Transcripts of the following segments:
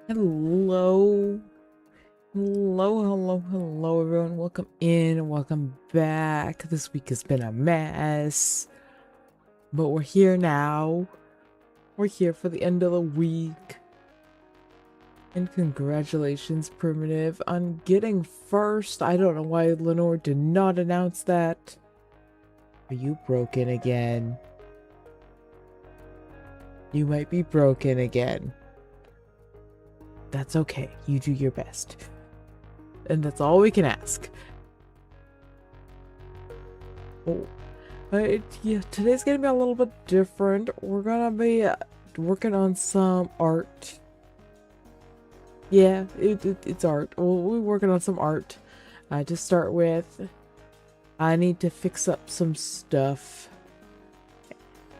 Hello. Hello, everyone. Welcome in. Welcome back. This week has been a mess, but we're here now. We're here for the end of the week. And congratulations, Primitive, on getting first. I don't know why Lenore did not announce that. Are you broken again? You might be broken again. That's okay. You do your best. And that's all we can ask. Oh, yeah, today's gonna be a little bit different. We're gonna be working on some art. Yeah, it's art. We're working on some art. To start with, I need to fix up some stuff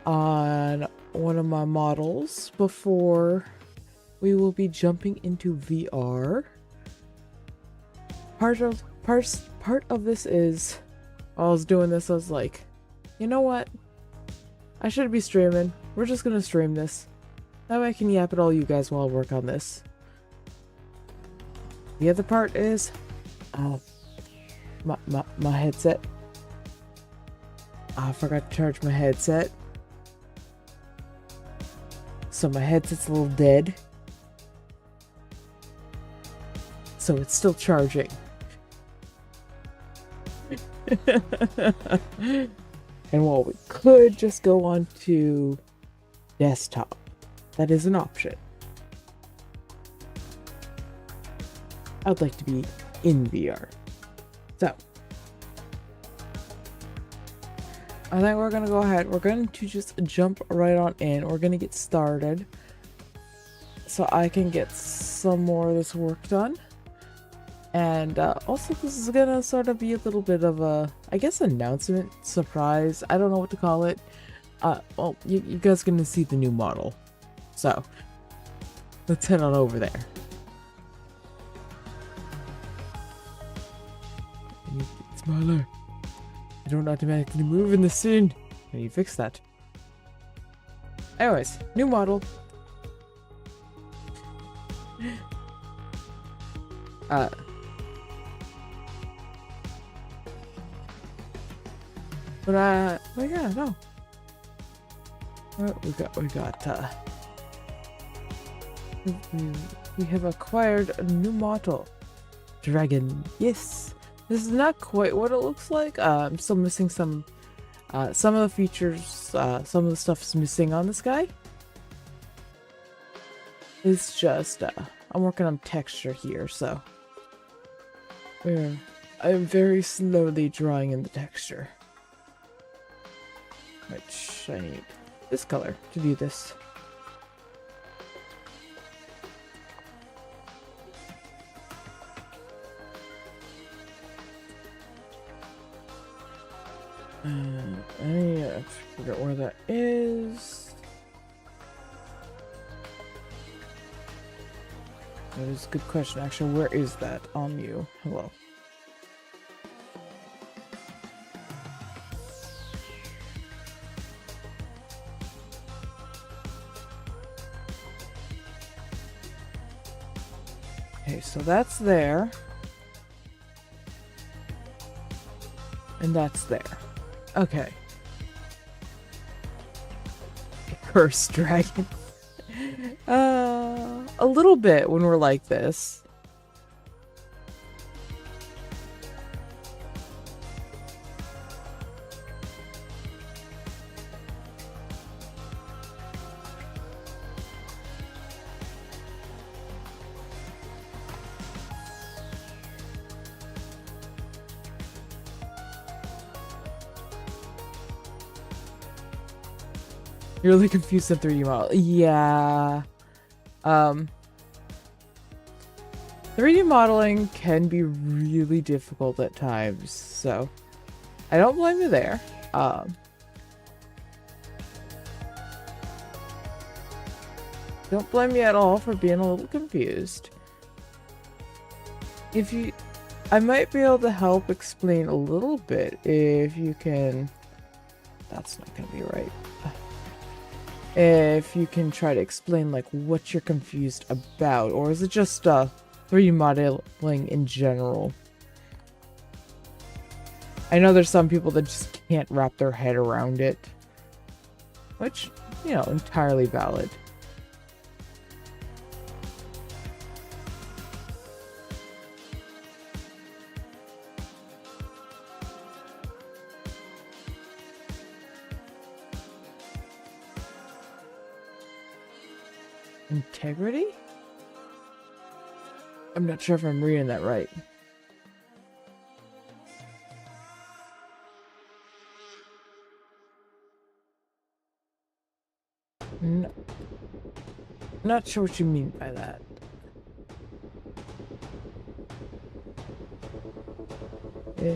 on one of my models before we will be jumping into VR. Part of this is, while I was doing this, I was like, you know what? I should be streaming. We're just gonna stream this. That way I can yap at all you guys while I work on this. The other part is, my headset. I forgot to charge my headset. So my headset's a little dead. So it's still charging. And while we could just go on to desktop, that is an option. I would like to be in VR. So, I think we're gonna go ahead. We're going to just jump right on in. We're gonna get started so I can get some more of this work done. And also, this is gonna sort of be a little bit of a, I guess, announcement, surprise. I don't know what to call it. Well, you guys are gonna see the new model. So, let's head on over there. Smaller. You don't automatically move in the scene. Can you fix that? Anyways, new model. But yeah, no. We have acquired a new model. Dragon. Yes. This is not quite what it looks like. I'm still missing some of the features, some of the stuff is missing on this guy. It's just, I'm working on texture here, so. I'm very slowly drawing in the texture. Which I need this color to do this. I forget where that is. That is a good question. Actually, where is that on you? Hello. Okay, so that's there. And that's there. Okay. Cursed dragon. A little bit when we're like this. You're really confused in 3D model. Yeah. 3D modeling can be really difficult at times, so I don't blame you there. Don't blame me at all for being a little confused. I might be able to help explain a little bit if you can. That's not gonna be right. If you can try to explain like what you're confused about, or is it just 3D modeling in general? I know there's some people that just can't wrap their head around it, which, you know, entirely valid. Integrity? I'm not sure if I'm reading that right. No, not sure what you mean by that. Yeah.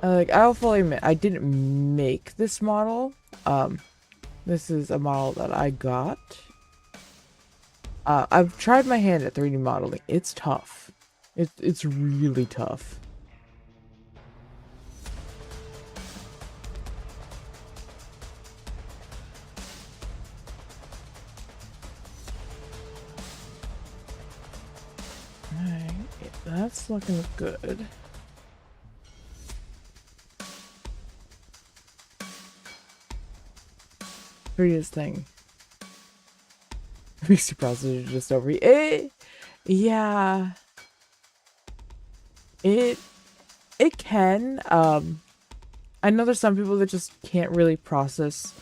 Like, I'll fully admit, I didn't make this model. This is a model that I got. I've tried my hand at 3D modeling. It's tough. It's really tough. Alright, that's looking good. Prettiest thing. Mixed processor just over. Yeah. It can. I know there's some people that just can't really process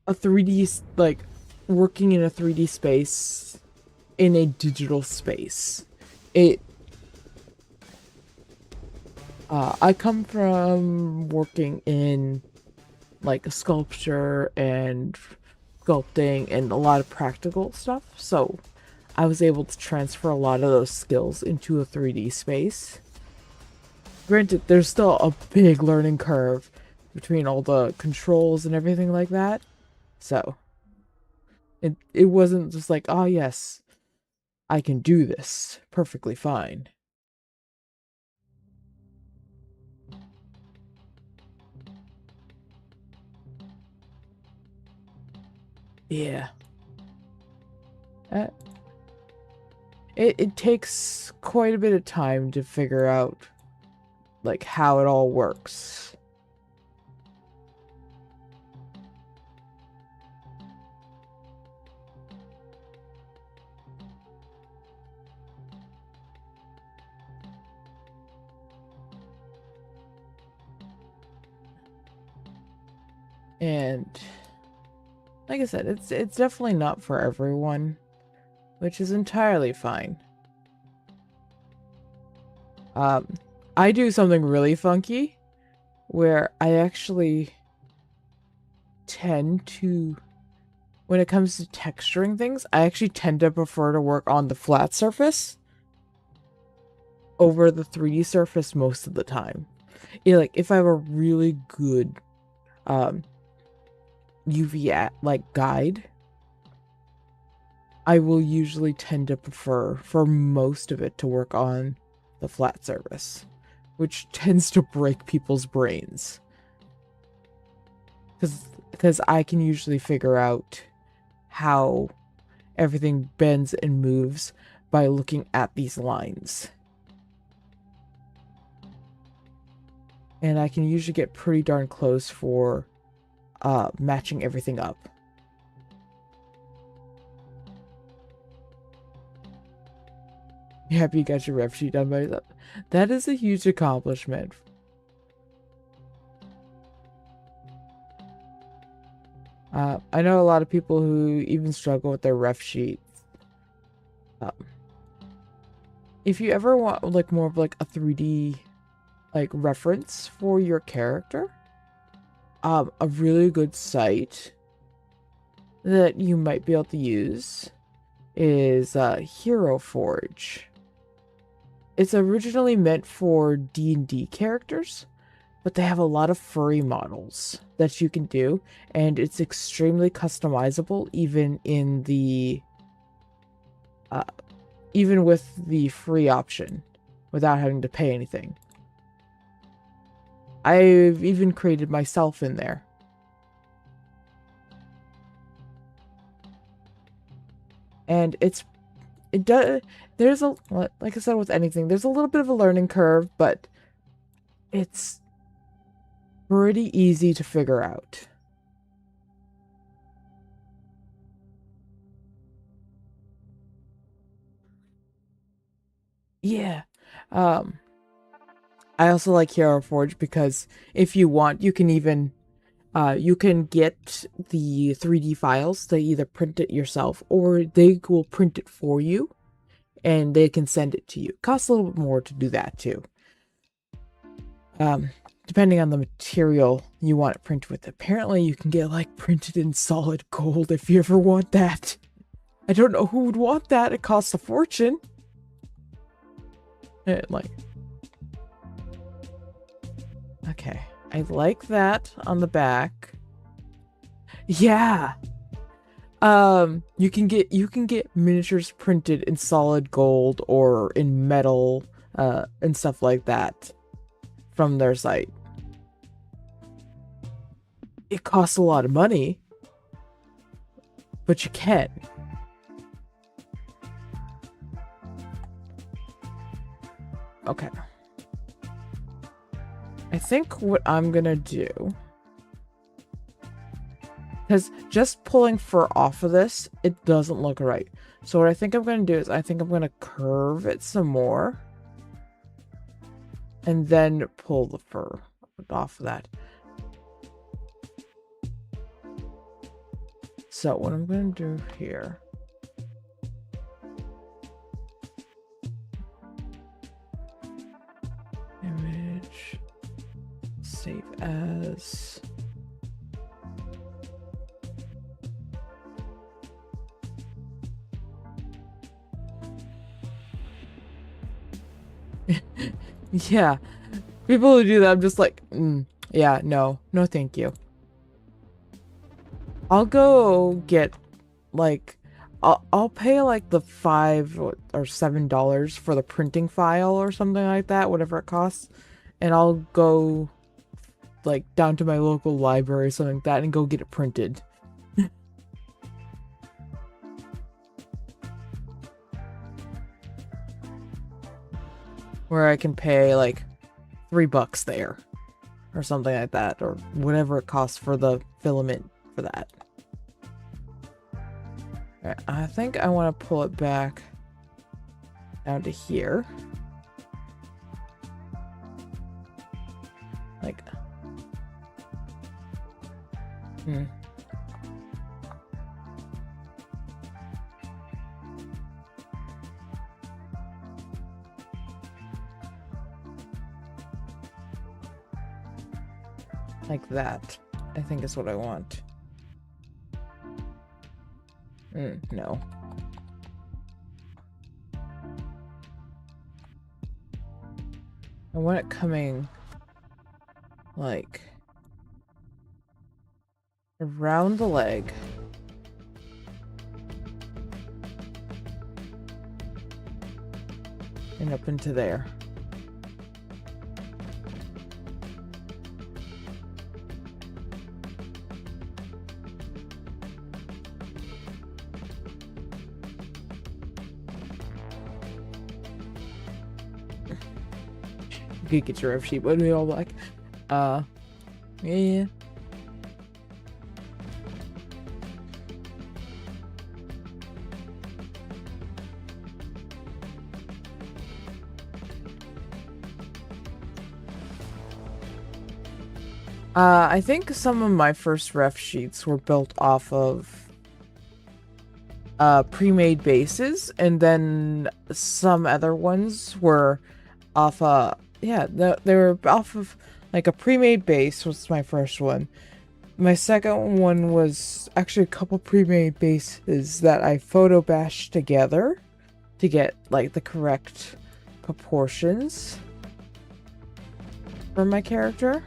a 3D, like, working in a 3D space in a digital space. I come from working in, like, sculpture and sculpting and a lot of practical stuff, so I was able to transfer a lot of those skills into a 3D space. Granted, there's still a big learning curve between all the controls and everything like that. So, it wasn't just like, oh yes, I can do this perfectly fine. Yeah. Uh, it takes quite a bit of time to figure out, like, how it all works. And like I said, it's definitely not for everyone, which is entirely fine. I do something really funky where I actually tend to, when it comes to texturing things, I actually tend to prefer to work on the flat surface over the 3D surface most of the time. Like, if I have a really good UV like guide, I will usually tend to prefer for most of it to work on the flat surface, which tends to break people's brains. Because I can usually figure out how everything bends and moves by looking at these lines. And I can usually get pretty darn close for matching everything up. You happy you got your ref sheet done by yourself? That is a huge accomplishment. I know a lot of people who even struggle with their ref sheets. If you ever want, like, more of like a 3D like reference for your character, a really good site that you might be able to use is Hero Forge. It's originally meant for D&D characters, but they have a lot of furry models that you can do, and it's extremely customizable even in the even with the free option without having to pay anything. I've even created myself in there. And it does, there's a, like I said with anything, there's a little bit of a learning curve, but it's pretty easy to figure out. Yeah. I also like Hero Forge because if you want, you can even you can get the 3D files. They either print it yourself or they will print it for you and they can send it to you. It costs a little bit more to do that too. Depending on the material you want it printed with. Apparently you can get like printed in solid gold if you ever want that. I don't know who would want that. It costs a fortune. Okay. I like that on the back. Yeah. You can get miniatures printed in solid gold or in metal, and stuff like that from their site. It costs a lot of money, but you can. Okay. I think what I'm gonna do, because just pulling fur off of this, it doesn't look right. So what I think I'm gonna do is I think I'm gonna curve it some more and then pull the fur off of that. So what I'm gonna do here, image, save as. Yeah, people who do that, I'm just like, yeah, no, thank you. I'll go get like, I'll pay like the $5 or $7 for the printing file or something like that, whatever it costs, and I'll go like down to my local library or something like that and go get it printed. Where I can pay like $3 there or something like that, or whatever it costs for the filament for that. Alright, I think I want to pull it back down to here. Like, like that, I think is what I want. No. I want it coming like around the leg. And up into there. You could get your rev sheet, but we all like, yeah. I think some of my first ref sheets were built off of pre-made bases, and then some other ones were off they were off of like a pre-made base was my first one. My second one was actually a couple pre-made bases that I photo bashed together to get like the correct proportions for my character.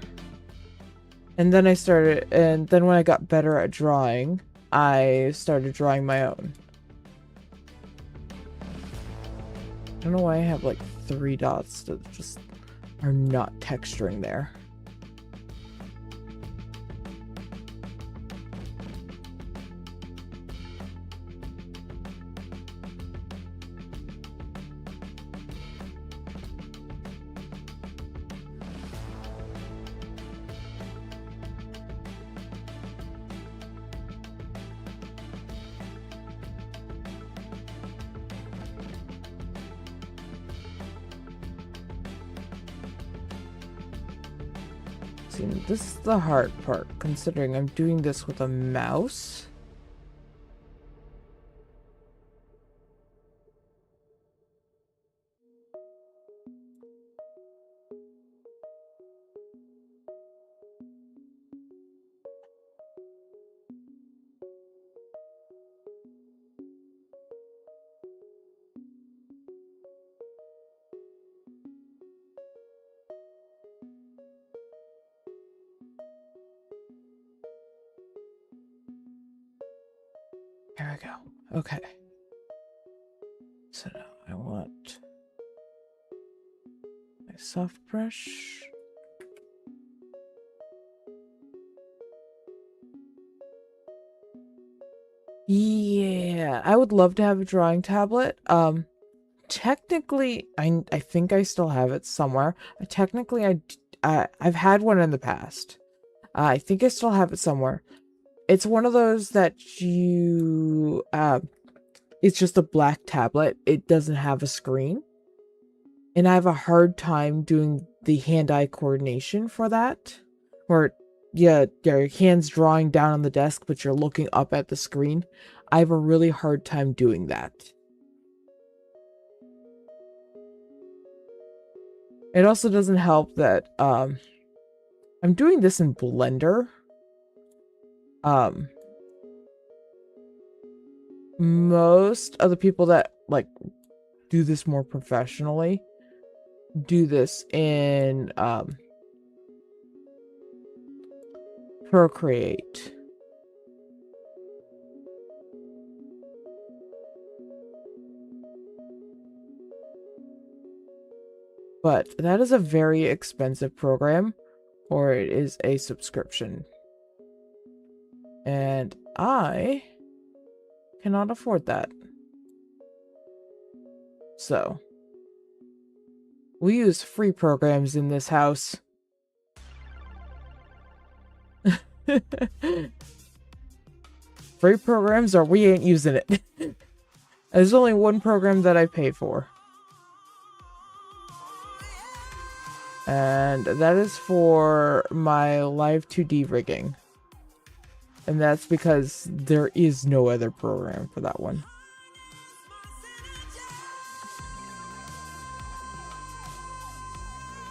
And then when I got better at drawing, I started drawing my own. I don't know why I have like 3 dots that just are not texturing there. See, this is the hard part, considering I'm doing this with a mouse. There we go. Okay. So now I want my soft brush. Yeah, I would love to have a drawing tablet. Technically, I think I still have it somewhere. I've had one in the past. I think I still have it somewhere. It's one of those that it's just a black tablet. It doesn't have a screen. And I have a hard time doing the hand-eye coordination for that. Or, yeah, your hands drawing down on the desk, but you're looking up at the screen. I have a really hard time doing that. It also doesn't help that, I'm doing this in Blender. Most of the people that, like, do this more professionally do this in, Procreate. But that is a very expensive program, or it is a subscription. And I cannot afford that. So, we use free programs in this house. Free programs or we ain't using it. There's only one program that I pay for. And that is for my live 2D rigging. And that's because there is no other program for that one.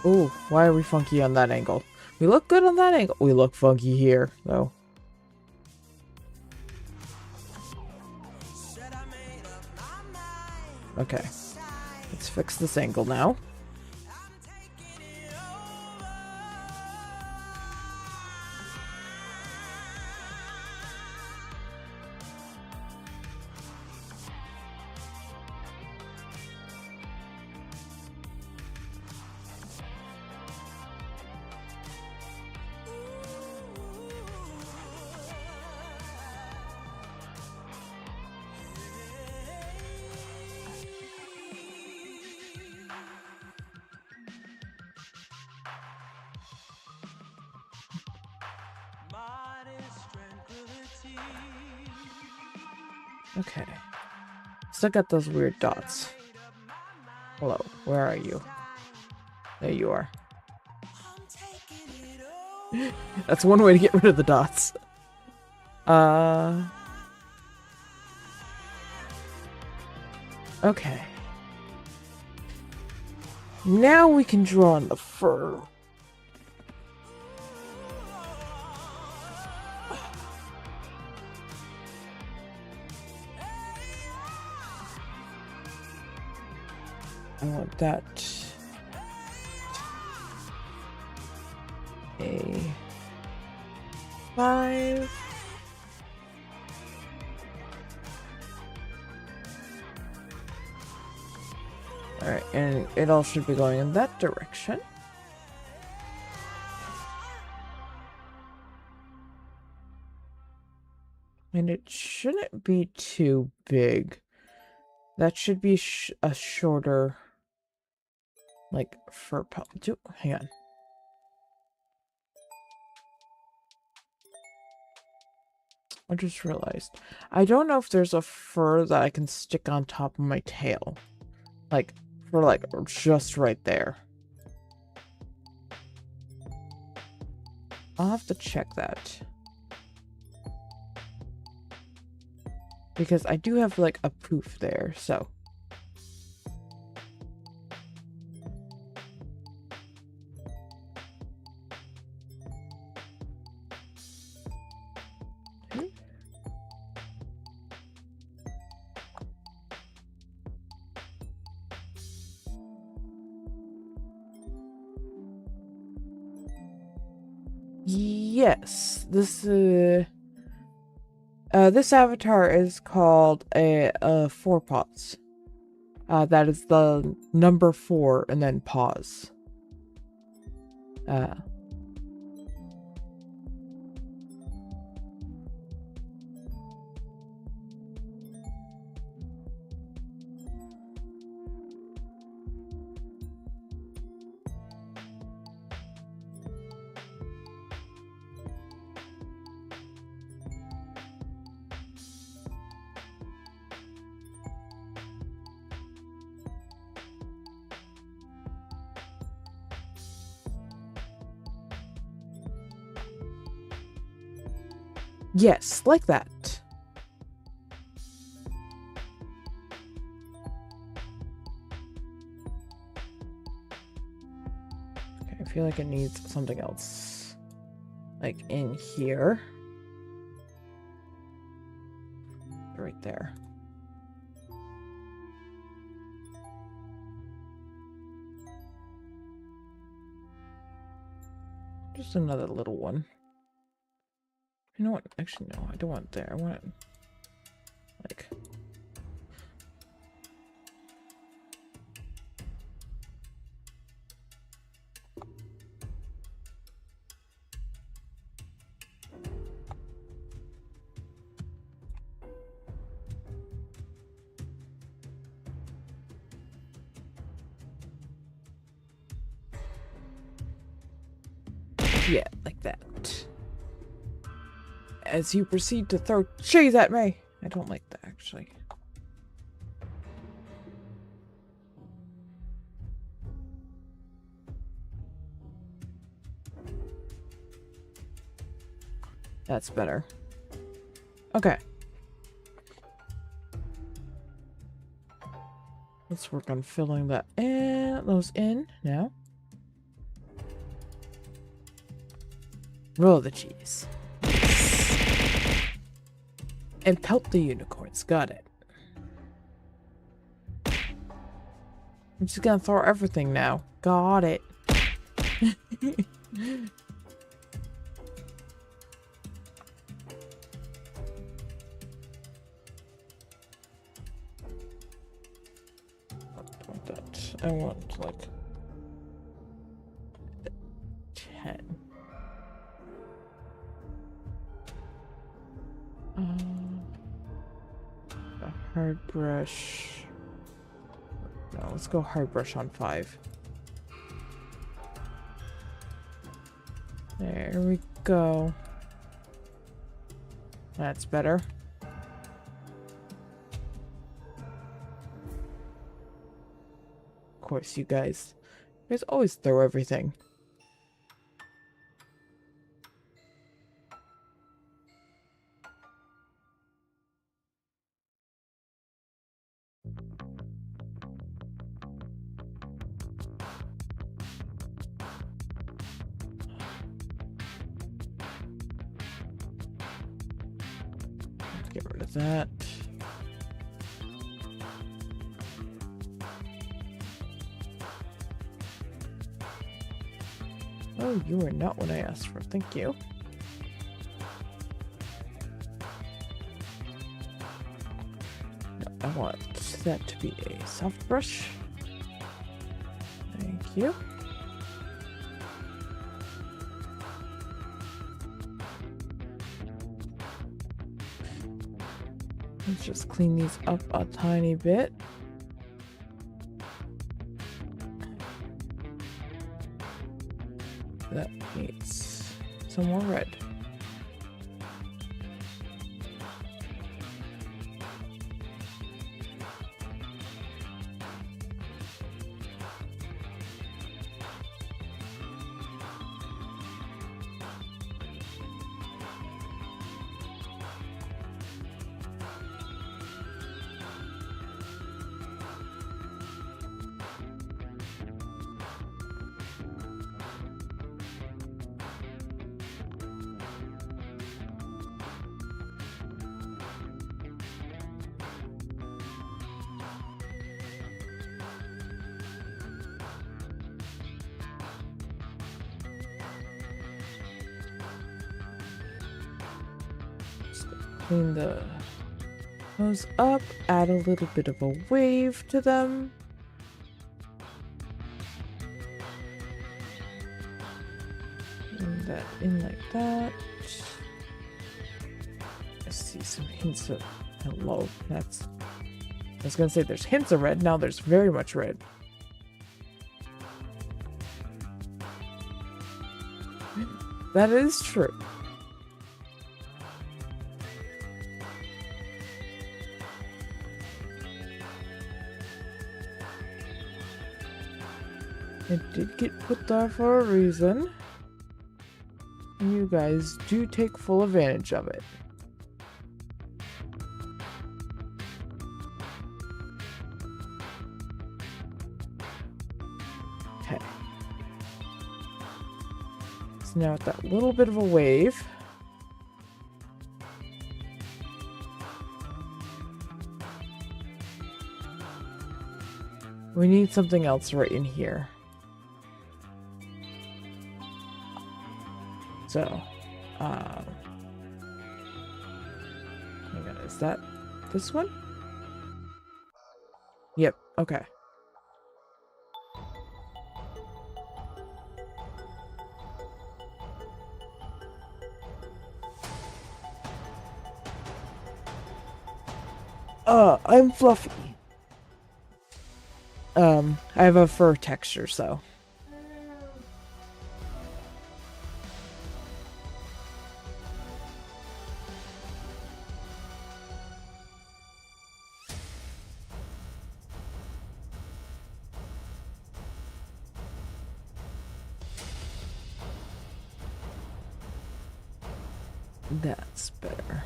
Oh, why are we funky on that angle? We look good on that angle. We look funky here, though. Okay. Let's fix this angle now. Okay. Still got those weird dots. Hello, where are you? There you are. That's one way to get rid of the dots. Okay. Now we can draw on the fur. I want that. A 5. Alright, and it all should be going in that direction. And it shouldn't be too big. That should be a shorter, like, fur pelt. Hang on. I just realized. I don't know if there's a fur that I can stick on top of my tail. Like, for, like, just right there. I'll have to check that. Because I do have, like, a poof there, so. Yes, this This avatar is called a four paws. That is the number 4 and then pause. Yes, like that. Okay, I feel like it needs something else. Like in here. Right there. Just another little one. You know what? Actually, no, I don't want it there. I want it, like... Yeah, like that. As you proceed to throw cheese at me. I don't like that, actually. That's better. Okay. Let's work on filling that in, those in now. Roll the cheese. And pelt the unicorns. Got it. I'm just gonna throw everything now. Got it. I want like 10. A hard brush. No, let's go hard brush on 5. There we go. That's better. Of course, you guys always throw everything. Get rid of that. Oh, you are not what I asked for. Thank you. No, I want that to be a soft brush. Thank you. Let's just clean these up a tiny bit. That needs some more red. Clean those up, add a little bit of a wave to them. Bring that in like that. I see some hints of hello. I was gonna say there's hints of red, now there's very much red. That is true. It did get put there for a reason. And you guys do take full advantage of it. Okay. So now with that little bit of a wave. We need something else right in here. So, hang on, is that this one? Yep, okay. I'm fluffy. I have a fur texture, so. That's better.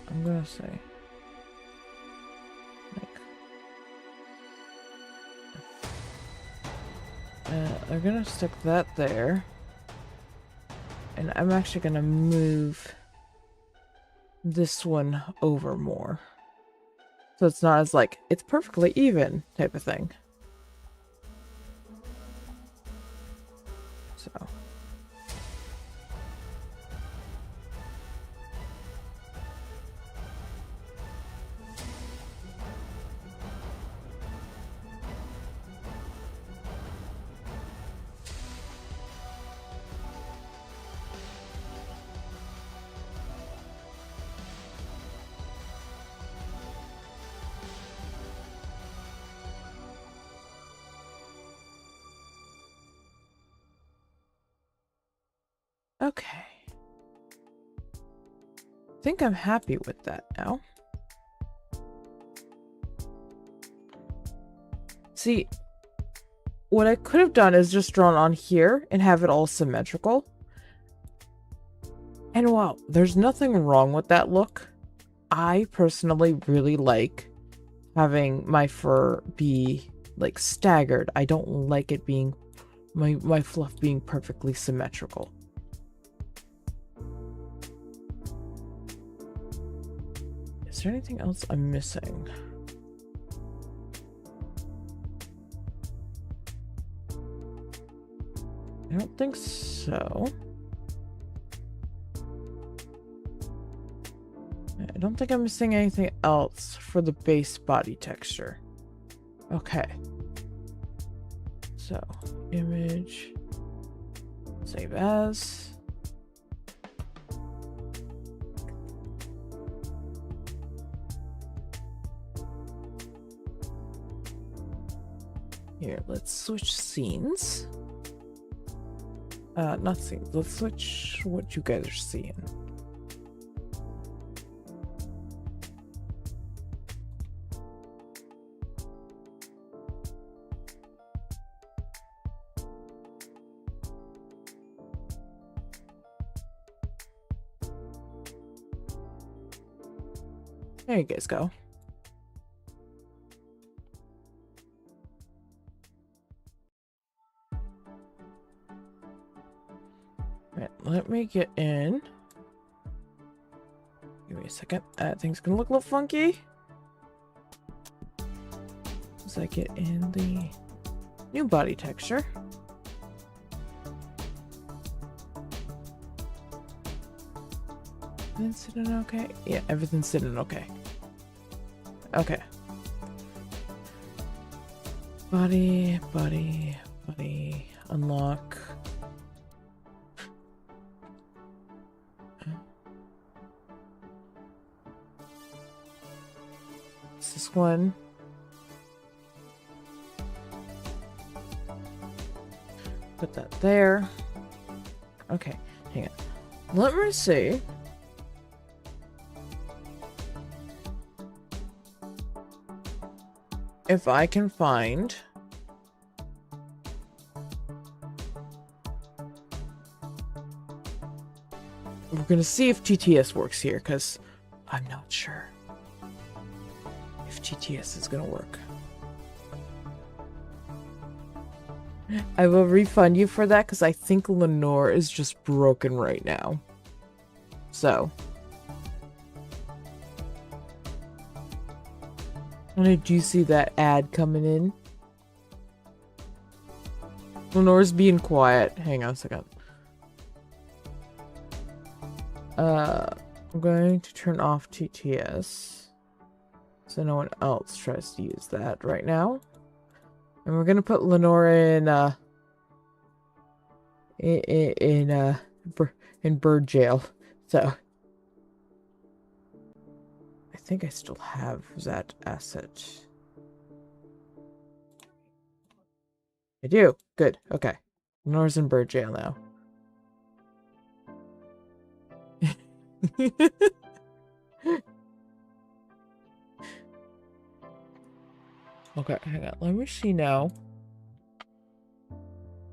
I'm gonna say, they're gonna stick that there, and I'm actually gonna move this one over more, so it's not as like it's perfectly even type of thing. So. Okay. I think I'm happy with that now. See, what I could have done is just drawn on here and have it all symmetrical. And wow, there's nothing wrong with that look. I personally really like having my fur be like staggered. I don't like it being my fluff being perfectly symmetrical. Is there anything else I'm missing? I don't think so. I don't think I'm missing anything else for the base body texture. Okay. So, image, save as. Here, let's switch scenes. Not scenes. Let's switch what you guys are seeing. There you guys go. Right, let me get in. Give me a second. That thing's gonna look a little funky. As I get in the new body texture. everything sitting okay? Yeah, everything's sitting okay. Okay. Buddy, buddy, buddy. Unlock. What's this one? Put that there. Okay, hang on. Let me see. If I can find we're gonna see if TTS works here, because I'm not sure if TTS is gonna work. I will refund you for that because I think Lenore is just broken right now. So. And I do see that ad coming in. Lenore's being quiet. Hang on a second. I'm going to turn off TTS so no one else tries to use that right now. And we're gonna put Lenore in bird jail. So I think I still have that asset. I do. Good. Okay. Lenore's in bird jail now. Okay, hang on. Let me see now.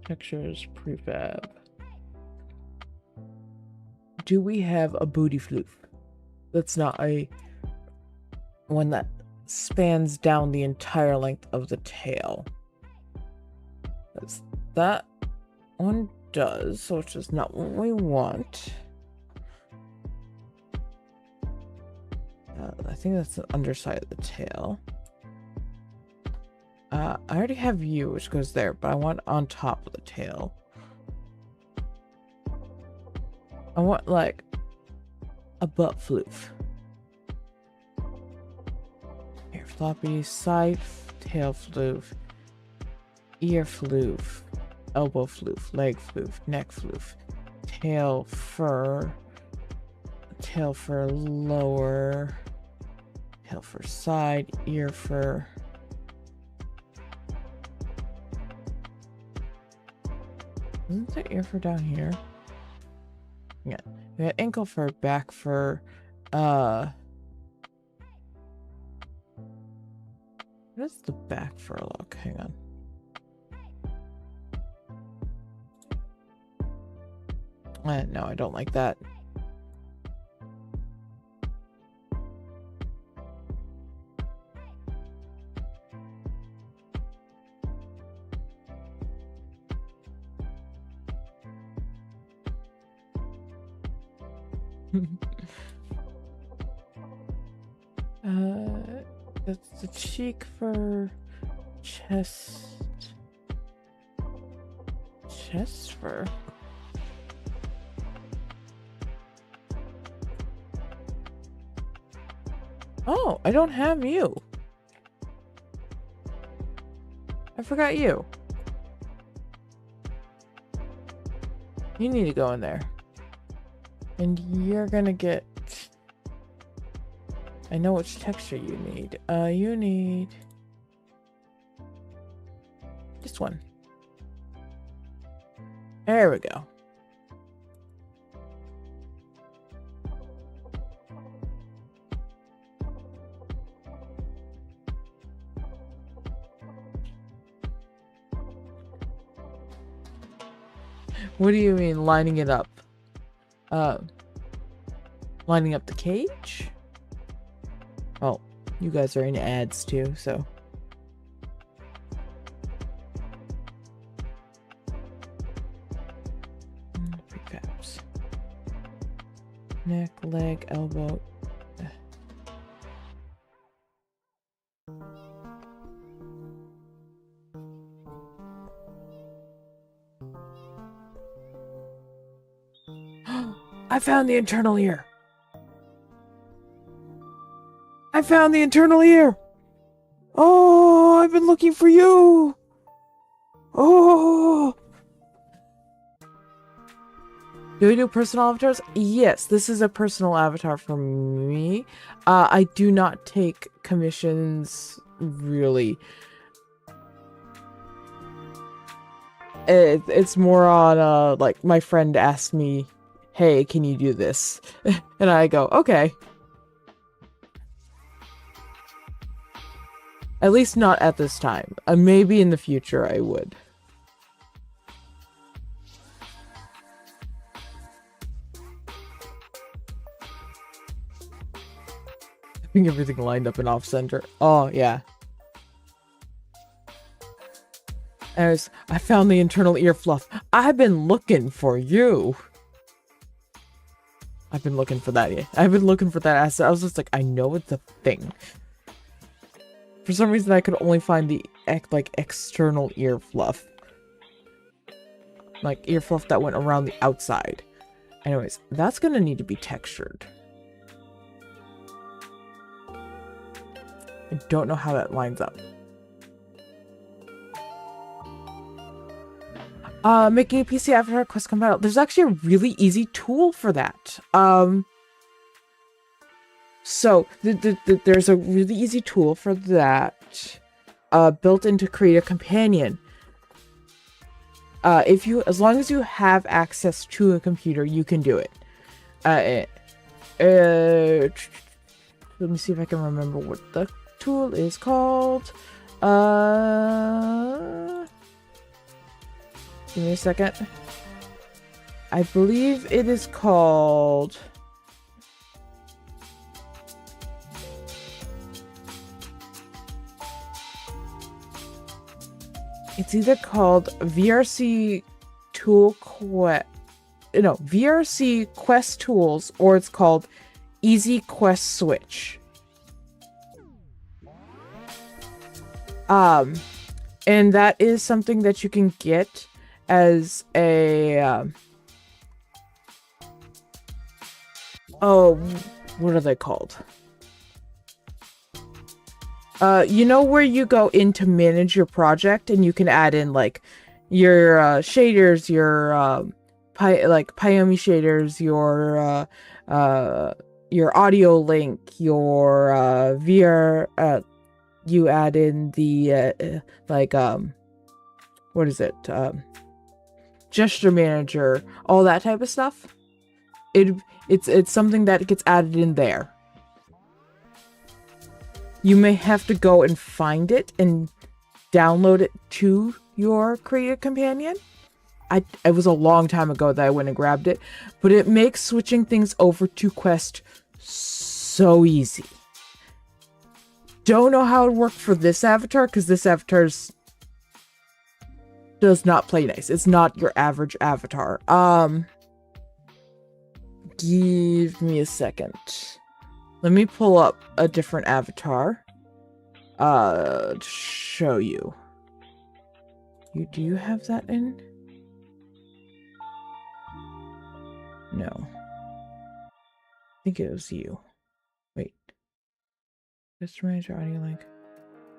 Textures, prefab. Do we have a booty floof? That's not a one that spans down the entire length of the tail. That one does, which is not what we want. I think that's the underside of the tail. I already have you, which goes there, but I want on top of the tail. I want, like, a butt floof. Here, floppy, side tail floof, ear floof, elbow floof, leg floof, neck floof, tail fur lower, tail fur side, ear fur. Isn't the ear fur down here? Yeah, we got ankle fur, back fur, what does the back fur look? Hang on. No, I don't like that. That's the cheek fur, chest fur. Oh, I don't have you. I forgot you. You need to go in there. And you're gonna get... I know which texture you need. You need... this one. There we go. What do you mean lining it up? Lining up the cage? Oh, you guys are in ads too, so. Prefabs. Neck, leg, elbow. I found the internal ear. I found the internal ear! Oh, I've been looking for you! Oh! Do we do personal avatars? Yes, this is a personal avatar for me. I do not take commissions, really. It's more on, like, my friend asked me, hey, can you do this? And I go, okay. At least not at this time. Maybe in the future I would. Having everything lined up in off center. Oh, yeah. As I found the internal ear fluff. I've been looking for you. I've been looking for that. Yeah. I've been looking for that asset. I was just like, I know it's a thing. For some reason, I could only find the like external ear fluff. Like ear fluff that went around the outside. Anyways, that's gonna need to be textured. I don't know how that lines up. Making a PC avatar quest compatible. There's actually a really easy tool for that. So there's a really easy tool for that, built into Create a Companion. As long as you have access to a computer, you can do it. Let me see if I can remember what the tool is called. Give me a second. I believe it is called... It's either called VRC Tool Quest... No, VRC Quest Tools, or it's called Easy Quest Switch. And that is something that you can get as a, oh, what are they called? You know where you go in to manage your project and you can add in like your shaders, your Pyomi shaders, your audio link, your VR, you add in the what is it? Gesture manager, all that type of stuff. It's something that gets added in there. You may have to go and find it and download it to your Create a Companion. It was a long time ago that I went and grabbed it, but it makes switching things over to Quest so easy. Don't know how it worked for this avatar, because this avatar does not play nice. It's not your average avatar. Give me a second. Let me pull up a different avatar. To show you. Do you have that in? No. I think it was you. Wait. Just manager audio link.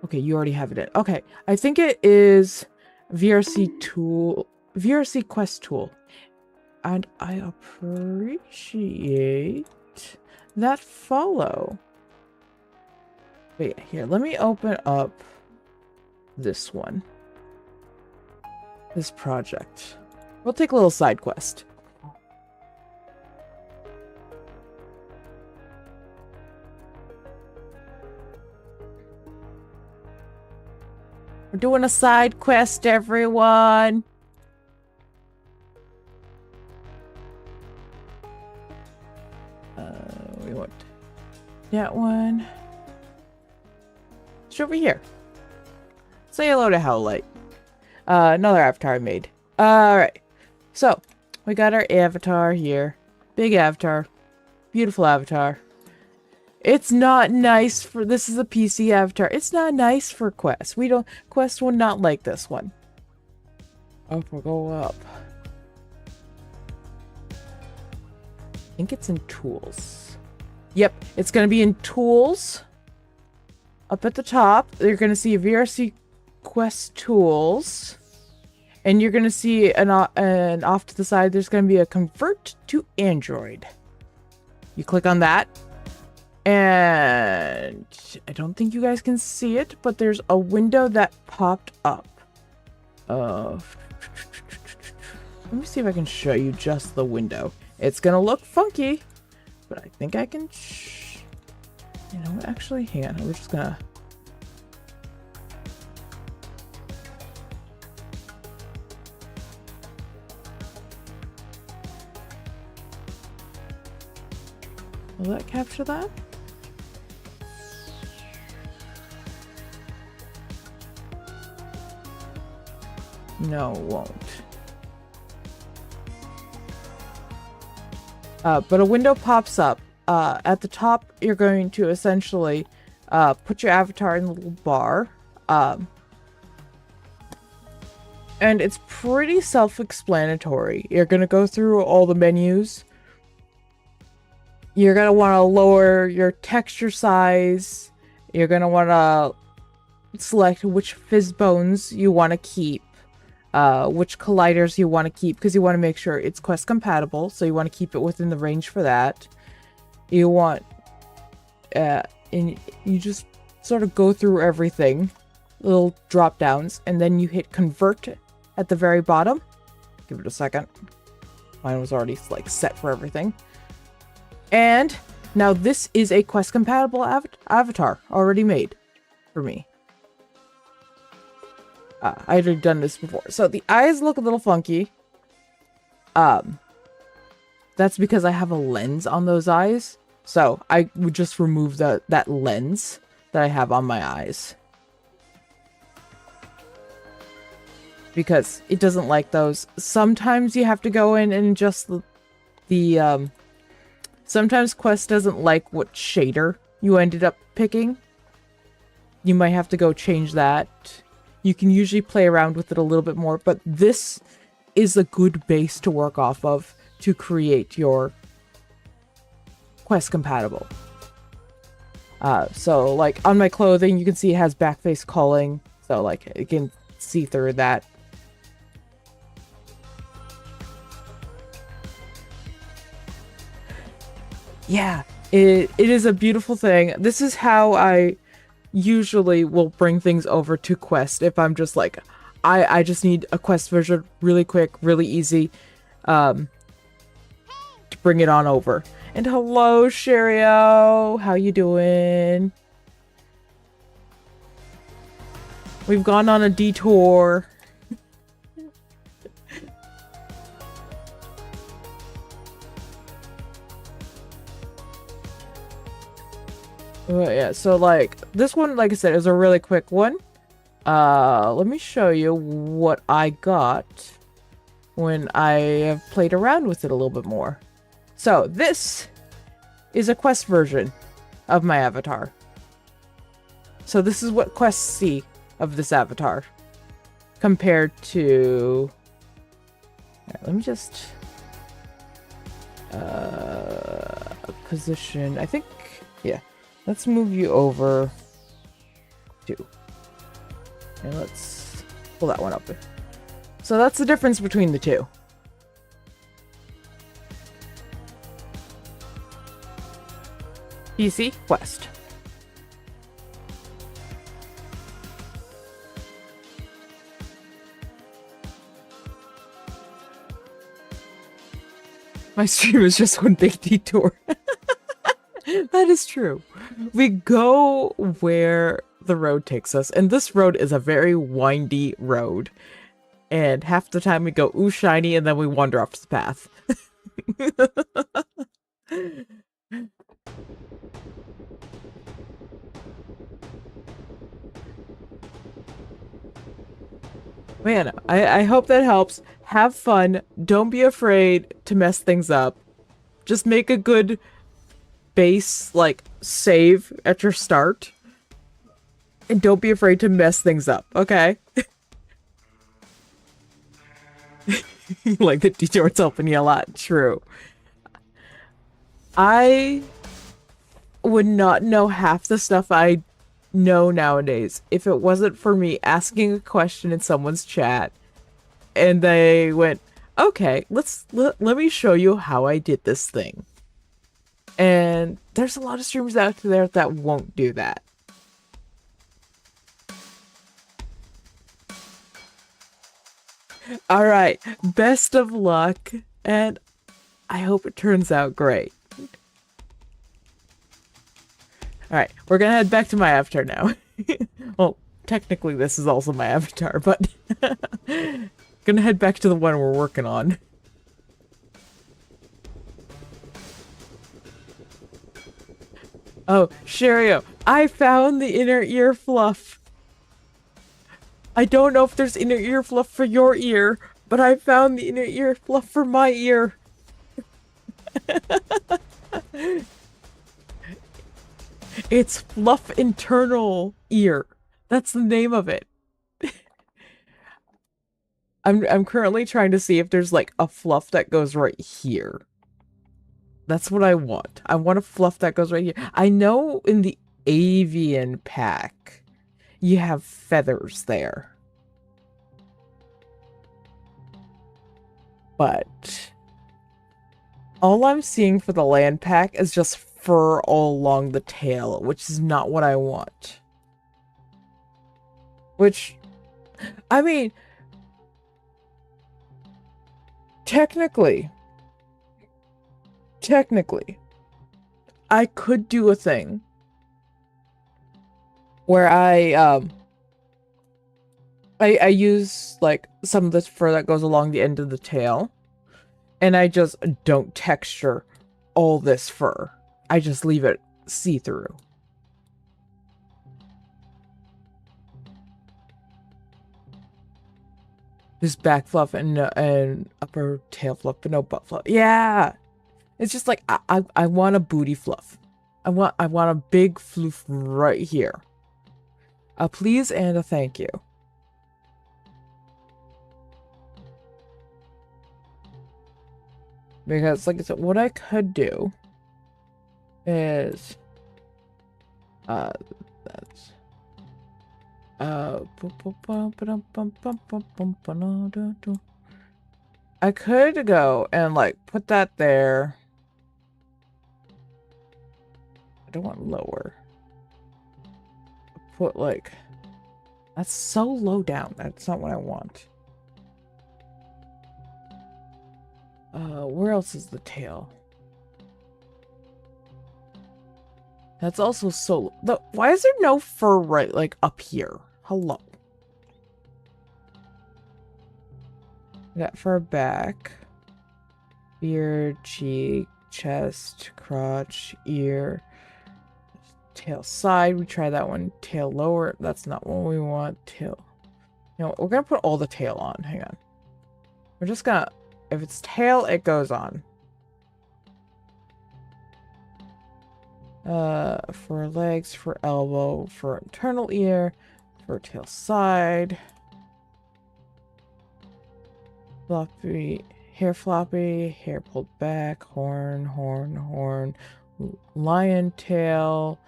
Okay, you already have it in. Okay, I think it is VRC Quest Tool. And I appreciate that follow. Wait, here, let me open up this one. This project. We'll take a little side quest. We're doing a side quest, everyone. We want that one. It's over here. Say hello to Howlite. Another avatar I made. Alright. So, we got our avatar here. Big avatar. Beautiful avatar. It's not nice for... This is a PC avatar. It's not nice for Quest. Quest would not like this one. Oh, we'll go up. I think it's in Tools. Yep, it's going to be in Tools. Up at the top, you're going to see VRC Quest Tools. And you're going to see an off to the side, there's going to be a Convert to Android. You click on that. And I don't think you guys can see it, but there's a window that popped up. Let me see if I can show you just the window. It's going to look funky, but I think I can... You know what? Actually, hang on. We're just going to... Will that capture that? No, it won't. But a window pops up. At the top, you're going to essentially put your avatar in the little bar. And it's pretty self-explanatory. You're going to go through all the menus. You're going to want to lower your texture size. You're going to want to select which fizz bones you want to keep. Which colliders you want to keep, because you want to make sure it's Quest compatible, so you want to keep it within the range for that. You want, and you just sort of go through everything, little drop downs, and then you hit convert at the very bottom. Give it a second. Mine was already like set for everything. And now this is a Quest compatible avatar already made for me. I'd already done this before. So the eyes look a little funky. That's because I have a lens on those eyes. So I would just remove that lens that I have on my eyes. Because it doesn't like those. Sometimes you have to go in and adjust the sometimes Quest doesn't like what shader you ended up picking. You might have to go change that. You can usually play around with it a little bit more, but this is a good base to work off of to create your Quest compatible. So like on my clothing, you can see it has backface culling, so like you can see through that. Yeah, it is a beautiful thing. This is how I usually will bring things over to Quest if I'm just like, I just need a Quest version really quick, really easy, to bring it on over. And hello, Sherio, how you doing? We've gone on a detour. Yeah, so like this one, like I said, is a really quick one. Let me show you what I got when I have played around with it a little bit more. So this is a Quest version of my avatar. So this is what Quests see of this avatar compared to... Right, let me just position, I think, yeah. Let's move you over to, and let's pull that one up. So that's the difference between the two. PC, Quest. My stream is just one big detour. That is true. We go where the road takes us, and this road is a very windy road. And half the time we go, ooh, shiny, and then we wander off the path. Man, I hope that helps. Have fun. Don't be afraid to mess things up. Just make a good base, like, save at your start. And don't be afraid to mess things up, okay? Like the detour's helping you a lot. True. I would not know half the stuff I know nowadays if it wasn't for me asking a question in someone's chat and they went, okay, let me show you how I did this thing. And there's a lot of streamers out there that won't do that. All right, best of luck, and I hope it turns out great. All right, we're gonna head back to my avatar now. Well, technically this is also my avatar, but gonna head back to the one we're working on. Oh, Sherio, I found the inner ear fluff. I don't know if there's inner ear fluff for your ear, but I found the inner ear fluff for my ear. It's Fluff Internal Ear. That's the name of it. I'm currently trying to see if there's like a fluff that goes right here. That's what I want. I want a fluff that goes right here. I know in the avian pack, you have feathers there. But all I'm seeing for the land pack is just fur all along the tail, which is not what I want. Which, I mean, technically, I could do a thing where I use like some of this fur that goes along the end of the tail, and I just don't texture all this fur. I just leave it see-through. Just back fluff and upper tail fluff, but no butt fluff. Yeah, it's just like I want a booty fluff. I want a big floof right here. A please and a thank you. Because, like I said, what I could do is, that's, I could go and, like, put that there. I don't want lower. Put, like, that's so low down. That's not what I want. Where else is the tail? That's also so... Why is there no fur right, like, up here? Hello. Got fur back. Beard, cheek, chest, crotch, ear. Tail side. We try that one. Tail lower. That's not what we want. Tail. You know, we're gonna put all the tail on. Hang on. We're just gonna... If it's tail, it goes on. For legs, for elbow, for internal ear, for tail side. Floppy, hair pulled back, horn, lion tail,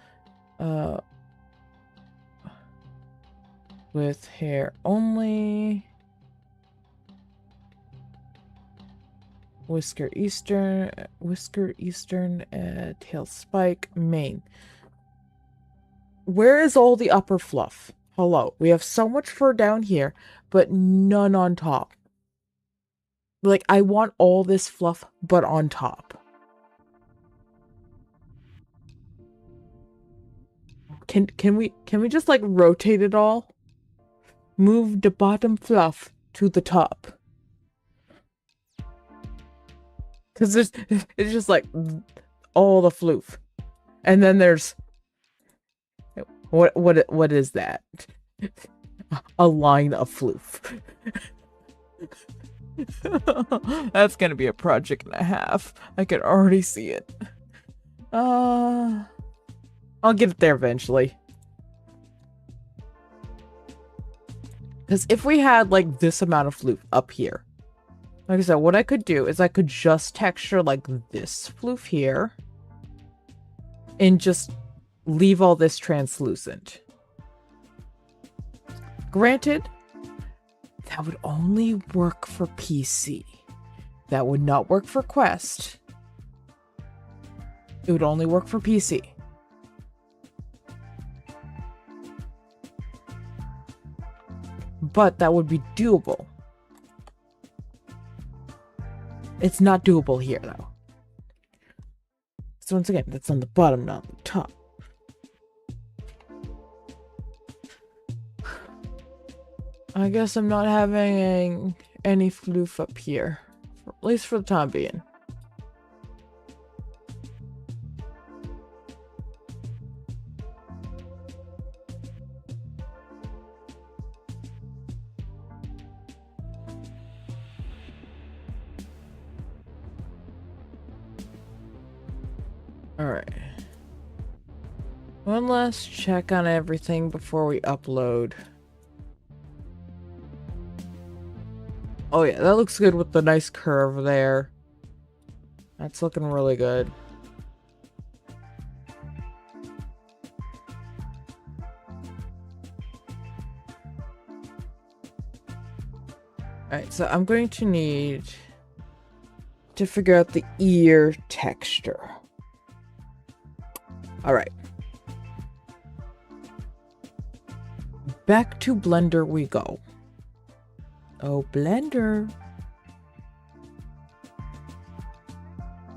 with hair only. Whisker eastern, tail spike, mane. Where is all the upper fluff? Hello, we have so much fur down here, but none on top. Like, I want all this fluff, but on top. Can we just like rotate it all? Move the bottom fluff to the top. Because it's just like all the floof. And then there's what is that? A line of floof. That's gonna be a project and a half. I can already see it. I'll get it there eventually. Because if we had like this amount of floof up here, like I said, what I could do is I could just texture like this floof here and just leave all this translucent. Granted, that would only work for PC. That would not work for Quest. It would only work for PC. But that would be doable. It's not doable here, though. So once again, that's on the bottom, not the top. I guess I'm not having any floof up here. At least for the time being. Alright. One last check on everything before we upload. Oh yeah, that looks good with the nice curve there. That's looking really good. Alright, so I'm going to need to figure out the ear texture. Alright. Back to Blender we go. Oh, Blender.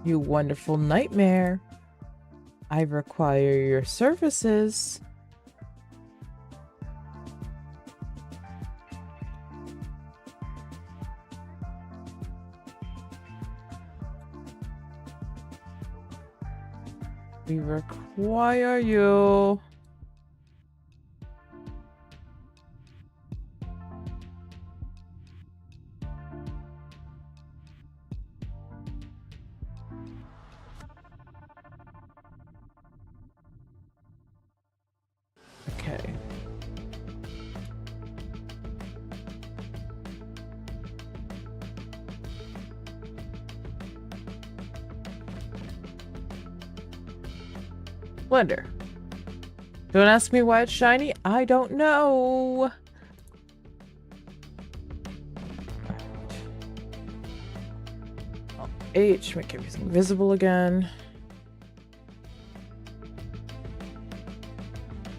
You wonderful nightmare. I require your services. We require you. Okay. Blender. Don't ask me why it's shiny. I don't know. H, make everything visible again.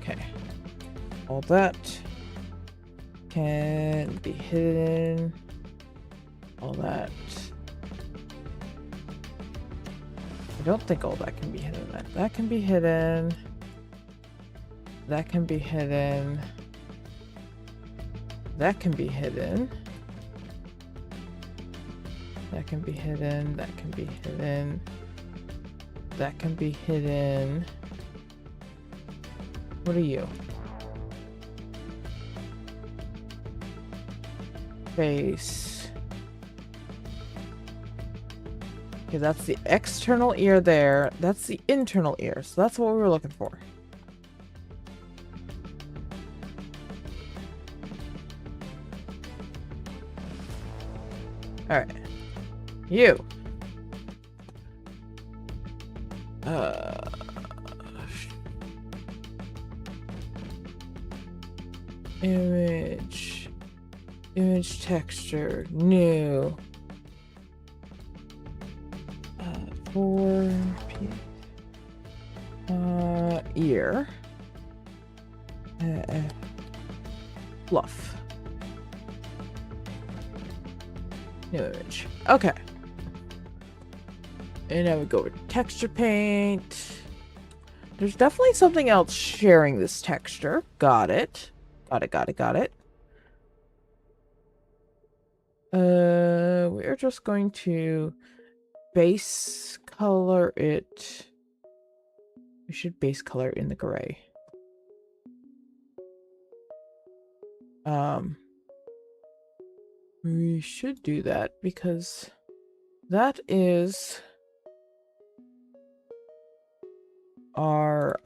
Okay. All that can be hidden. All that. I don't think all that can be hidden. That can be hidden. That can be hidden. That can be hidden. That can be hidden. That can be hidden. That can be hidden. What are you? Face. Okay, that's the external ear there. That's the internal ear. So that's what we were looking for. Alright. You. Image. Image texture. New. 4P. Ear. Fluff. New image. Okay. And now we go to texture paint. There's definitely something else sharing this texture. Got it. Got it. We're just going to base color it. We should base color in the gray. We should do that because that is our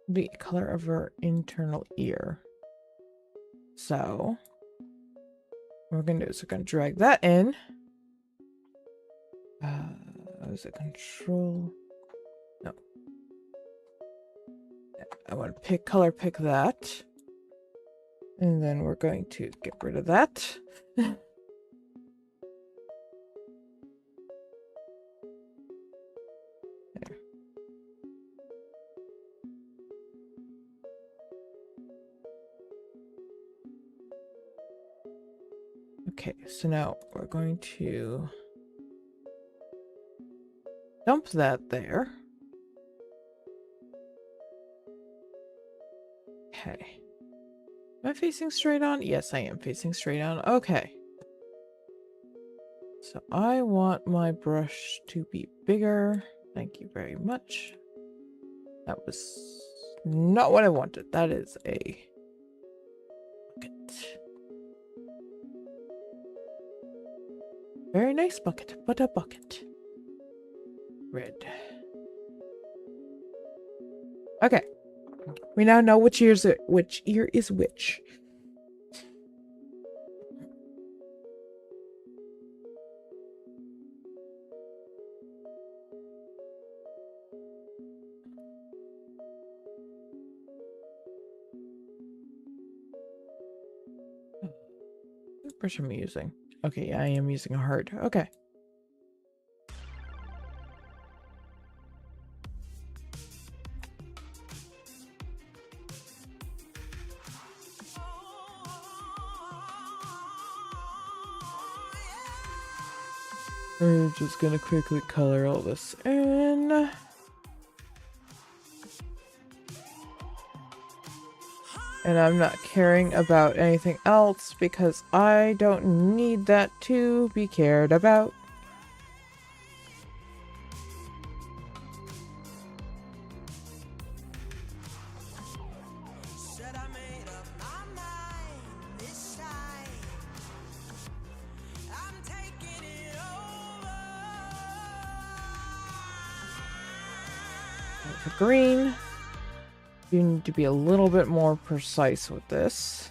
the color of our internal ear. So what we're gonna do is we're gonna drag that in. Is it control? No. I want to color pick that. And then we're going to get rid of that. There. Okay, so now we're going to dump that there. Okay. Am I facing straight on? Yes, I am facing straight on. Okay. So I want my brush to be bigger. Thank you very much. That was not what I wanted. That is a bucket. Very nice bucket, but a bucket. Red. Okay. We now know which ear is which. What brush am I using? Okay, I am using a hard. Okay. We're just gonna quickly color all this in. And I'm not caring about anything else because I don't need that to be cared about. For green, you need to be a little bit more precise with this.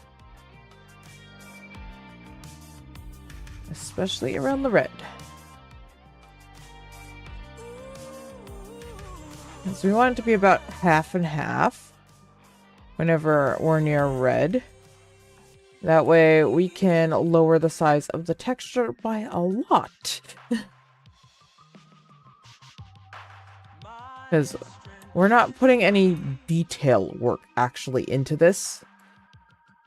Especially around the red. So we want it to be about half and half whenever we're near red. That way we can lower the size of the texture by a lot. Because we're not putting any detail work actually into this.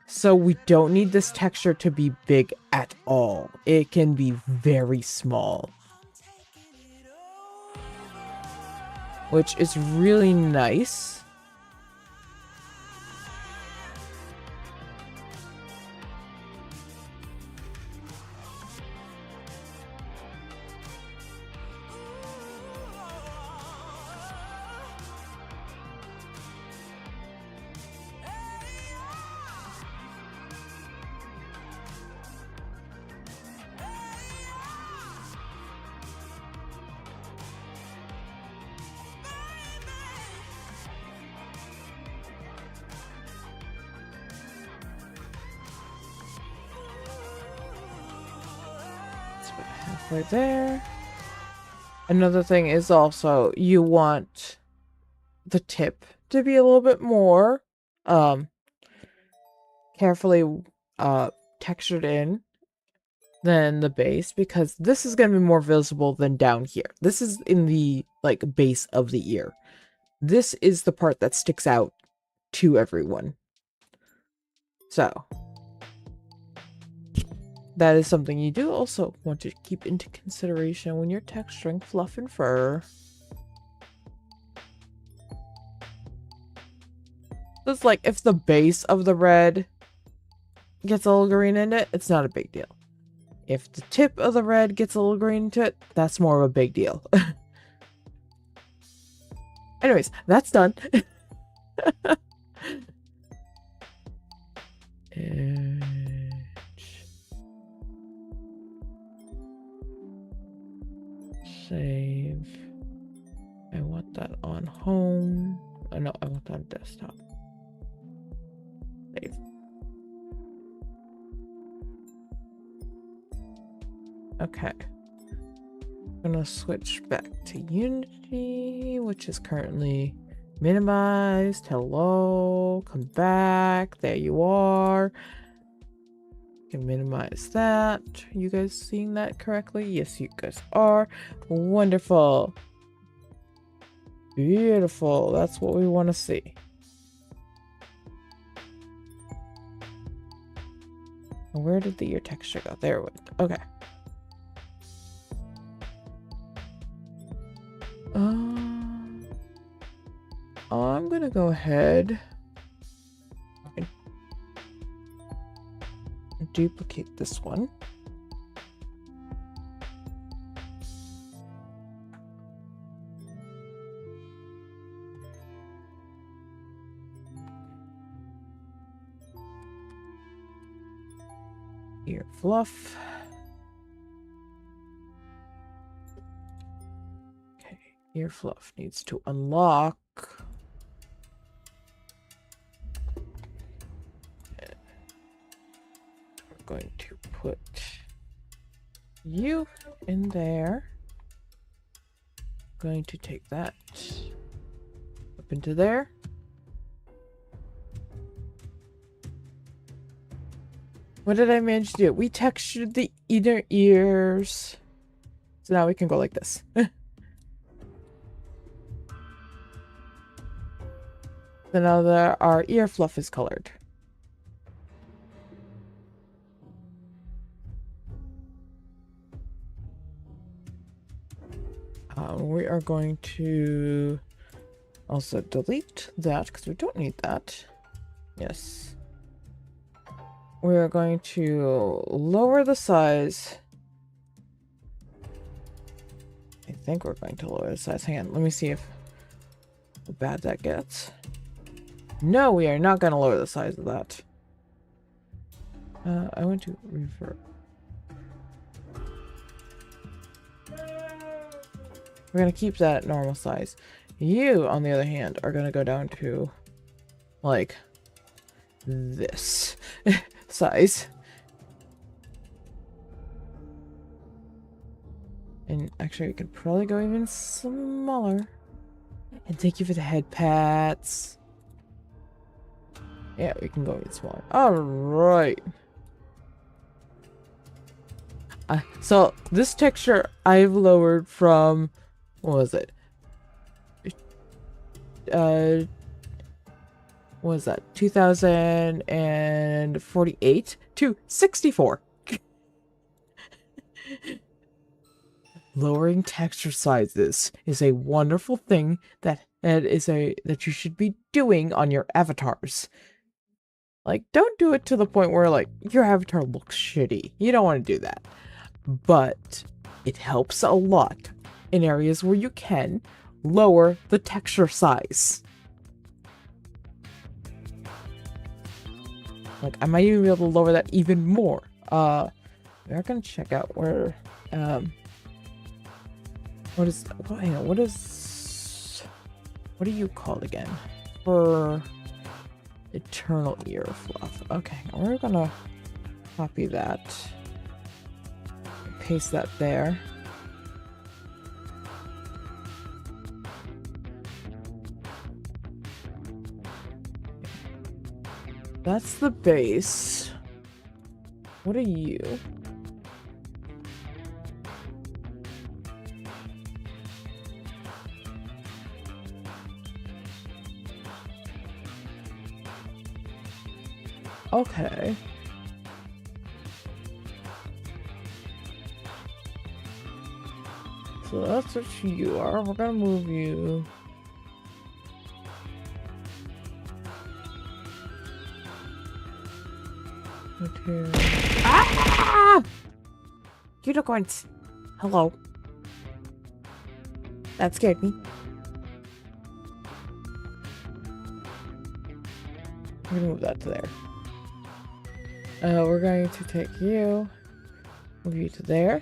So we don't need this texture to be big at all. It can be very small. Which is really nice. Halfway there. Another thing is also you want the tip to be a little bit more carefully textured in than the base, because this is going to be more visible than down here. This is in the like base of the ear. This is the part that sticks out to everyone. So that is something you do also want to keep into consideration when you're texturing fluff and fur. It's like if the base of the red gets a little green in it, it's not a big deal. If the tip of the red gets a little green into it, that's more of a big deal. Anyways, that's done. Save. I want that on home. Oh, no, I want that on desktop. Save. Okay. I'm gonna switch back to Unity, which is currently Minimized. Hello. Come back. There you are. Can minimize that. You guys seeing that correctly? Yes, you guys are. Wonderful. Beautiful. That's what we want to see. Where did the ear texture go? There it went. Okay. I'm gonna go ahead and duplicate this one. Ear fluff. Okay, ear fluff needs to unlock. We're going to put you in there. Going to take that up into there. What did I manage to do? We textured the inner ears. So now we can go like this. So now our ear fluff is colored. We are going to also delete that because we don't need that. Yes. We are going to lower the size. I think we're going to lower the size. Hang on, let me see how bad that gets. No, we are not going to lower the size of that. I want to revert. We're going to keep that at normal size. You, on the other hand, are going to go down to, like, this size. And actually, we could probably go even smaller. And thank you for the head pats. Yeah, we can go even smaller. Alright. So, this texture I've lowered from... What was it? What was that? 2048 to 64. Lowering texture sizes is a wonderful thing that you should be doing on your avatars. Like, don't do it to the point where, like, your avatar looks shitty. You don't want to do that. But it helps a lot in areas where you can lower the texture size. Like, I might even be able to lower that even more. We are gonna check out where, what are you called again? For eternal ear fluff. Okay, we're gonna copy that. Paste that there. That's the base. What are you? Okay. So that's what you are. We're gonna move you. Here. Ah! Unicorns! Hello. That scared me. I'm gonna move that to there. We're going to take you, move you to there.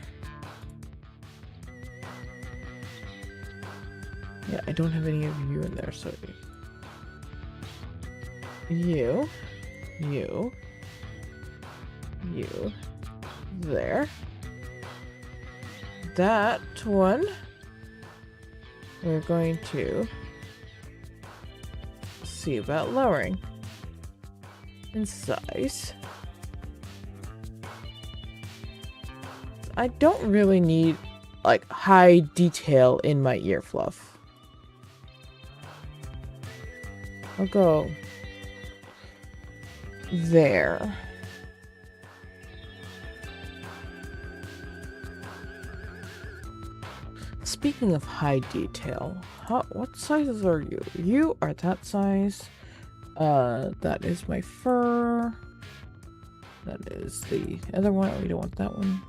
Yeah, I don't have any of you in there, so you, there. That one, we're going to see about lowering in size. I don't really need like high detail in my ear fluff. I'll go there. Speaking of high detail, what sizes are you? You are that size. That is my fur. That is the other one. Oh, we don't want that one.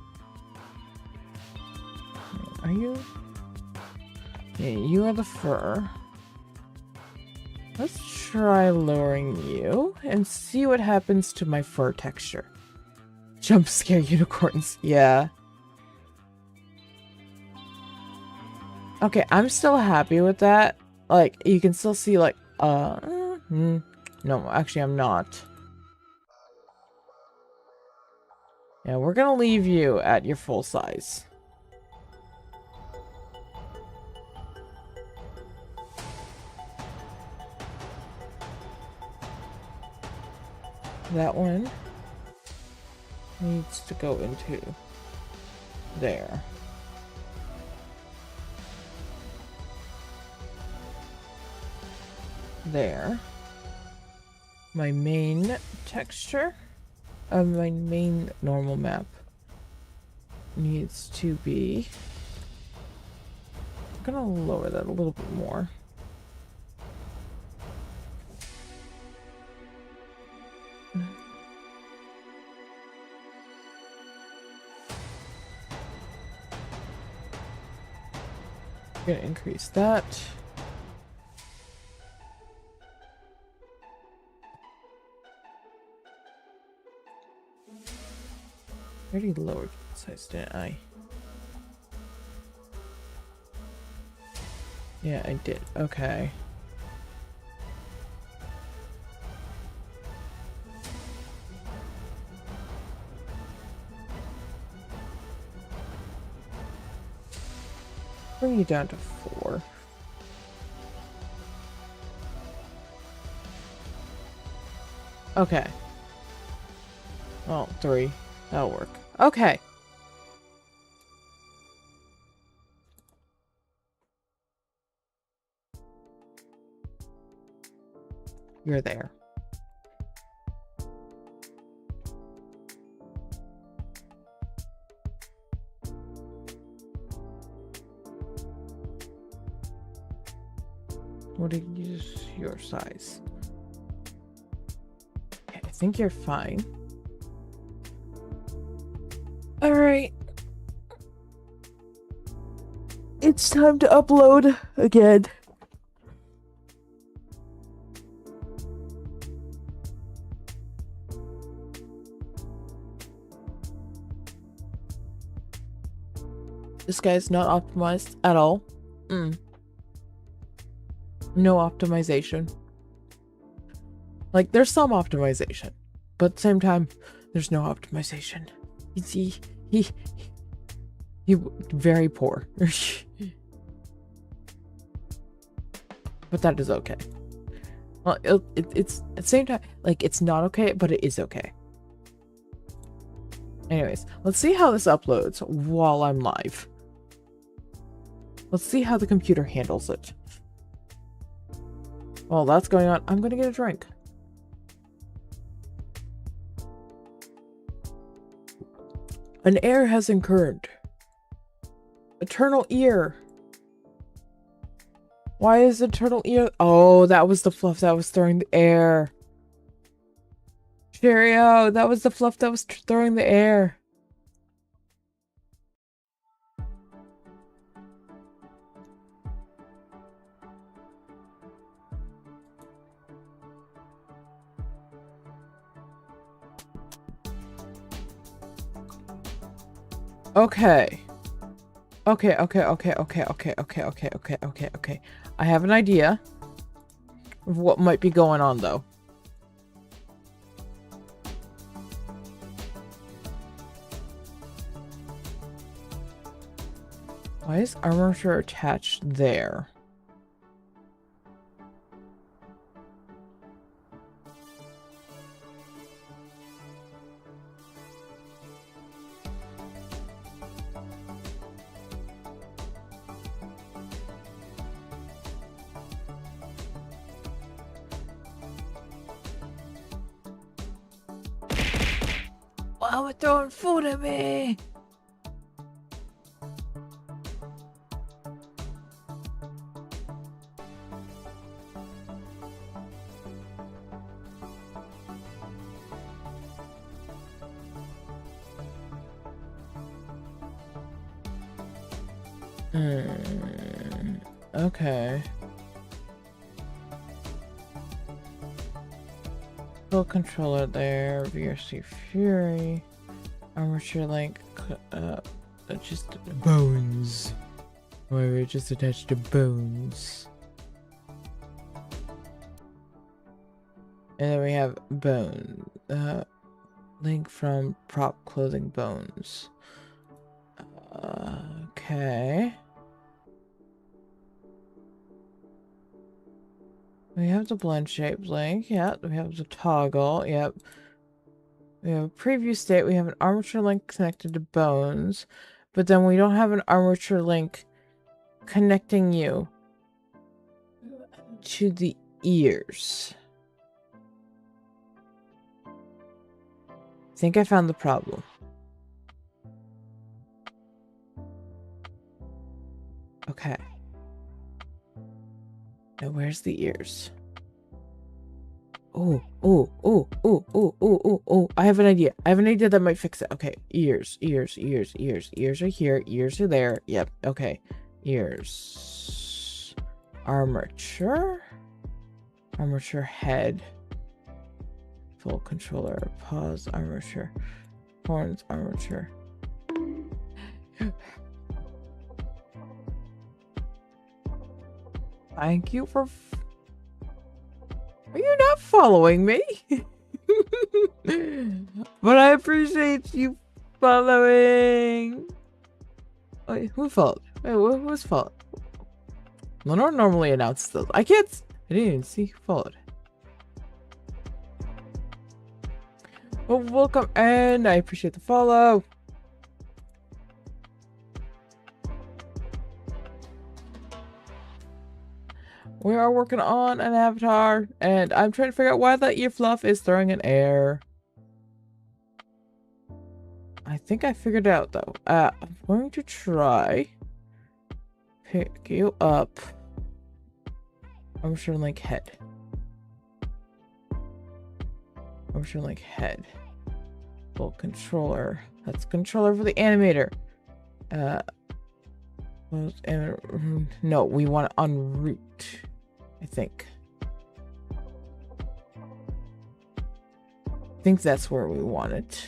Are you? Yeah, you are the fur. Let's try lowering you and see what happens to my fur texture. Jump scare unicorns. Yeah. Okay, I'm still happy with that. Like, you can still see, like, no, actually, I'm not. Yeah, we're gonna leave you at your full size. That one needs to go into there. There. My main texture of my main normal map needs to be... I'm gonna lower that a little bit more. I'm gonna increase that. I already lowered the size, didn't I? Yeah, I did. Okay. Bring you down to 4. Okay. Oh, 3. That'll work. Okay. You're there. What is your size? Okay, I think you're fine. Alright. It's time to upload again. This guy's not optimized at all. No optimization. Like, there's some optimization, but at the same time, there's no optimization. He very poor. But that is okay. Well, it's at the same time, like, it's not okay, but it is okay. Anyways, let's see how this uploads while I'm live. Let's see how the computer handles it. While that's going on, I'm gonna get a drink. An error has occurred. Eternal ear. Why is eternal ear? Oh, that was the fluff that was throwing the air. Cheerio, that was the fluff that was throwing the air. Okay. Okay. I have an idea of what might be going on, though. Why is armature attached there? Mama throwing food at me. Okay. Full controller there. VRC Fury. Armature link. Just bones. We're just attached to bones. And then we have bone. Link from prop clothing bones. Okay. We have the blend shape link. Yep. We have the toggle. Yep. We have a preview state. We have an armature link connected to bones. But then we don't have an armature link connecting you to the ears. I think I found the problem. Okay. Now where's the ears? Oh, oh, oh, oh, oh, oh, oh, oh. I have an idea. I have an idea that might fix it. Okay. Ears, ears, ears, ears. Ears are here. Ears are there. Yep. Okay. Ears. Armature. Armature head. Full controller. Pause. Armature. Horns. Armature. Thank you for... Are you not following me? But I appreciate you following. Wait, who followed? Wait, who's followed? Lenore normally announces those. I didn't even see who followed. Well, welcome, and I appreciate the follow. We are working on an avatar, and I'm trying to figure out why that ear fluff is throwing an error. I think I figured it out, though. I'm going to try pick you up. Armature link head. Armature link head. Full controller. That's controller for the animator. No, we want it on root, I think. I think that's where we want it.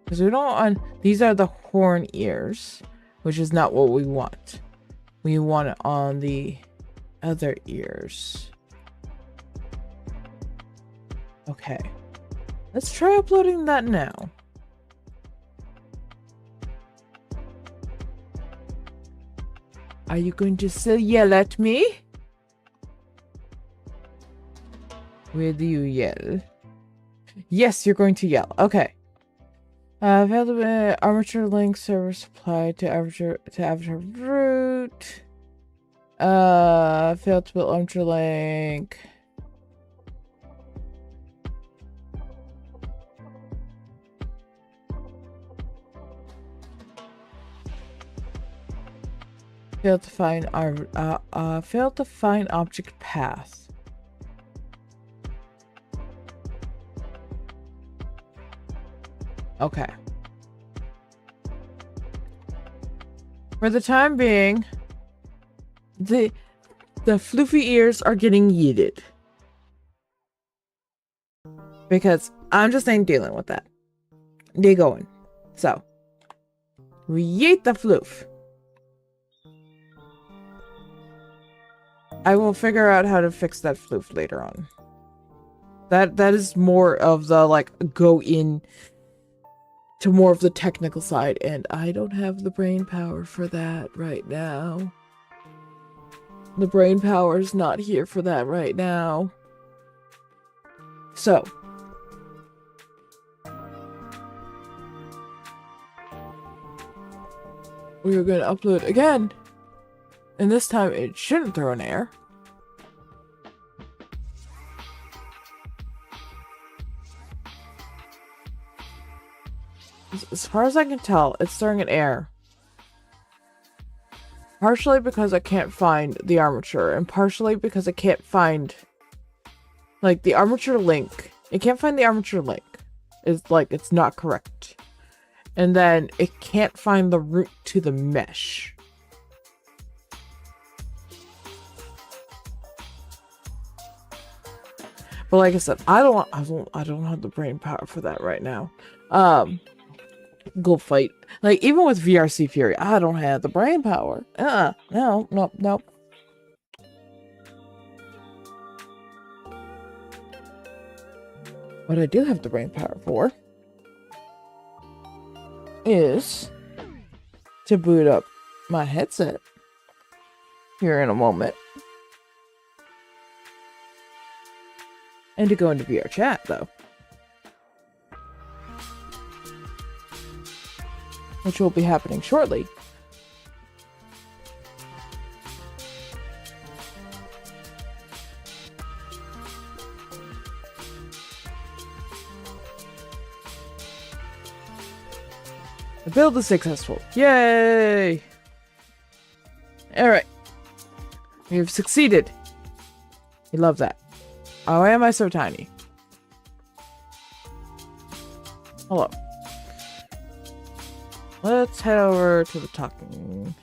Because we don't want... These are the horn ears, which is not what we want. We want it on the other ears. Okay. Let's try uploading that now. Are you going to still yell at me? Where do you yell? Yes, you're going to yell. Okay. Available armature link server supplied to avatar root. Failed to build armature link. Failed to find object path. Okay. For the time being, the floofy ears are getting yeeted. Because I'm just ain't dealing with that. They going. So, we yeet the floof. I will figure out how to fix that floof later on. That is more of the, like, go in to more of the technical side, and I don't have the brain power for that right now. The brain power is not here for that right now. So, we are going to upload again, and this time it shouldn't throw an error. As far as I can tell, it's storing in air. Partially because I can't find the armature, and partially because I can't find, like, the armature link. It can't find the armature link. It's like, it's not correct. And then it can't find the route to the mesh. But like I said, I don't have the brain power for that right now. Go fight. Like, even with VRC Fury, I don't have the brain power. No. What I do have the brain power for is to boot up my headset here in a moment. And to go into VR chat, though. Which will be happening shortly. The build is successful. Yay! Alright. We've succeeded. We love that. Oh, why am I so tiny? Hello. Let's head over to the talking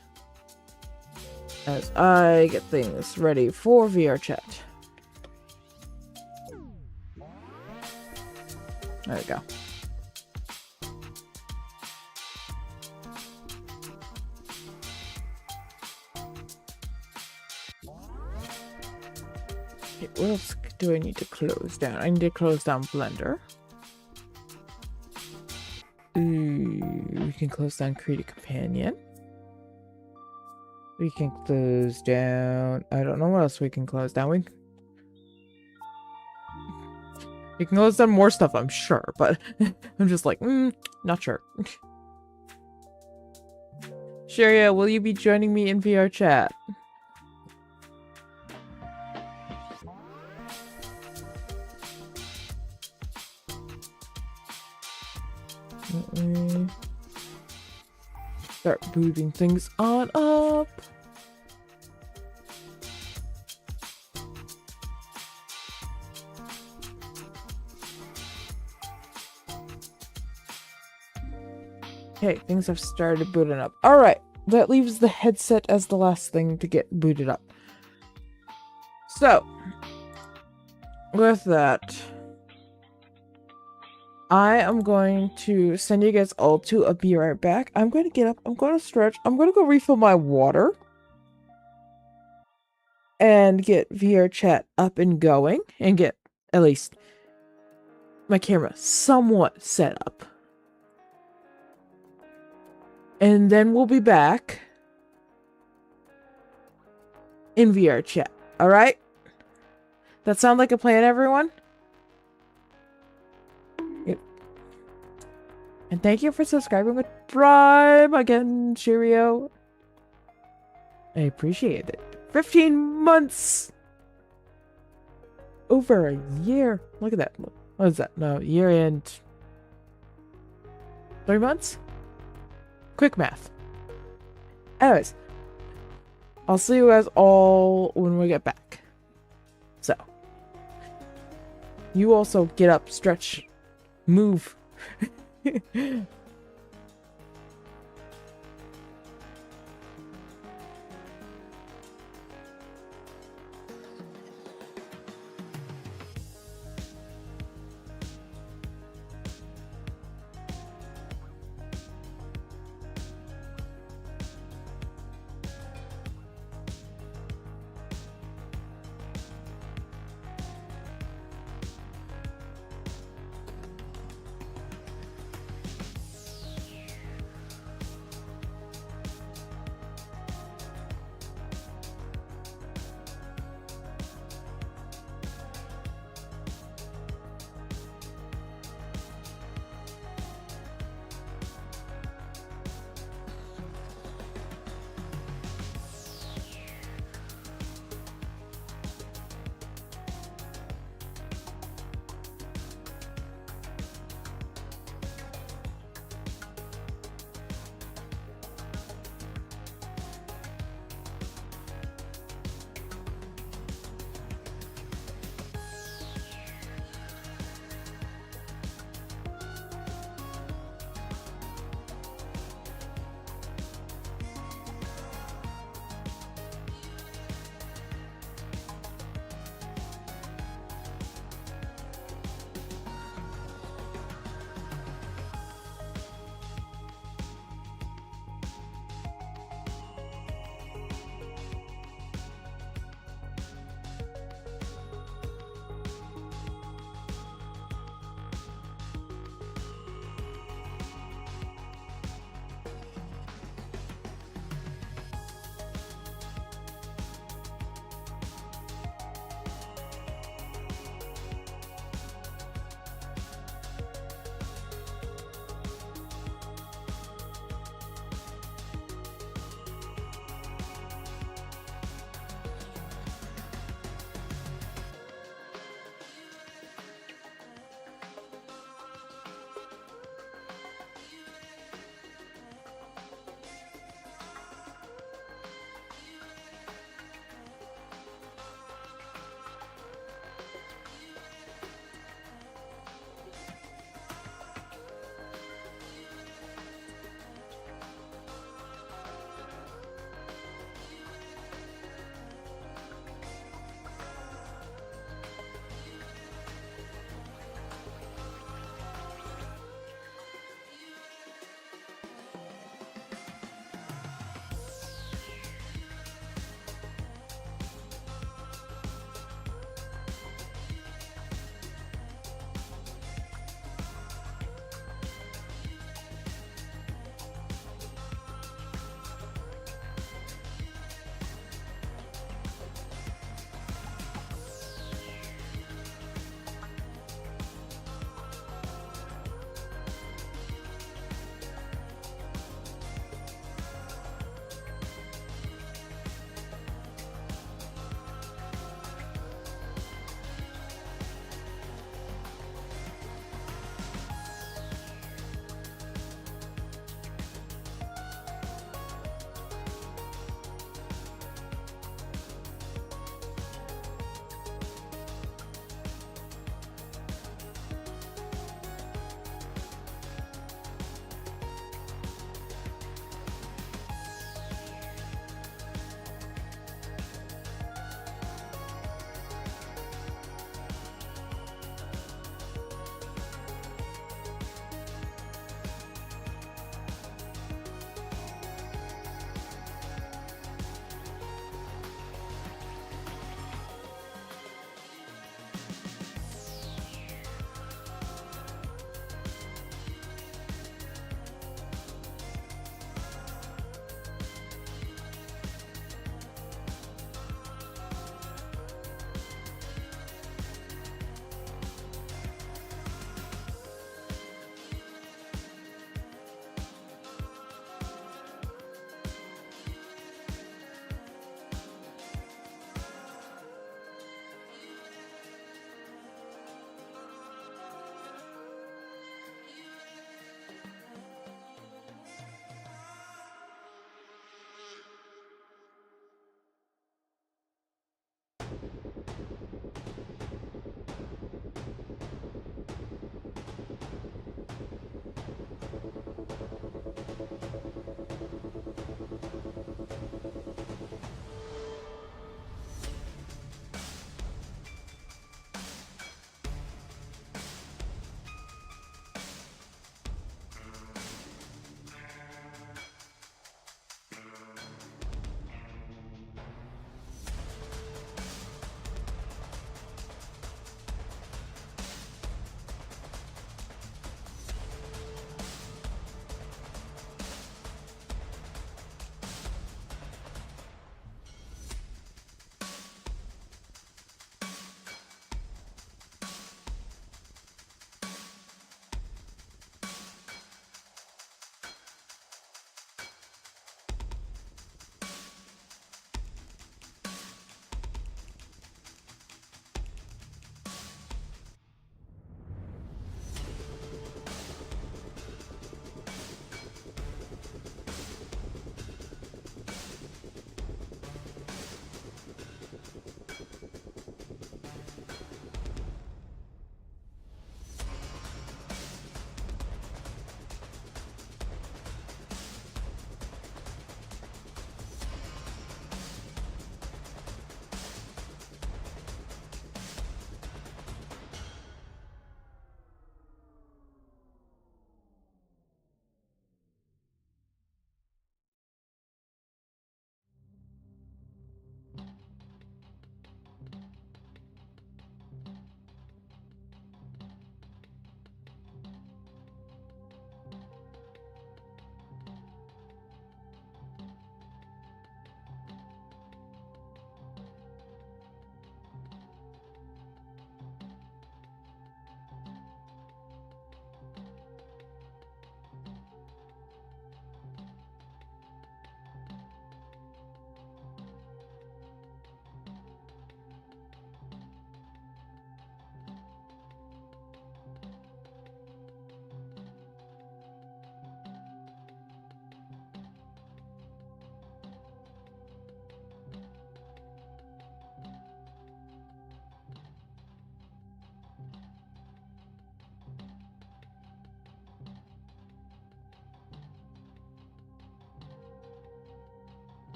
as I get things ready for VR chat. There we go. Okay, what else do I need to close down? I need to close down Blender. We can close down Create a Companion. We can close down... I don't know what else we can close down. We can close down more stuff, I'm sure, but I'm just like, not sure. Sharia, will you be joining me in VR chat? Start booting things on up. Okay, things have started booting up. Alright, that leaves the headset as the last thing to get booted up. So, with that, I am going to send you guys all to a be right back. I'm going to get up. I'm going to stretch. I'm going to go refill my water. And get VR chat up and going. And get, at least, my camera somewhat set up. And then we'll be back in VR chat. Alright? That sound like a plan, everyone? And thank you for subscribing with Prime again, Cheerio. I appreciate it. 15 months! Over a year. Look at that. What is that? No, year and 3 months? Quick math. Anyways, I'll see you guys all when we get back. So, you also get up, stretch, move.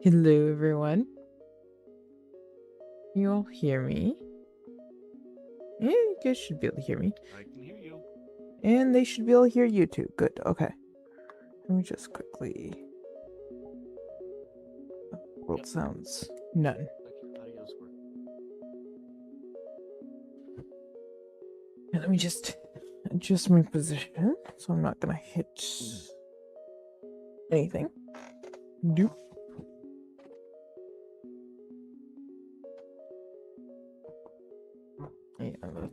Hello, everyone. You all hear me? Yeah, you guys should be able to hear me. I can hear you. And they should be able to hear you too. Good, okay. Let me just quickly... World sounds. None. Like your audio's working. And let me just adjust my position so I'm not gonna hit anything. Doop. Yeah, that's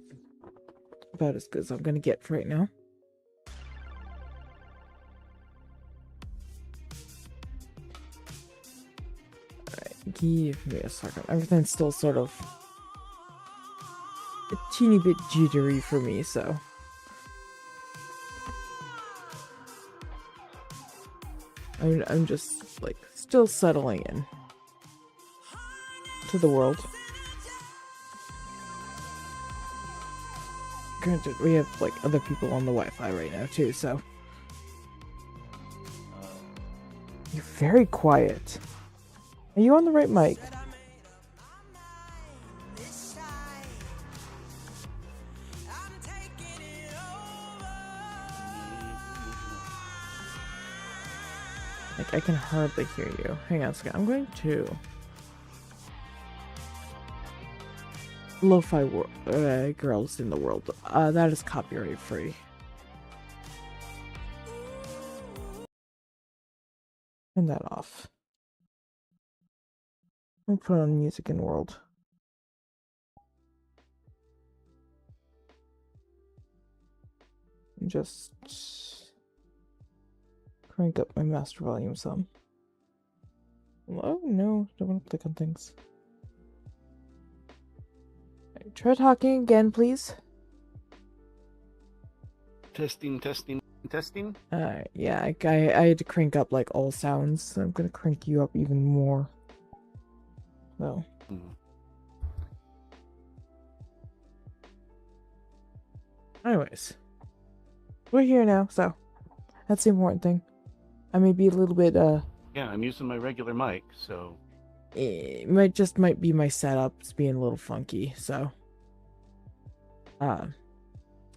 about as good as I'm gonna get for right now. Alright, give me a second. Everything's still sort of a teeny bit jittery for me, so. I'm just like still settling in to the world. Granted, we have like other people on the Wi-Fi right now too, so. You're very quiet. Are you on the right mic? Like, I can hardly hear you. Hang on a second. I'm going to... Lo-fi girls in the world. That is copyright free. Turn that off. Let me put on music in world. And just crank up my master volume some. Oh no, don't want to click on things. Right, try talking again, please. Testing, testing, testing. Yeah, I had to crank up like all sounds, so I'm gonna crank you up even more. So. Anyways, we're here now, so that's the important thing. I may be a little bit Yeah, I'm using my regular mic, so it might be my setup. It's being a little funky, so I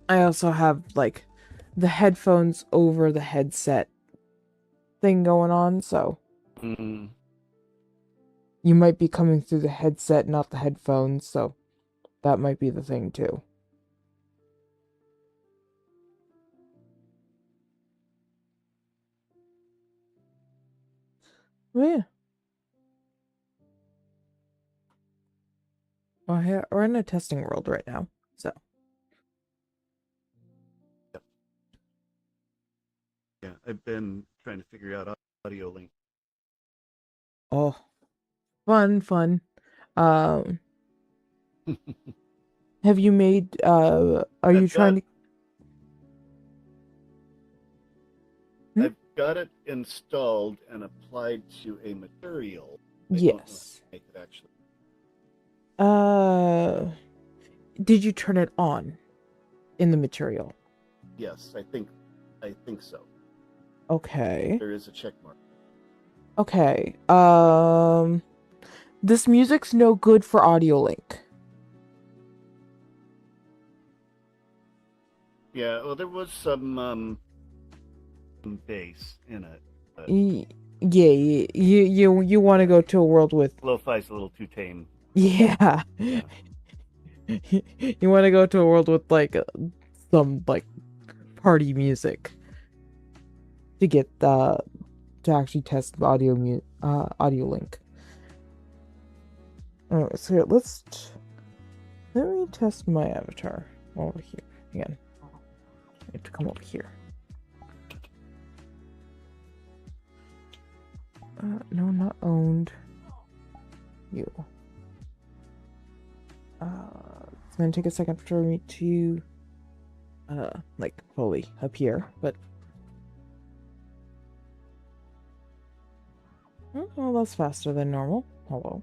also have like the headphones over the headset thing going on, so you might be coming through the headset, not the headphones, so that might be the thing too. Oh, yeah. Well, we're in a testing world right now, so. yeah, I've been trying to figure out audio link. Oh, fun. Have you made, are you trying to... I've got it installed and applied to a material. I Yes. don't know how to make it actually. Did you turn it on in the material? Yes, I think so. Okay. There is a check mark. Okay. This music's no good for audio link. Yeah, well, there was some bass in it. But yeah, you want to go to a world with lo-fi's a little too tame. Yeah. You want to go to a world with like some like party music to get to actually test the audio link. Alright, so here, let me test my avatar over here again. I have to come over here. No, not owned. You. It's gonna take a second for me to like fully appear, but well, that's faster than normal. Hello.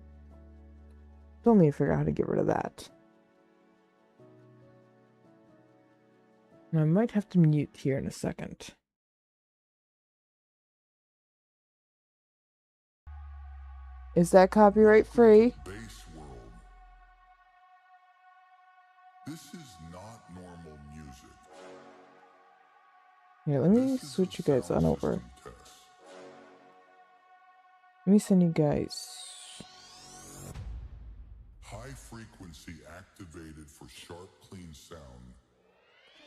Still need to figure out how to get rid of that. And I might have to mute here in a second. Is that copyright free? Base world. This is not normal music. Here, let me This is switch a you guys on sound over. system test. Let me send you guys. High frequency activated for sharp, clean sound.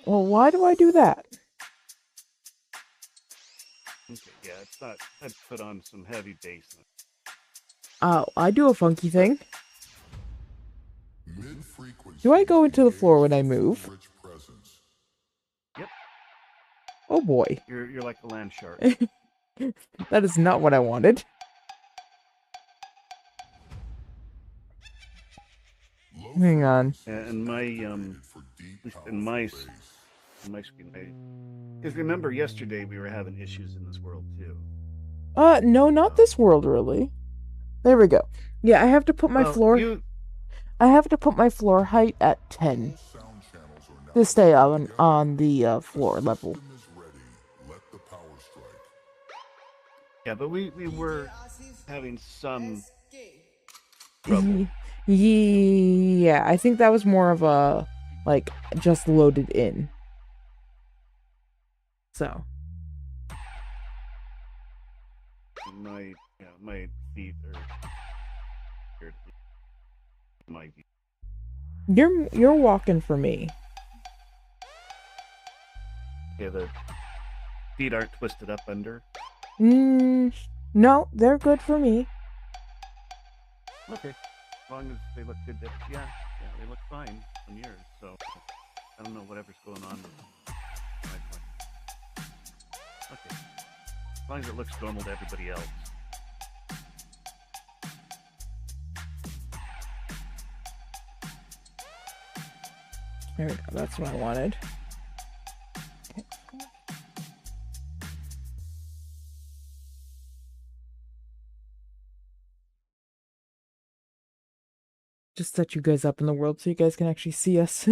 Well, why do I do that? Okay, yeah, it's not. I'd put on some heavy bass. Oh, I do a funky thing. Mid-frequency. Do I go into the floor when I move? Rich presence. Yep. Oh boy. You're like the land shark. That is not what I wanted. Low Hang on. And my for deep, at least in my screen, because remember yesterday we were having issues in this world too. No, not this world really. There we go. Yeah, I have to put my floor. I have to put my floor height at 10 to stay on the floor level. Yeah, but we were having some trouble. Yeah, I think that was more of a like just loaded in. So my feet are my feet. You're walking for me. Yeah, the feet aren't twisted up under. No, they're good for me. Okay, as long as they look good. Yeah, they look fine on yours. So I don't know whatever's going on with my point. Okay, as long as it looks normal to everybody else. There we go. That's what I wanted. Okay. Just set you guys up in the world so you guys can actually see us.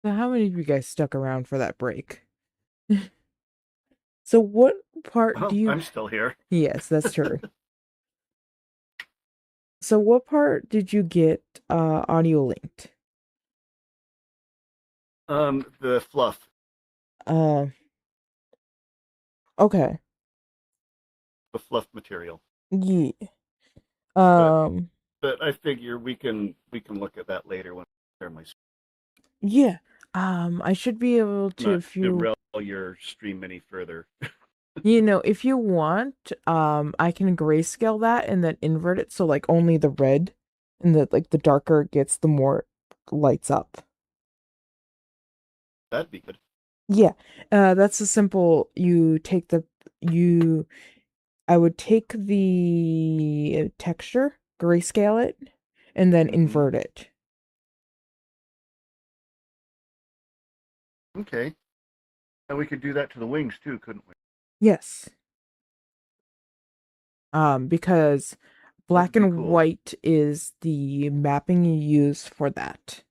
So how many of you guys stuck around for that break? So what part do you... I'm still here. Yes, that's true. So what part did you get audio linked? The fluff. Okay. The fluff material. Yeah. But I figure we can look at that later when I share my screen. Yeah. I should be able to, Not if you derail your stream any further. if you want, I can grayscale that and then invert it so like only the red and the darker it gets, the more it lights up. That'd be good. Yeah. That's a simple, I would take the texture, grayscale it, and then invert it. Okay. And we could do that to the wings too, couldn't we? Yes. Because black and cool. white is the mapping you use for that.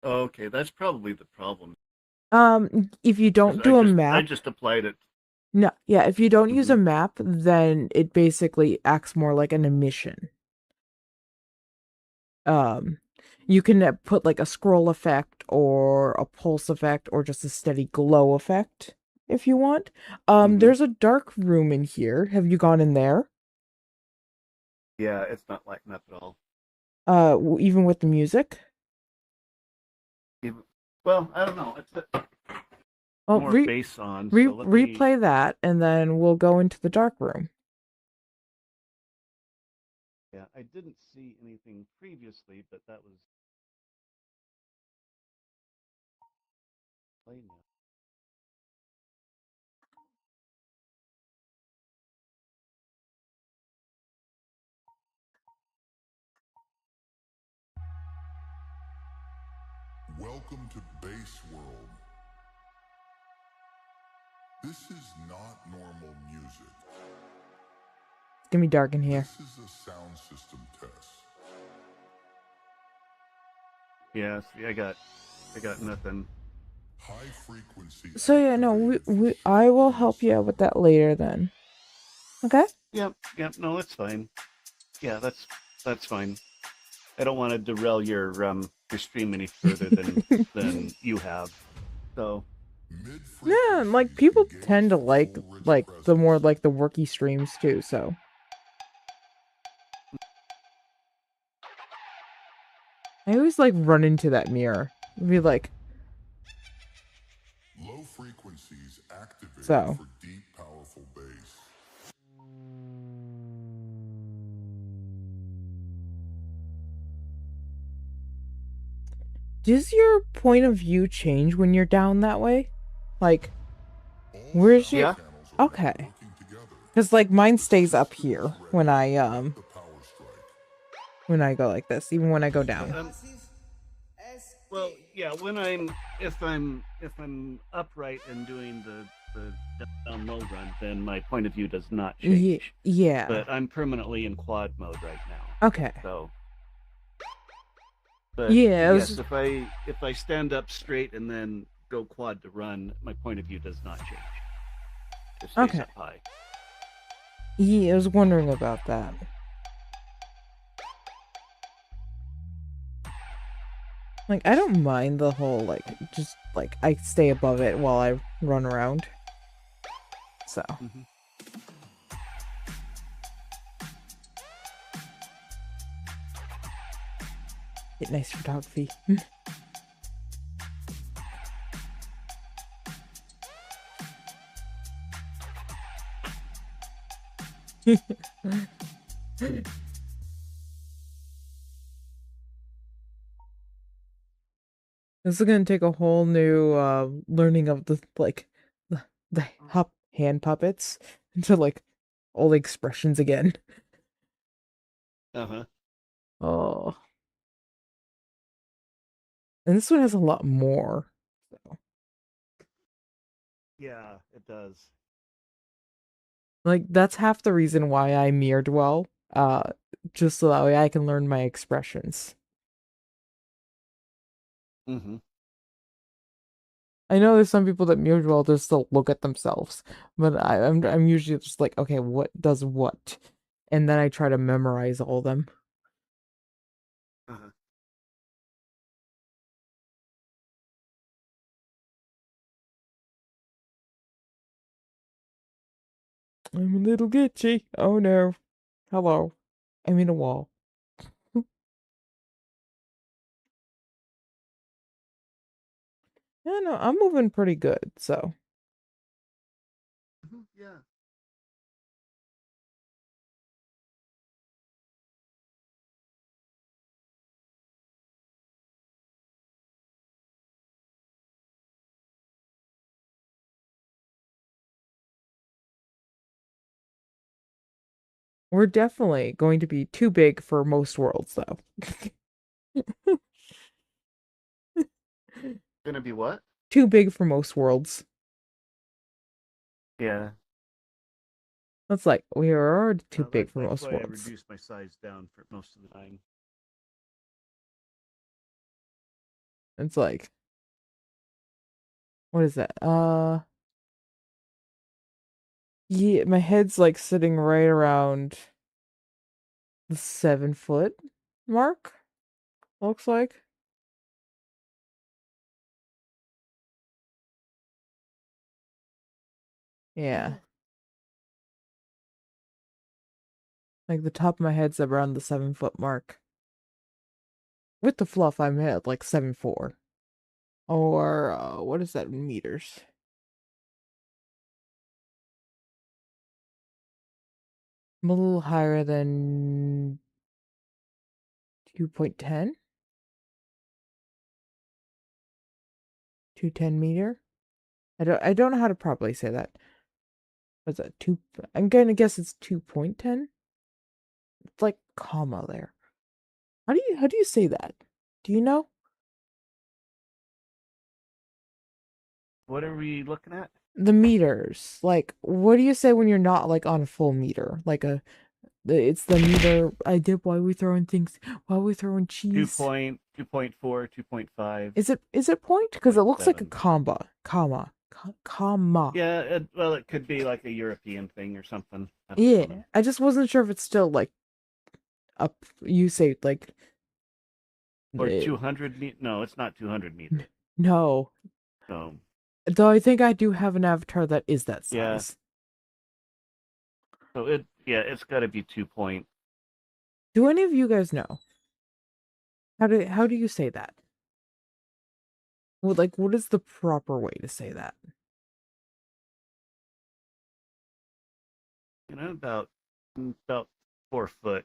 Okay, that's probably the problem. If you don't do a map, I just applied it. No, yeah, if you don't use a map, then it basically acts more like an emission. You can put like a scroll effect or a pulse effect or just a steady glow effect if you want. There's a dark room in here. Have you gone in there? Yeah, it's not lighting up at all. Even with the music? Well, I don't know. It's more bass on. Replay that, and then we'll go into the dark room. Yeah, I didn't see anything previously, but that was play now. Welcome to Base World. This is not normal music. gonna be dark in here. This is a sound system test. Yeah, see, I got nothing. High frequency. So yeah, no, I will help you out with that later then. Okay? Yep, no, that's fine. Yeah, that's fine. I don't want to derail your stream any further than you have. So Yeah, like people tend to like the more like the worky streams too, so. I always like run into that mirror. Be like, low frequencies activated so. for deep, powerful bass. Does your point of view change when you're down that way? Like, where's your... Yeah. Okay. Because, like, mine stays up here when I go like this, even when I go down. Well, yeah, if I'm upright and doing the down low run, then my point of view does not change. Yeah. But I'm permanently in quad mode right now. Okay. So. But yeah. Yes, if I stand up straight and then go quad to run, my point of view does not change. It stays up high. Yeah, I was wondering about that. Like, I don't mind the whole, like, just, like, I stay above it while I run around. So. Mm-hmm. Get nice photography. This is gonna take a whole new learning of the hand puppets into like all the expressions again. Uh-huh. Oh. And this one has a lot more. So. Yeah, it does. Like that's half the reason why I mirrored well. Just so that way I can learn my expressions. Mm-hmm. I know there's some people that mirrored well just to look at themselves, but I'm usually just like, okay, what does what, and then I try to memorize all of them. Uh-huh. I'm a little glitchy. Oh no. Hello. I'm in a wall. Yeah, no, I'm moving pretty good, so. Yeah. We're definitely going to be too big for most worlds, though. Gonna be what? Too big for most worlds. Yeah. That's like, we are already too big for that's most why worlds. I reduced my size down for most of the time. It's like, what is that? Yeah, my head's like sitting right around the 7-foot mark, looks like. Yeah. Like the top of my head's around the 7-foot mark. With the fluff, I'm at like 7'4". Or, what is that in meters? I'm a little higher than 2.10? 210 meter? I don't know how to properly say that. What's that? I'm gonna guess it's 2.10? It's like comma there. How do you say that? Do you know? What are we looking at? The meters. Like, what do you say when you're not like on a full meter? Like It's the meter I did while we throwing things, while we throwing cheese. 2.4, 2.5, Is it point? Because it looks like a 0.7. comma. Yeah, well, it could be like a European thing or something. I don't Yeah, know. I just wasn't sure if it's still like up. You say like Or the 200 no, it's not 200 meters. no. So, Though I think I do have an avatar that is that yeah. size. So it's got to be 2 point. Do any of you guys know how do you say that? Well, like, what is the proper way to say that? About 4 foot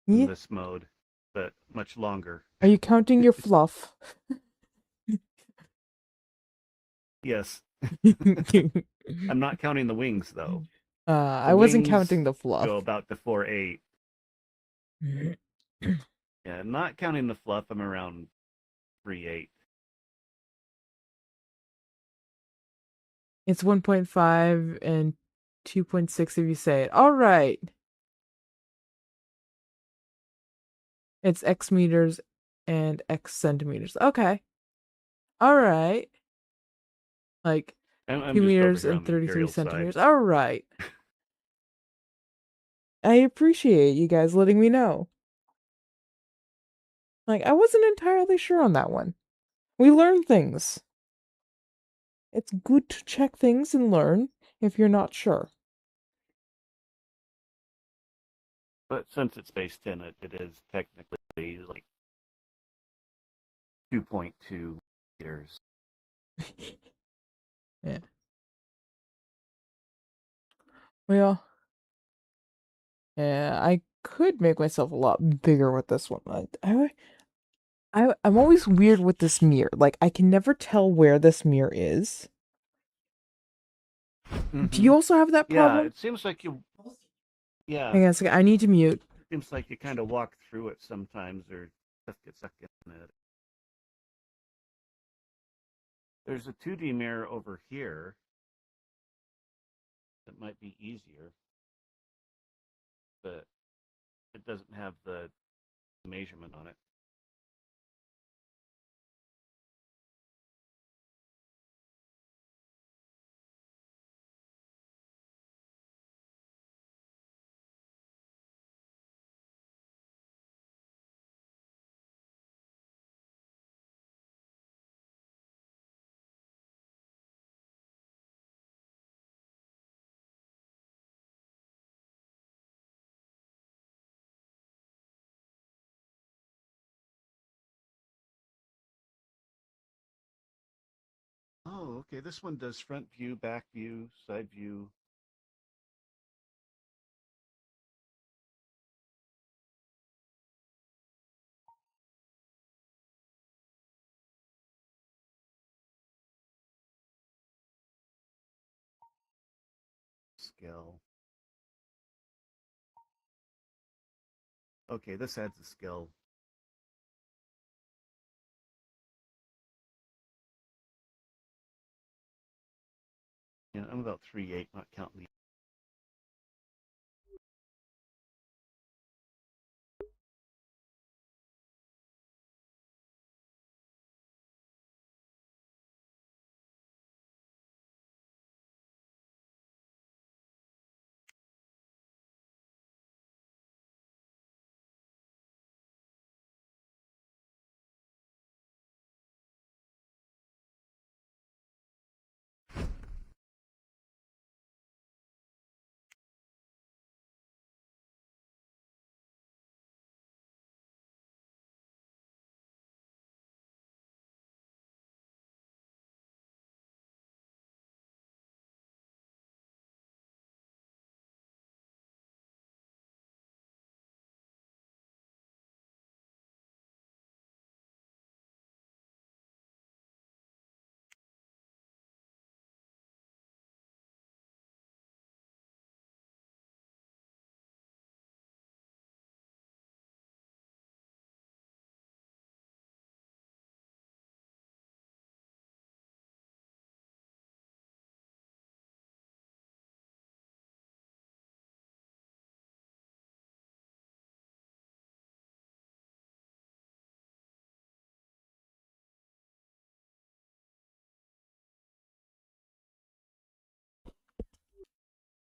in Yeah. this mode, but much longer. Are you counting your fluff? Yes. I'm not counting the wings though. The I wasn't wings counting the fluff. go about to 4.8. Yeah, not counting the fluff, I'm around 3.8. It's 1.5 and 2.6 if you say it. All right. It's X meters and X centimeters. Okay. All right. Like I'm 2 just over meters here and on the 33 Imperial side. centimeters. All right. I appreciate you guys letting me know. Like, I wasn't entirely sure on that one. We learn things. It's good to check things and learn if you're not sure. But since it's base 10, it is technically like 2.2 meters. Yeah. Well, yeah, I could make myself a lot bigger with this one. I'm always weird with this mirror. Like, I can never tell where this mirror is. Do you also have that Yeah, problem? it seems like you. I Yeah, guess I need to mute. seems like you kind of walk through it sometimes, or just get stuck in it. There's a 2D mirror over here that might be easier, but it doesn't have the measurement on it. Oh, okay. This one does front view, back view, side view. Scale. Okay, this adds a scale. Yeah, I'm about 3.8, not counting the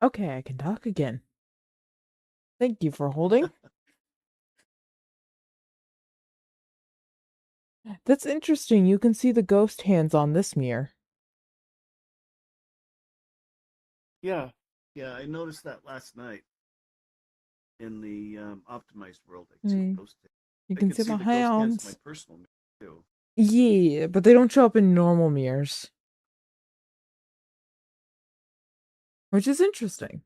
Okay, I can talk again. Thank you for holding. That's interesting. You can see the ghost hands on this mirror. Yeah, yeah, I noticed that last night in the optimized world. I see Mm, ghost. You I can can see see my the ghost hands in my hands. personal mirror too. Yeah, but they don't show up in normal mirrors, which is interesting.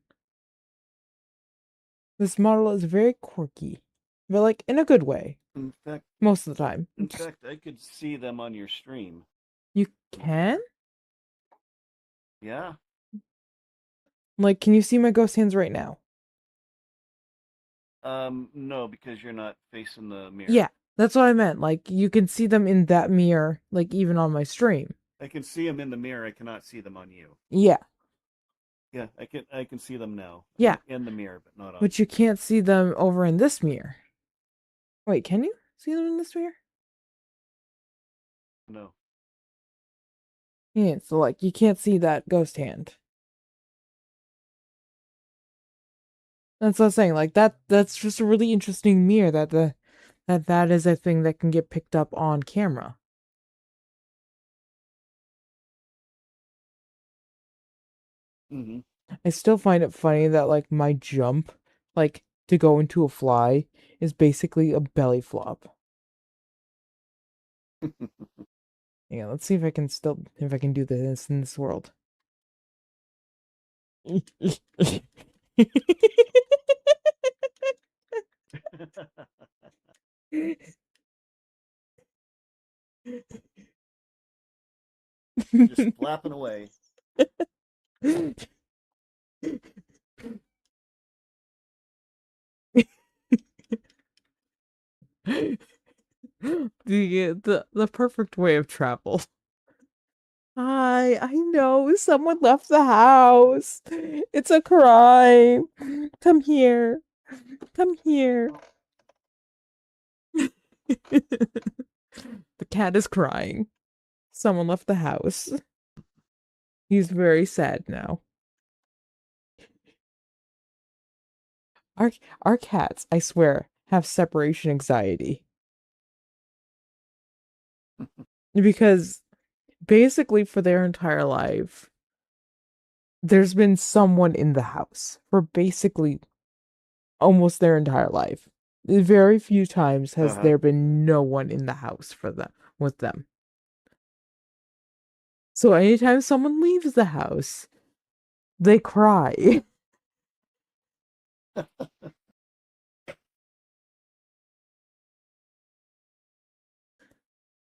This model is very quirky, but like in a good way, In fact, most of the time. I could see them on your stream. You can? Yeah. Like, can you see my ghost hands right now? No, because you're not facing the mirror. Yeah, that's what I meant. Like, you can see them in that mirror, like, even on my stream. I can see them in the mirror. I cannot see them on you. Yeah, Yeah, I can see them now. yeah, In the mirror, but not on but you can't see them over in this mirror. Wait, can you see them in this mirror? you. No. Yeah, so, like, you can't see that ghost hand. That's what I'm saying. Like, that's just a really interesting mirror that is a thing that can get picked up on camera. Mm-hmm. I still find it funny that like my jump, like to go into a fly, is basically a belly flop. Yeah, let's see if I can do this in this world. Just flapping away. The perfect way of travel. Hi, I know someone left the house. It's a crime. Come here. Come here. The cat is crying. Someone left the house. He's very sad now. Our cats, I swear, have separation anxiety. Because basically for their entire life, there's been someone in the house for basically almost their entire life. Very few times has Uh-huh. there been no one in the house for them with them. So anytime someone leaves the house, they cry.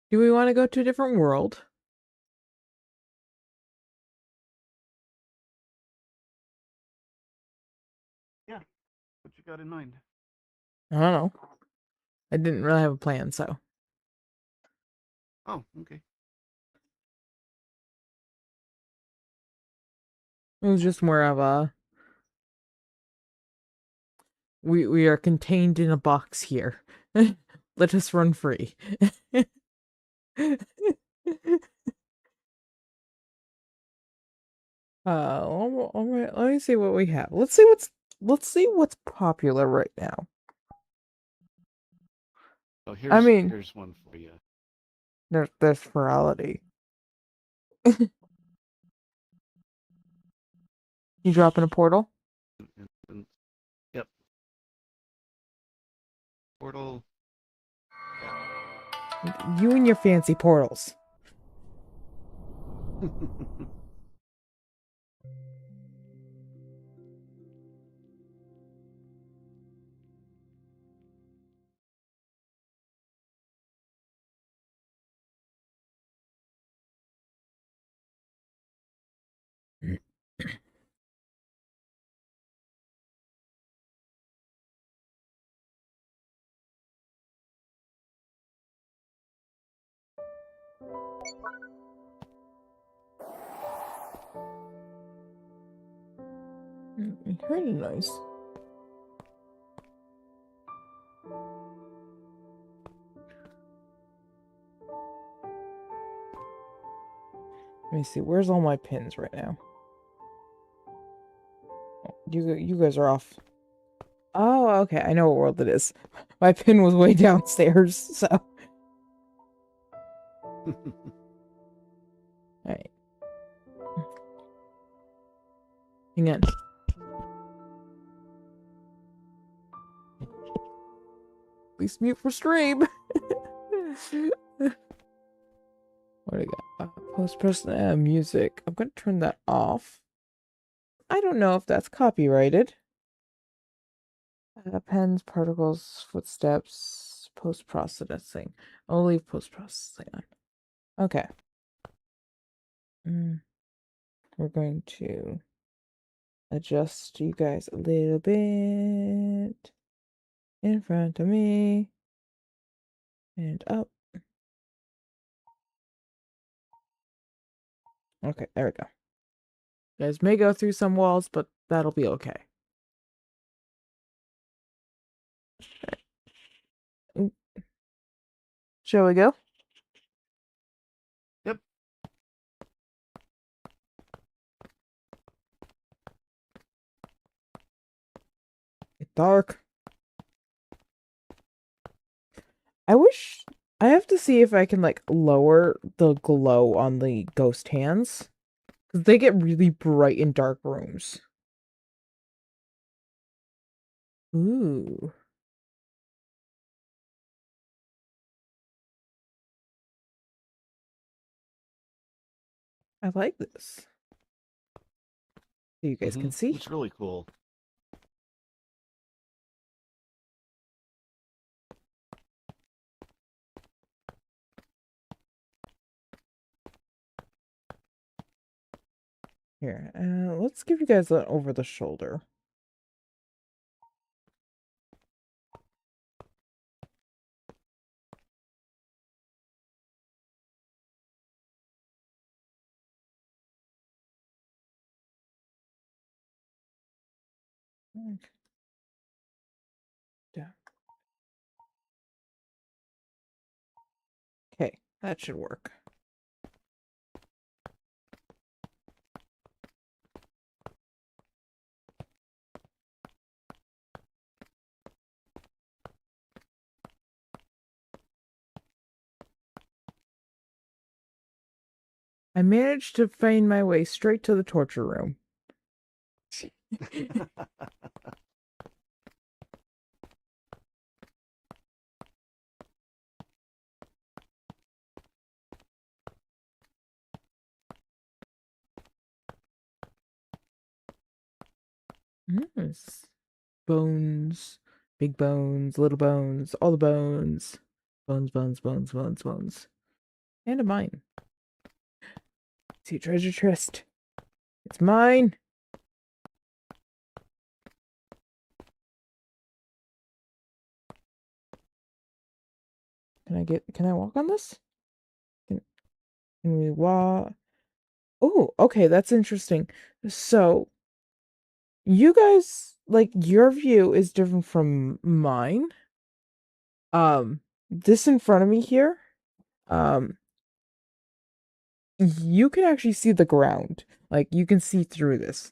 Do we want to go to a different world? Yeah. What you got in mind? I don't know. I didn't really have a plan, so Oh, okay. it was just more of a we are contained in a box here. Let us run free. All right, let me see what we have. Let's see what's popular right now. Oh, I mean, here's one for you. there's virality. You drop in a portal? Yep. Portal. You and your fancy portals. Yeah. Kind of nice. Let me see. Where's all my pins right now? You guys are off. Oh, okay. I know what world it is. My pin was way downstairs, so. Alright. Hang on. Please mute for stream. What do I got? Post-process music. I'm gonna turn that off. I don't know if that's copyrighted. Pens, particles, footsteps, post-processing. I'll leave post-processing on. Okay. We're going to adjust you guys a little bit in front of me and up. Okay, there we go. You guys may go through some walls, but that'll be okay. Shall we go? Yep. It's dark. I wish I have to see if I can like lower the glow on the ghost hands, because they get really bright in dark rooms. Ooh. I like this. So you guys can see. It's really cool. Here, let's give you guys an over the shoulder. Yeah. Okay, that should work. I managed to find my way straight to the torture room. Yes. Bones, big bones, little bones, all the bones. Bones, bones, bones, bones, bones. And a mine. See, treasure chest. It's mine. Can I walk on this? Can we walk? Oh, okay, that's interesting. So, you guys, like, your view is different from mine. This in front of me here, um, you can actually see the ground. Like, you can see through this.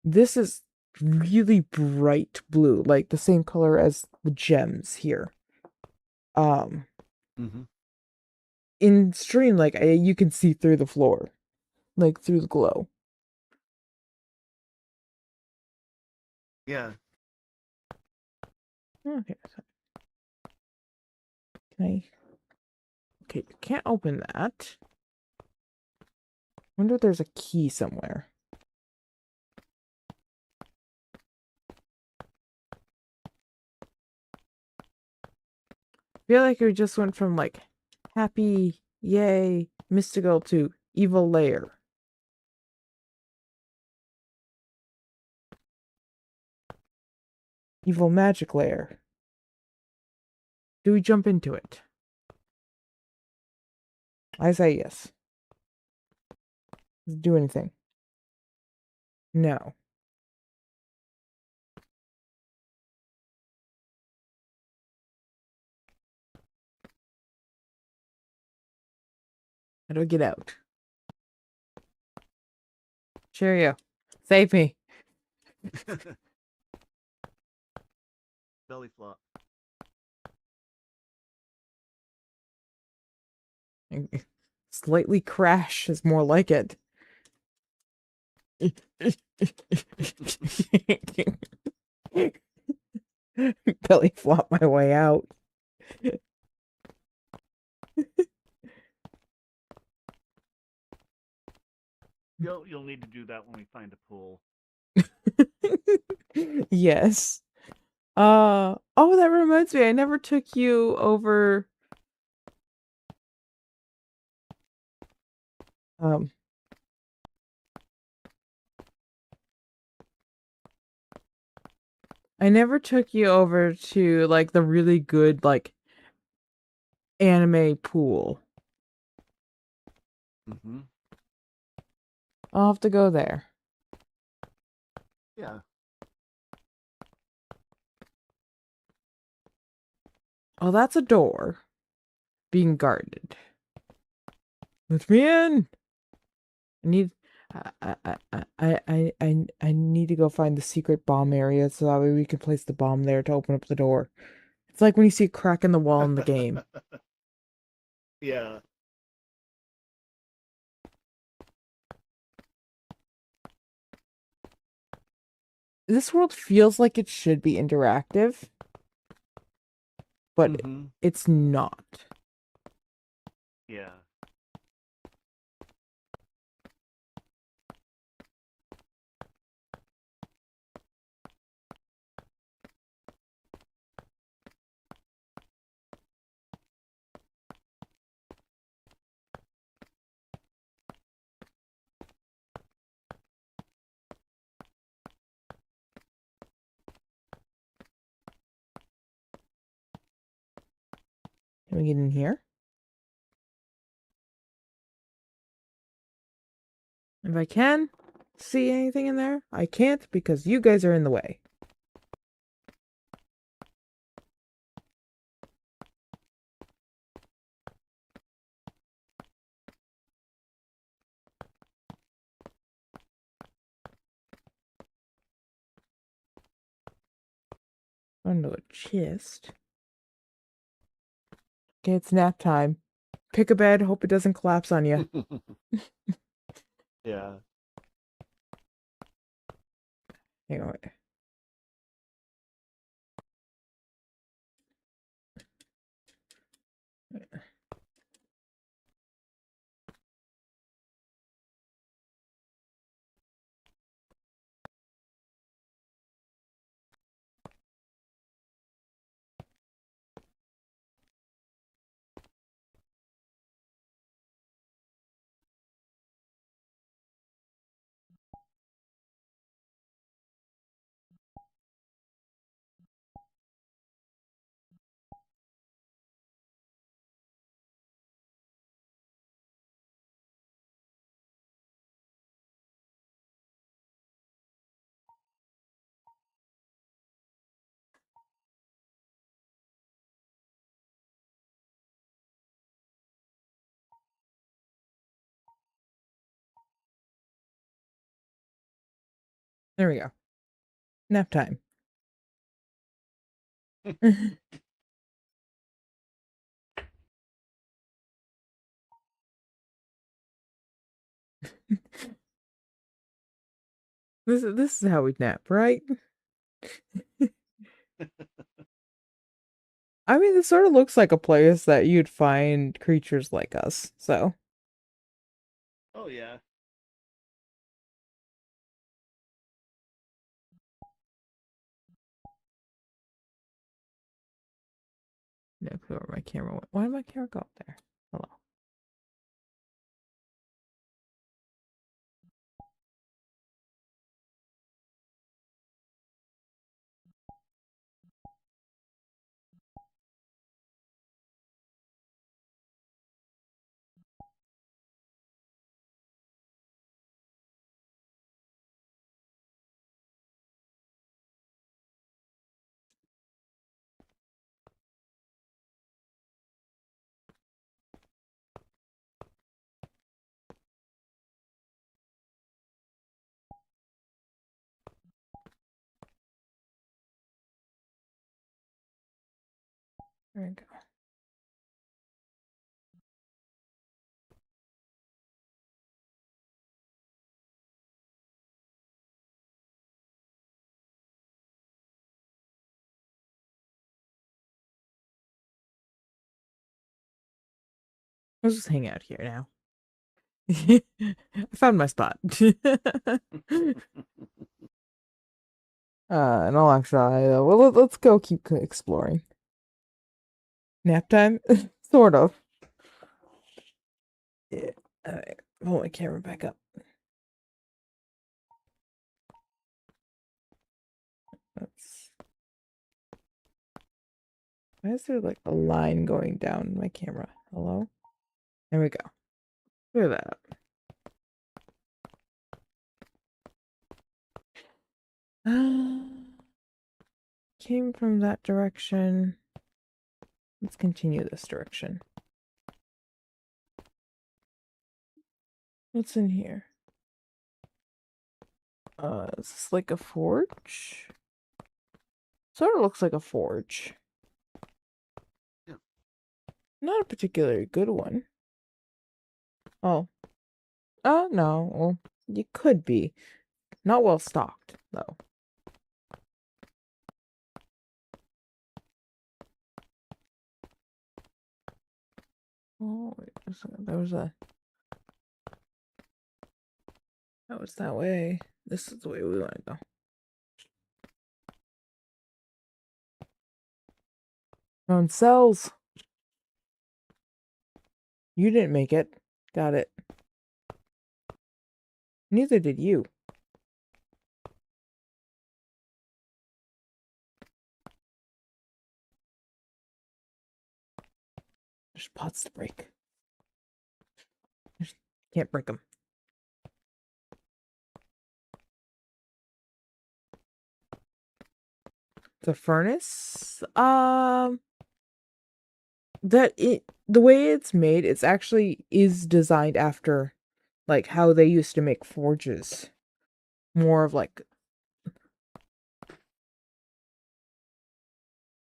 This is really bright blue, like the same color as the gems here. In stream, like, you can see through the floor, like, through the glow. Yeah. Okay, so can I? Okay, can't open that. Wonder if there's a key somewhere. I feel like we just went from like happy, yay, mystical to evil lair. Evil magic lair. Do we jump into it? I say yes. Does it do anything? No. How do I get out? Cheerio. Save me. Belly flop. Slightly crash is more like it. Belly flop my way out. You'll need to do that when we find a pool. Yes. Oh, that reminds me, I never took you over um I never took you over to like the really good like anime pool. Mm-hmm. I'll have to go there. Yeah. Oh, that's a door being guarded. Let me in. I need I need to go find the secret bomb area so that way we can place the bomb there to open up the door. It's like when you see a crack in the wall in the game. Yeah. This world feels like it should be interactive, but Mm-hmm. it's not. Yeah. Can we get in here? If I can see anything in there, I can't because you guys are in the way. Under a chest. Okay, it's nap time. Pick a bed, hope it doesn't collapse on you. Yeah. Hang on. Wait. There we go. Nap time. This is how we nap, right? I mean, this sort of looks like a place that you'd find creatures like us. So, Oh yeah. no clue where my camera went. Why did my camera go up there? Hello. There we go. Let's just hang out here now. I found my spot. In all actuality, well, let's go keep exploring. Nap time? Sort of. Yeah. Alright, pull my camera back up. That's... Why is there like a line going down my camera? Hello? There we go. Clear that up. Came from that direction. Let's continue this direction. What's in here? Is this like a forge? Sort of looks like a forge. Yeah. Not a particularly good one. Oh. Oh, no. Well, it could be. Not well stocked, though. Oh, wait a second. That was that way. This is the way we want to go. Found cells. You didn't make it. Got it. Neither did you. There's pots to break. Can't break them. The furnace? The way it's made, it's actually is designed after like how they used to make forges. More of like,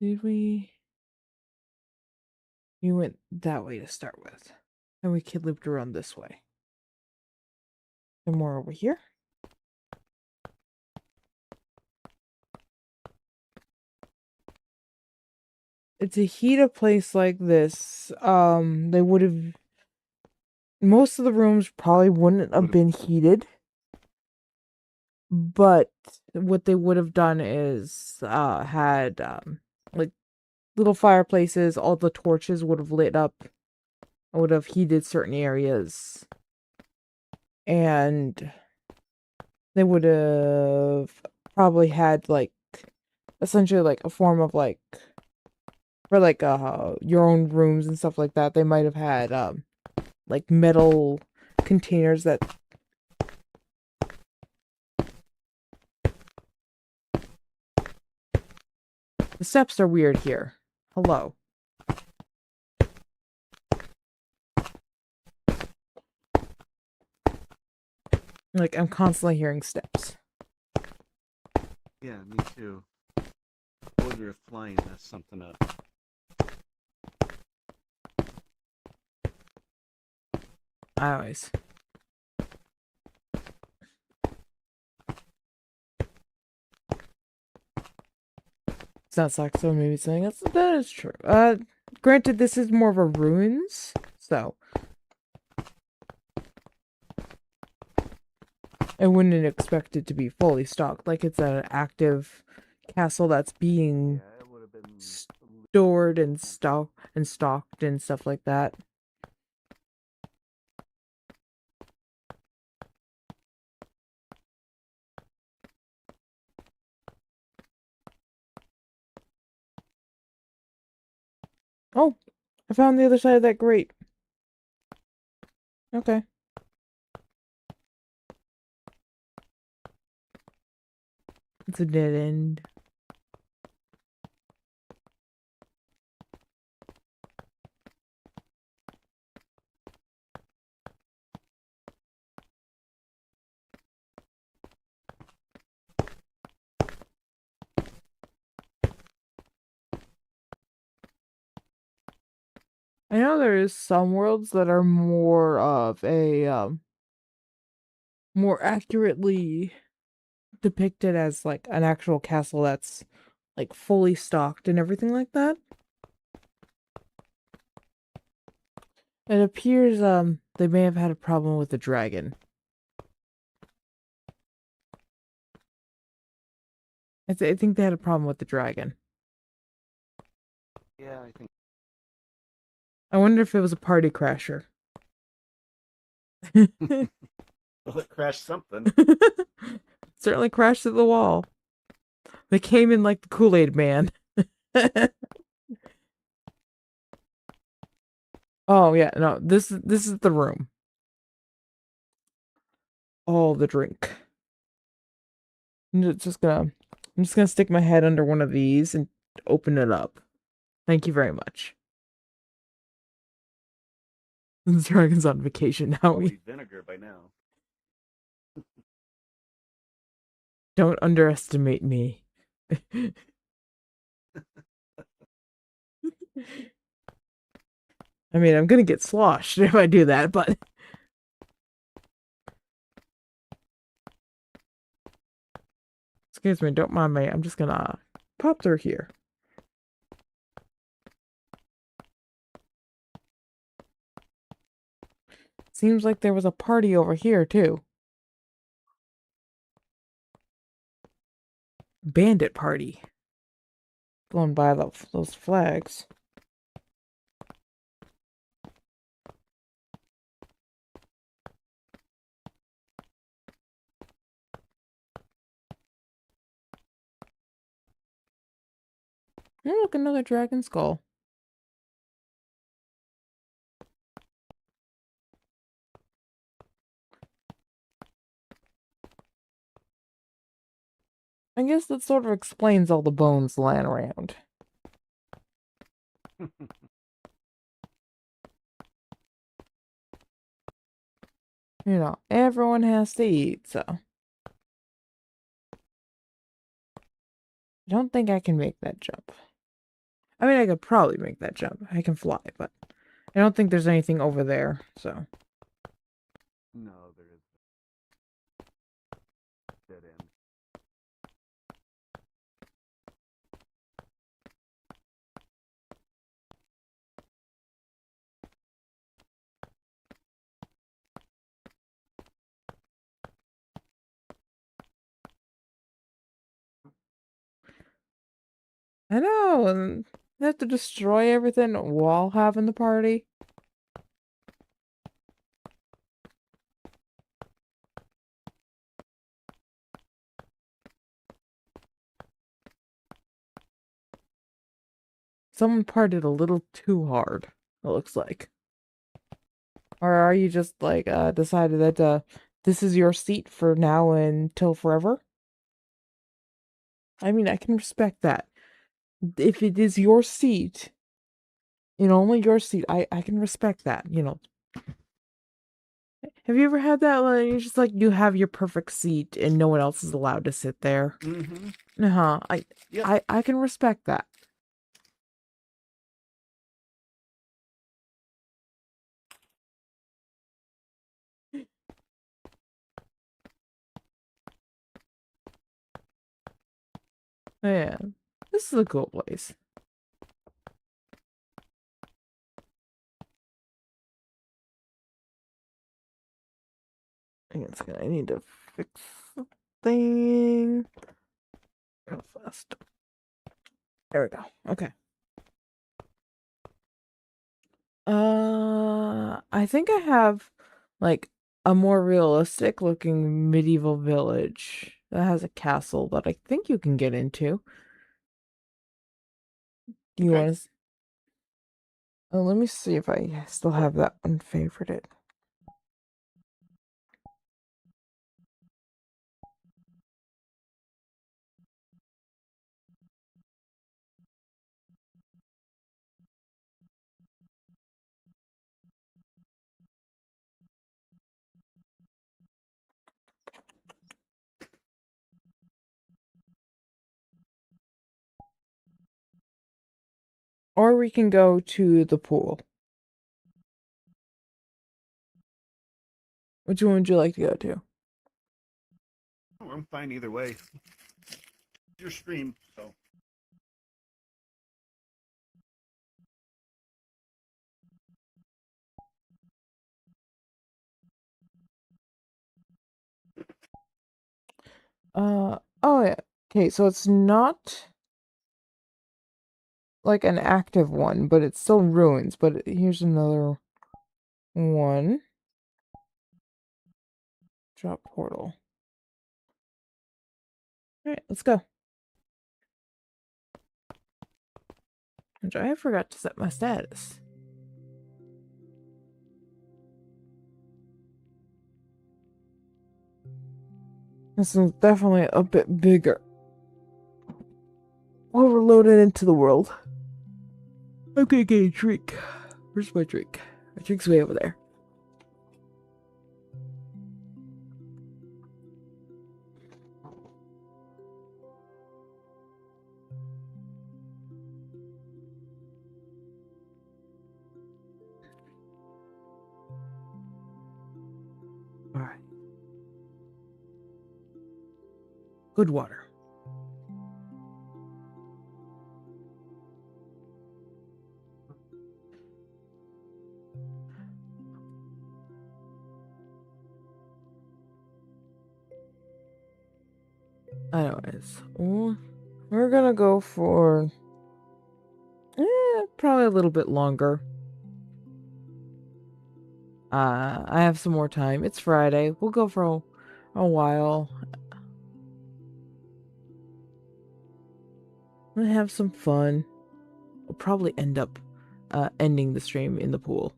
we went that way to start with. And we could looped around this way. And more over here. To heat a place like this, they would have... Most of the rooms probably wouldn't have been heated. But what they would have done is had like little fireplaces. All the torches would have lit up, would have heated certain areas, and they would have probably had like essentially like a form of like for like your own rooms and stuff like that. They might have had like metal containers that... The steps are weird here. Hello. Like, I'm constantly hearing steps. Yeah, me too. I wonder if flying messed something up. I always... It's not like so maybe something else. That is true. Granted, this is more of a ruins, so I wouldn't expect it to be fully stocked. Like it's an active castle that's being Yeah, it would have been stored and stocked and stuff like that. Oh, I found the other side of that grate. Okay. It's a dead end. I know there's some worlds that are more of a more accurately depicted as like an actual castle that's like fully stocked and everything like that. It appears they may have had a problem with the dragon. I think they had a problem with the dragon. Yeah, I think. I wonder if it was a party crasher. Well, it crashed something. Certainly crashed through the wall. They came in like the Kool-Aid Man. Oh yeah, no, this is the room. Oh, the drink. I'm just gonna stick my head under one of these and open it up. Thank you very much. The dragon's on vacation now. Probably vinegar by now. Don't underestimate me. I mean, I'm gonna get sloshed if I do that, but excuse me, don't mind me. I'm just gonna pop through here. Seems like there was a party over here too. Bandit party. Going by those flags. Oh, look, another dragon skull. I guess that sort of explains all the bones lying around. You know, everyone has to eat, so. I don't think I can make that jump. I mean, I could probably make that jump. I can fly, but I don't think there's anything over there, so. No, there is a dead end. I know, and they have to destroy everything while having the party. Someone partied a little too hard, it looks like. Or are you just like decided that this is your seat for now until forever? I mean, I can respect that. If it is your seat, and only your seat, I can respect that, you know. Have you ever had that when you're just like you have your perfect seat and no one else is allowed to sit there? Mm-hmm. Uh-huh. Yep. I can respect that. Yeah. This is a cool place. I need to fix something real fast. There we go. Okay. I think I have like a more realistic looking medieval village that has a castle that I think you can get into. Do you Okay. want to? Oh, let me see if I still have that one favorited. Or we can go to the pool. Which one would you like to go to? Oh, I'm fine either way. Your stream, so. Oh yeah. Okay, so it's not like an active one, but it's still ruins. But here's another one. Drop portal. Alright, let's go. I forgot to set my status. This is definitely a bit bigger. Overloaded into the world. I'm gonna get a drink. Where's my drink? My drink's way over there. Alright. Good water. Anyways, we're gonna go for probably a little bit longer. I have some more time. It's Friday. We'll go for a while. We'll have some fun. We'll probably end up ending the stream in the pool.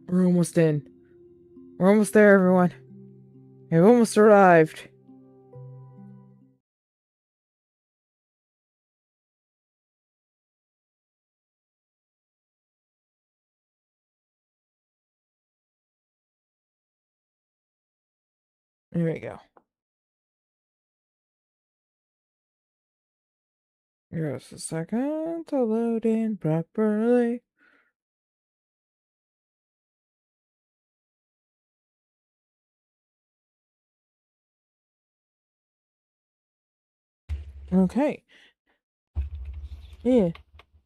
We're almost in. We're almost there, everyone. We've almost arrived. There we go. Here's a second to load in properly. Okay. Yeah.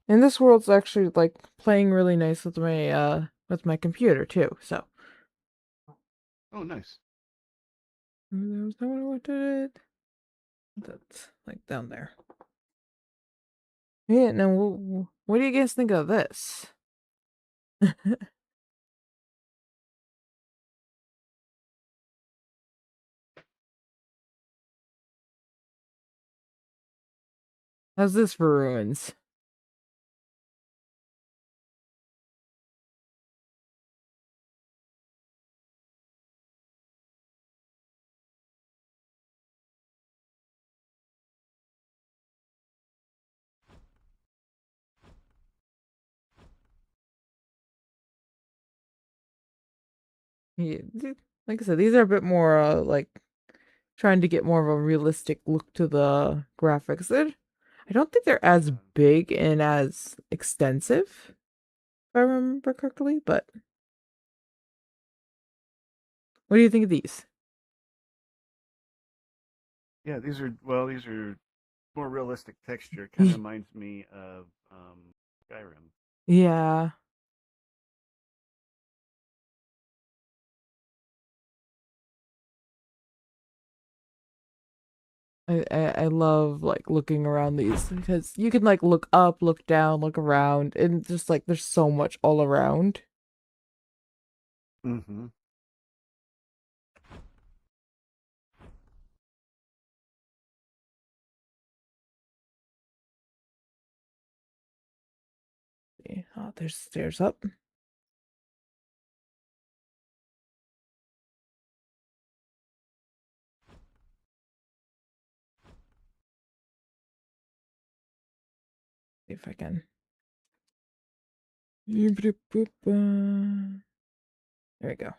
And this world's actually like playing really nice with my computer too, so. Oh, nice. Was that what I wanted? That's like down there. Yeah, now what do you guys think of this? How's this for ruins? Yeah, like I said, these are a bit more like trying to get more of a realistic look to the graphics. I don't think they're as big and as extensive, if I remember correctly, but what do you think of these? Yeah, these are more realistic texture. Kind of reminds me of Skyrim. Yeah. I love like looking around these because you can like look up, look down, look around, and just like there's so much all around. Mm-hmm. Oh, there's stairs up. See if I can. There we go.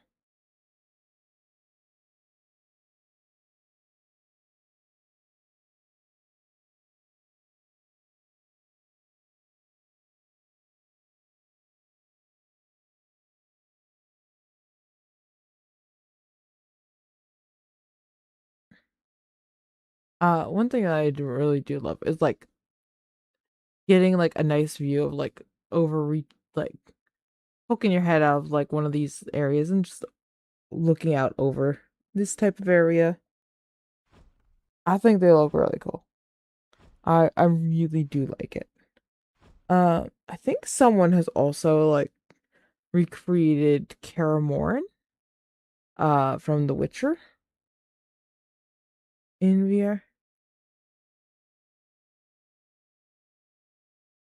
One thing I really do love is like getting like a nice view of like overreach, like poking your head out of like one of these areas and just looking out over this type of area. I think they look really cool. I really do like it. I think someone has also like recreated Kaer from The Witcher in VR.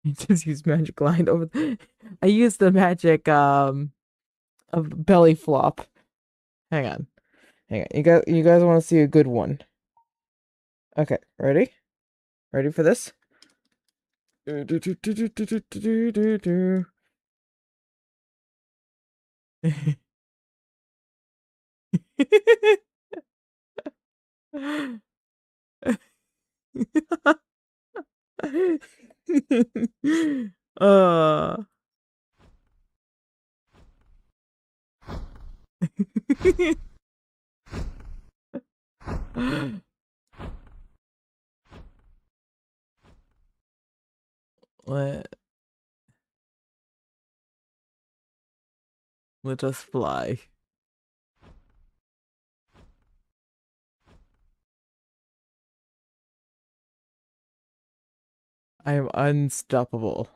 You just use magic line over I used the magic of belly flop. Hang on. Hang on. You guys want to see a good one. Okay, ready? Ready for this? uh let let us fly. I am unstoppable.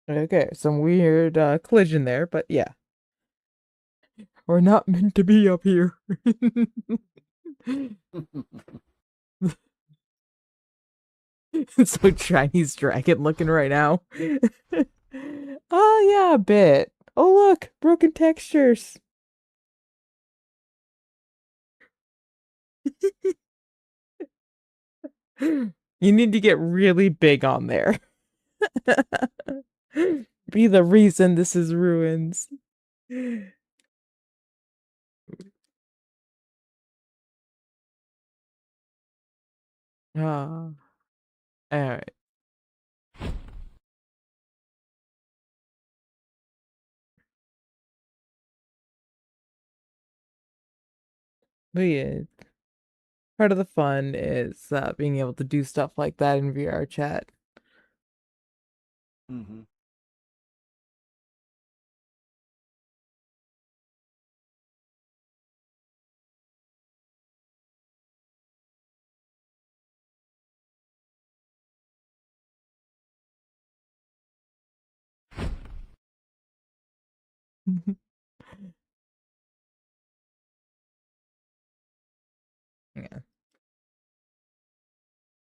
Okay, some weird collision there, but yeah. We're not meant to be up here. It's so Chinese dragon looking right now. Oh yeah, a bit. Oh look, broken textures. You need to get really big on there. Be the reason this is ruins. Ah, alright. But yeah, part of the fun is being able to do stuff like that in VR chat. Mm-hmm. Yeah.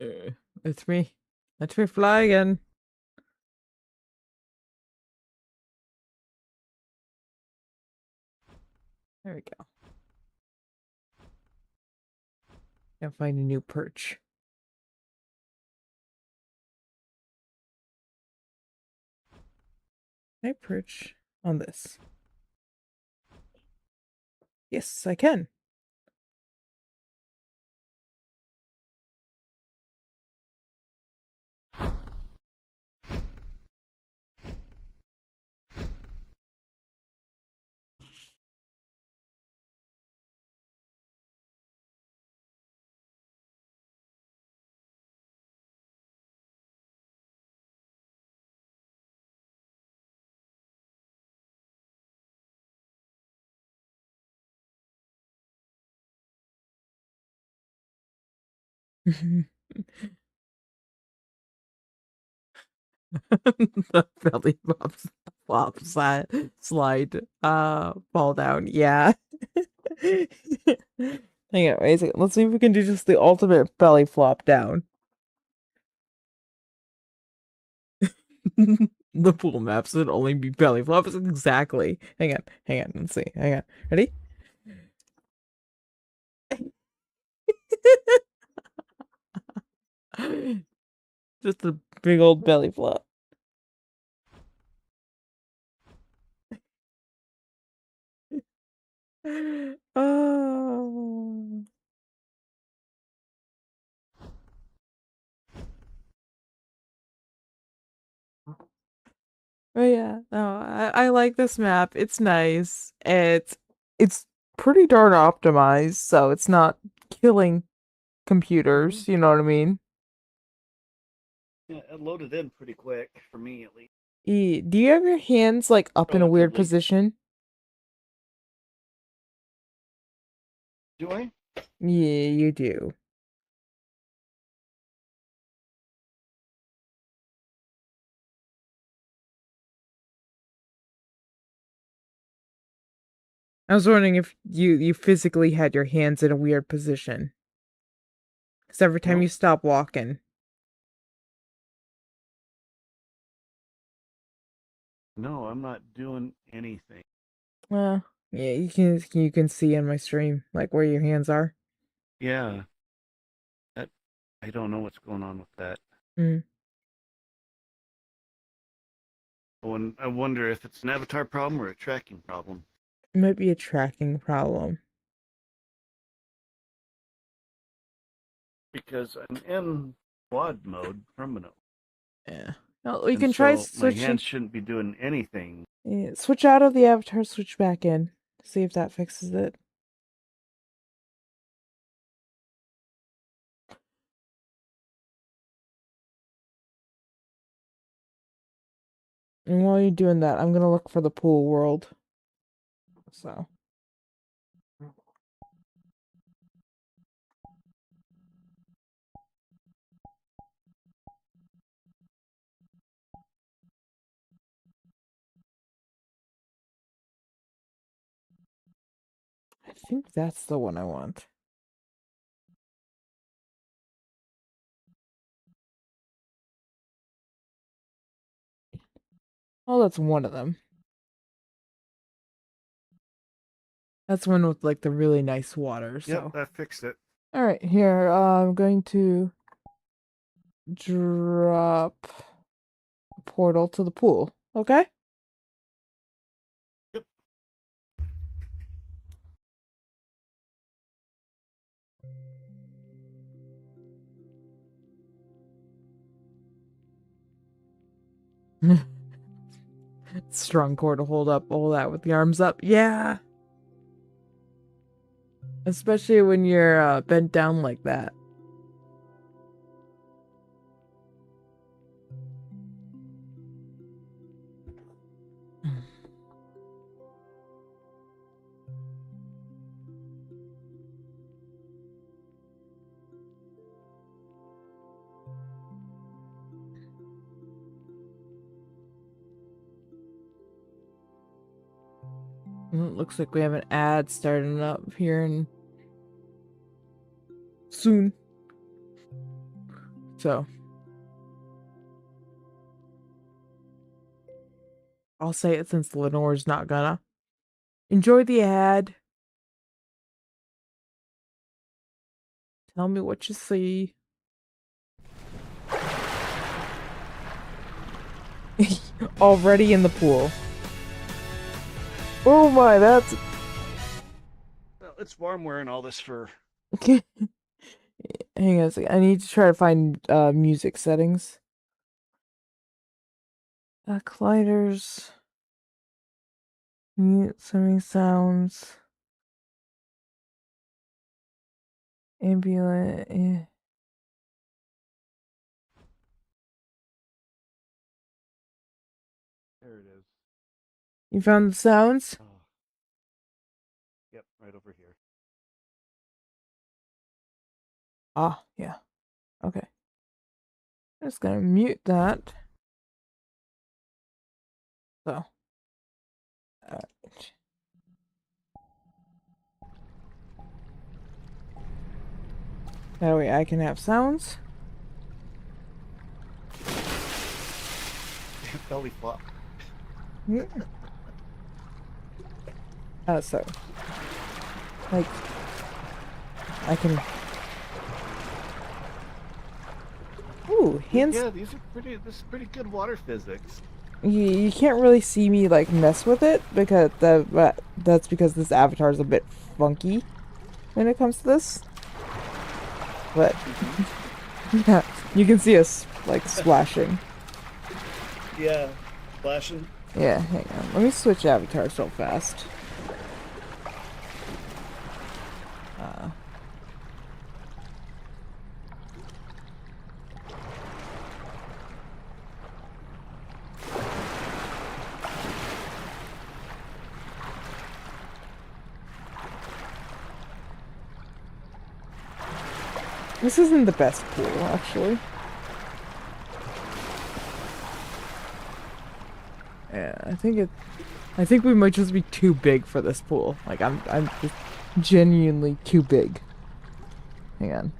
Uh, It's me. Let me fly again. There we go. Gotta find a new perch. Can I perch on this? Yes, I can. The belly flops, flop slide, fall down. Yeah. Hang on, wait a second. Let's see if we can do just the ultimate belly flop down. The pool maps would only be belly flops. Exactly. Hang on. Let's see. Hang on. Ready? Just a big old belly flop. Oh. I like this map. It's nice. It's pretty darn optimized, so it's not killing computers, you know what I mean? Yeah, it loaded in pretty quick for me at least. Do you have your hands like up in a weird Relatively. position? Do I? Yeah, you do. I was wondering if you physically had your hands in a weird position. Because every time No. you stop walking. No, I'm not doing anything. Well, yeah, you can see in my stream like where your hands are. Yeah. That I don't know what's going on with that. Mm. I wonder if it's an avatar problem or a tracking problem. It might be a tracking problem. Because I'm in quad mode permanently. Yeah. Well, we And can try so my switching. hands shouldn't be doing anything. Yeah, switch out of the avatar, switch back in. See if that fixes it. And while you're doing that, I'm gonna look for the pool world. So. I think that's the one I want. Oh, that's one of them. That's one with like the really nice water. So. Yep, that fixed it. All right, here I'm going to drop a portal to the pool. Okay. Yep. Strong core to hold up all that with the arms up. Yeah. Especially when you're bent down like that. It looks like we have an ad starting up here and soon. So I'll say it since Lenore's not gonna. Enjoy the ad. Tell me what you see. Already in the pool. Oh my, that's... Well, it's warm wearing all this fur. Hang on a second. I need to try to find music settings. Colliders. Mute swimming sounds. Ambient. There it is. You found the sounds? Oh. Yep, right over here. Ah, yeah. Okay. I'm just gonna mute that. So. That way I can have sounds. Belly flop. Yeah. So. Like. I can. Ooh, hands. Yeah, these are pretty. This is pretty good water physics. You can't really see me like mess with it because that's because this avatar is a bit funky when it comes to this. But yeah, you can see us like splashing. Yeah, splashing. Yeah, hang on. Let me switch avatars real fast. Uh, this isn't the best pool, actually. Yeah, I think we might just be too big for this pool. Like, I'm just genuinely too big. Hang on.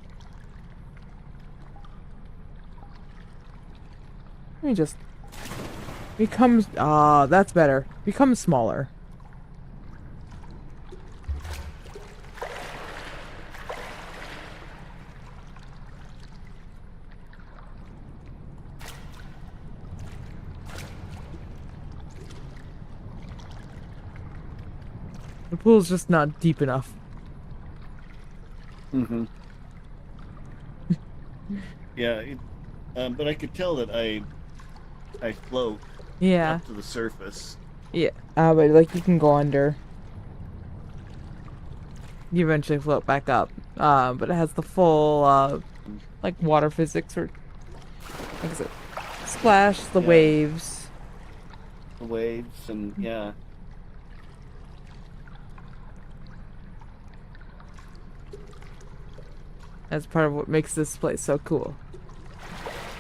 Let me just... Becomes... Ah, that's better. Become smaller. The pool's just not deep enough. Mm-hmm. Yeah, but I could tell that I float Yeah. up to the surface. Yeah. But like you can go under. You eventually float back up. But it has the full, like water physics or... Like I said, splash, the Yeah. waves. The waves and yeah. That's part of what makes this place so cool.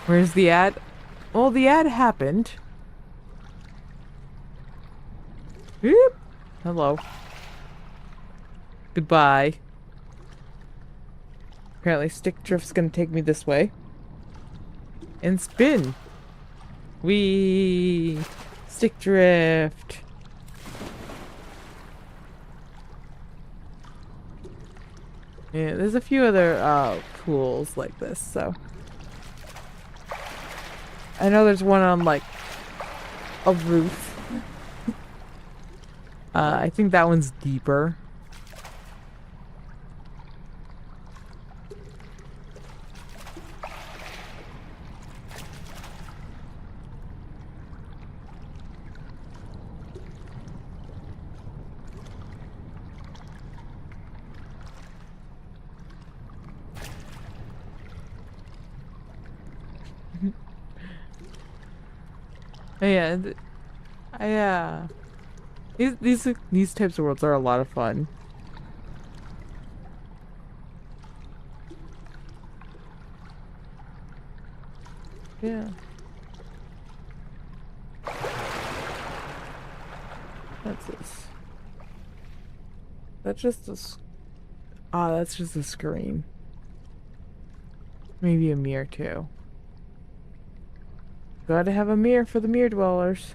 Where's the ad? Well, the ad happened. Boop. Hello. Goodbye. Apparently stick drift's gonna take me this way. And spin. Wee. Stick drift. Yeah, there's a few other pools like this, so. I know there's one on like a roof. I think that one's deeper. Yeah, these types of worlds are a lot of fun. Yeah. What's this? That's just that's just a screen. Maybe a mirror too. Gotta have a mirror for the mirror dwellers.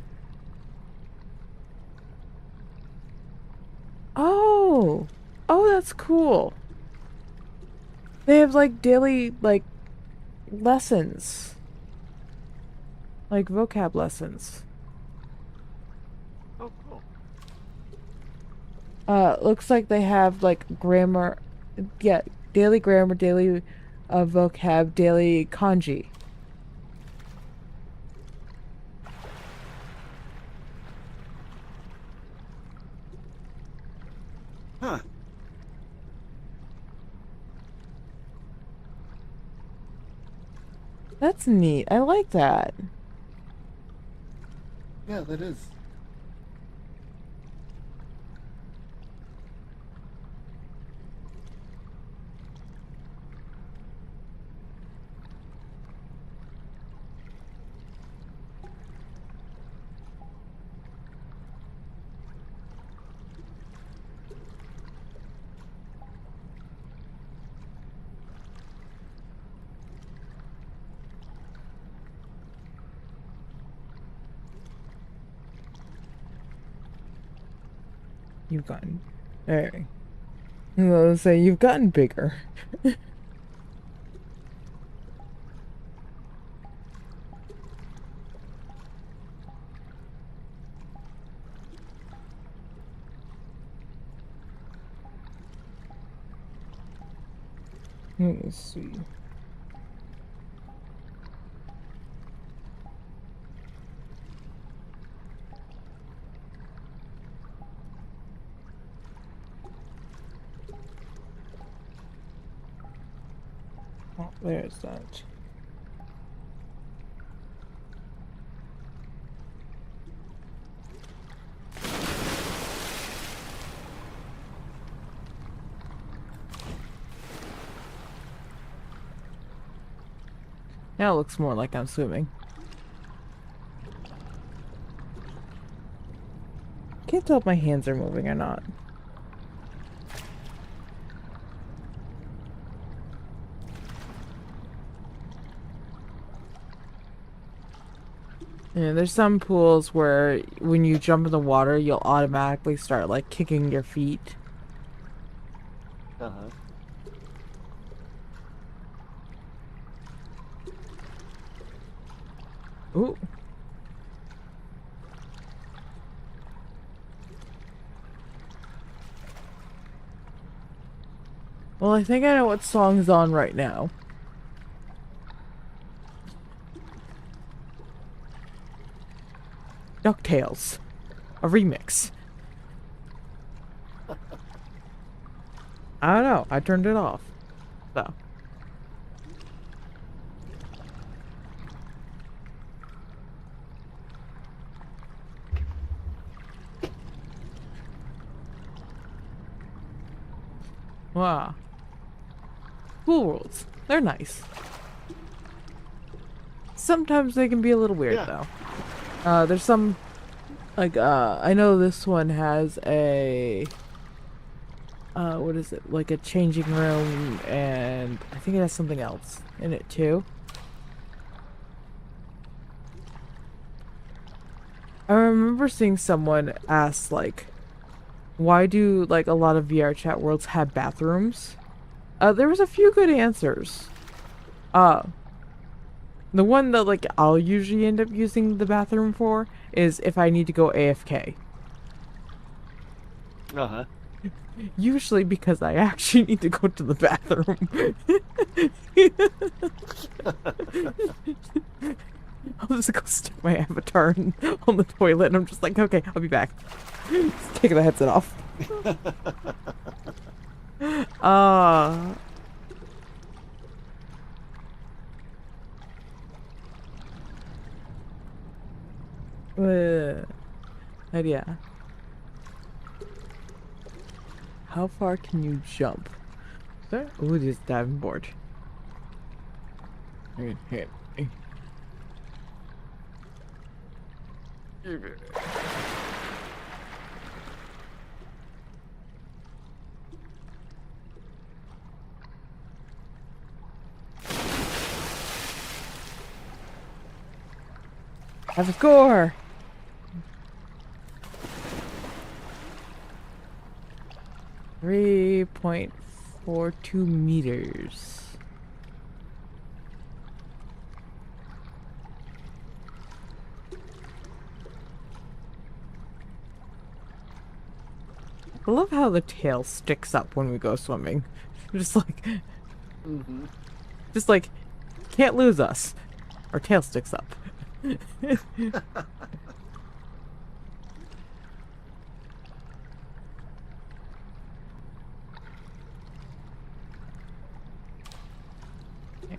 Oh! Oh, that's cool. They have like daily like lessons. Like vocab lessons. Oh, cool. Looks like they have like grammar, yeah, daily grammar, daily vocab, daily kanji. Huh. That's neat. I like that. Yeah, that is. You've gotten, alright. I was gonna say you've gotten bigger. Let's see. There's that. Now it looks more like I'm swimming. Can't tell if my hands are moving or not. Yeah, there's some pools where when you jump in the water, you'll automatically start like kicking your feet. Uh-huh. Ooh. Well, I think I know what song's on right now. DuckTales. A remix. I don't know. I turned it off. So. Wow. Pool worlds. They're nice. Sometimes they can be a little weird, Yeah. though. There's some, like, I know this one has a, what is it? Like a changing room, and I think it has something else in it, too. I remember seeing someone ask, like, why do, like, a lot of VR chat worlds have bathrooms? There was a few good answers. The one that, like, I'll usually end up using the bathroom for is if I need to go AFK. Uh-huh. Usually because I actually need to go to the bathroom. I'll just go stick my avatar on the toilet and I'm just like, okay, I'll be back. Just take the headset off. And yeah. How far can you jump? There? Ooh, this diving board. Have a score! .42 meters. I love how the tail sticks up when we go swimming. Just like, Mm-hmm. just like, can't lose us. Our tail sticks up.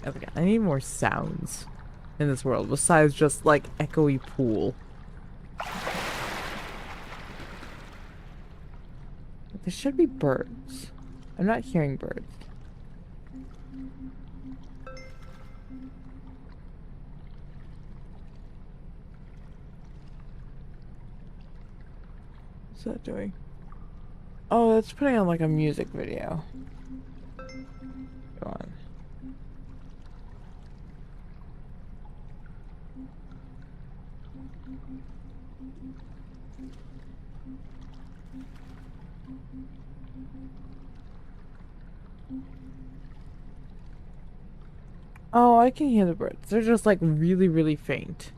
Okay, I need more sounds in this world besides just like echoey pool. There should be birds. I'm not hearing birds. What's that doing? Oh, it's putting on like a music video. Go on. Oh, I can hear the birds. They're just like really, really faint.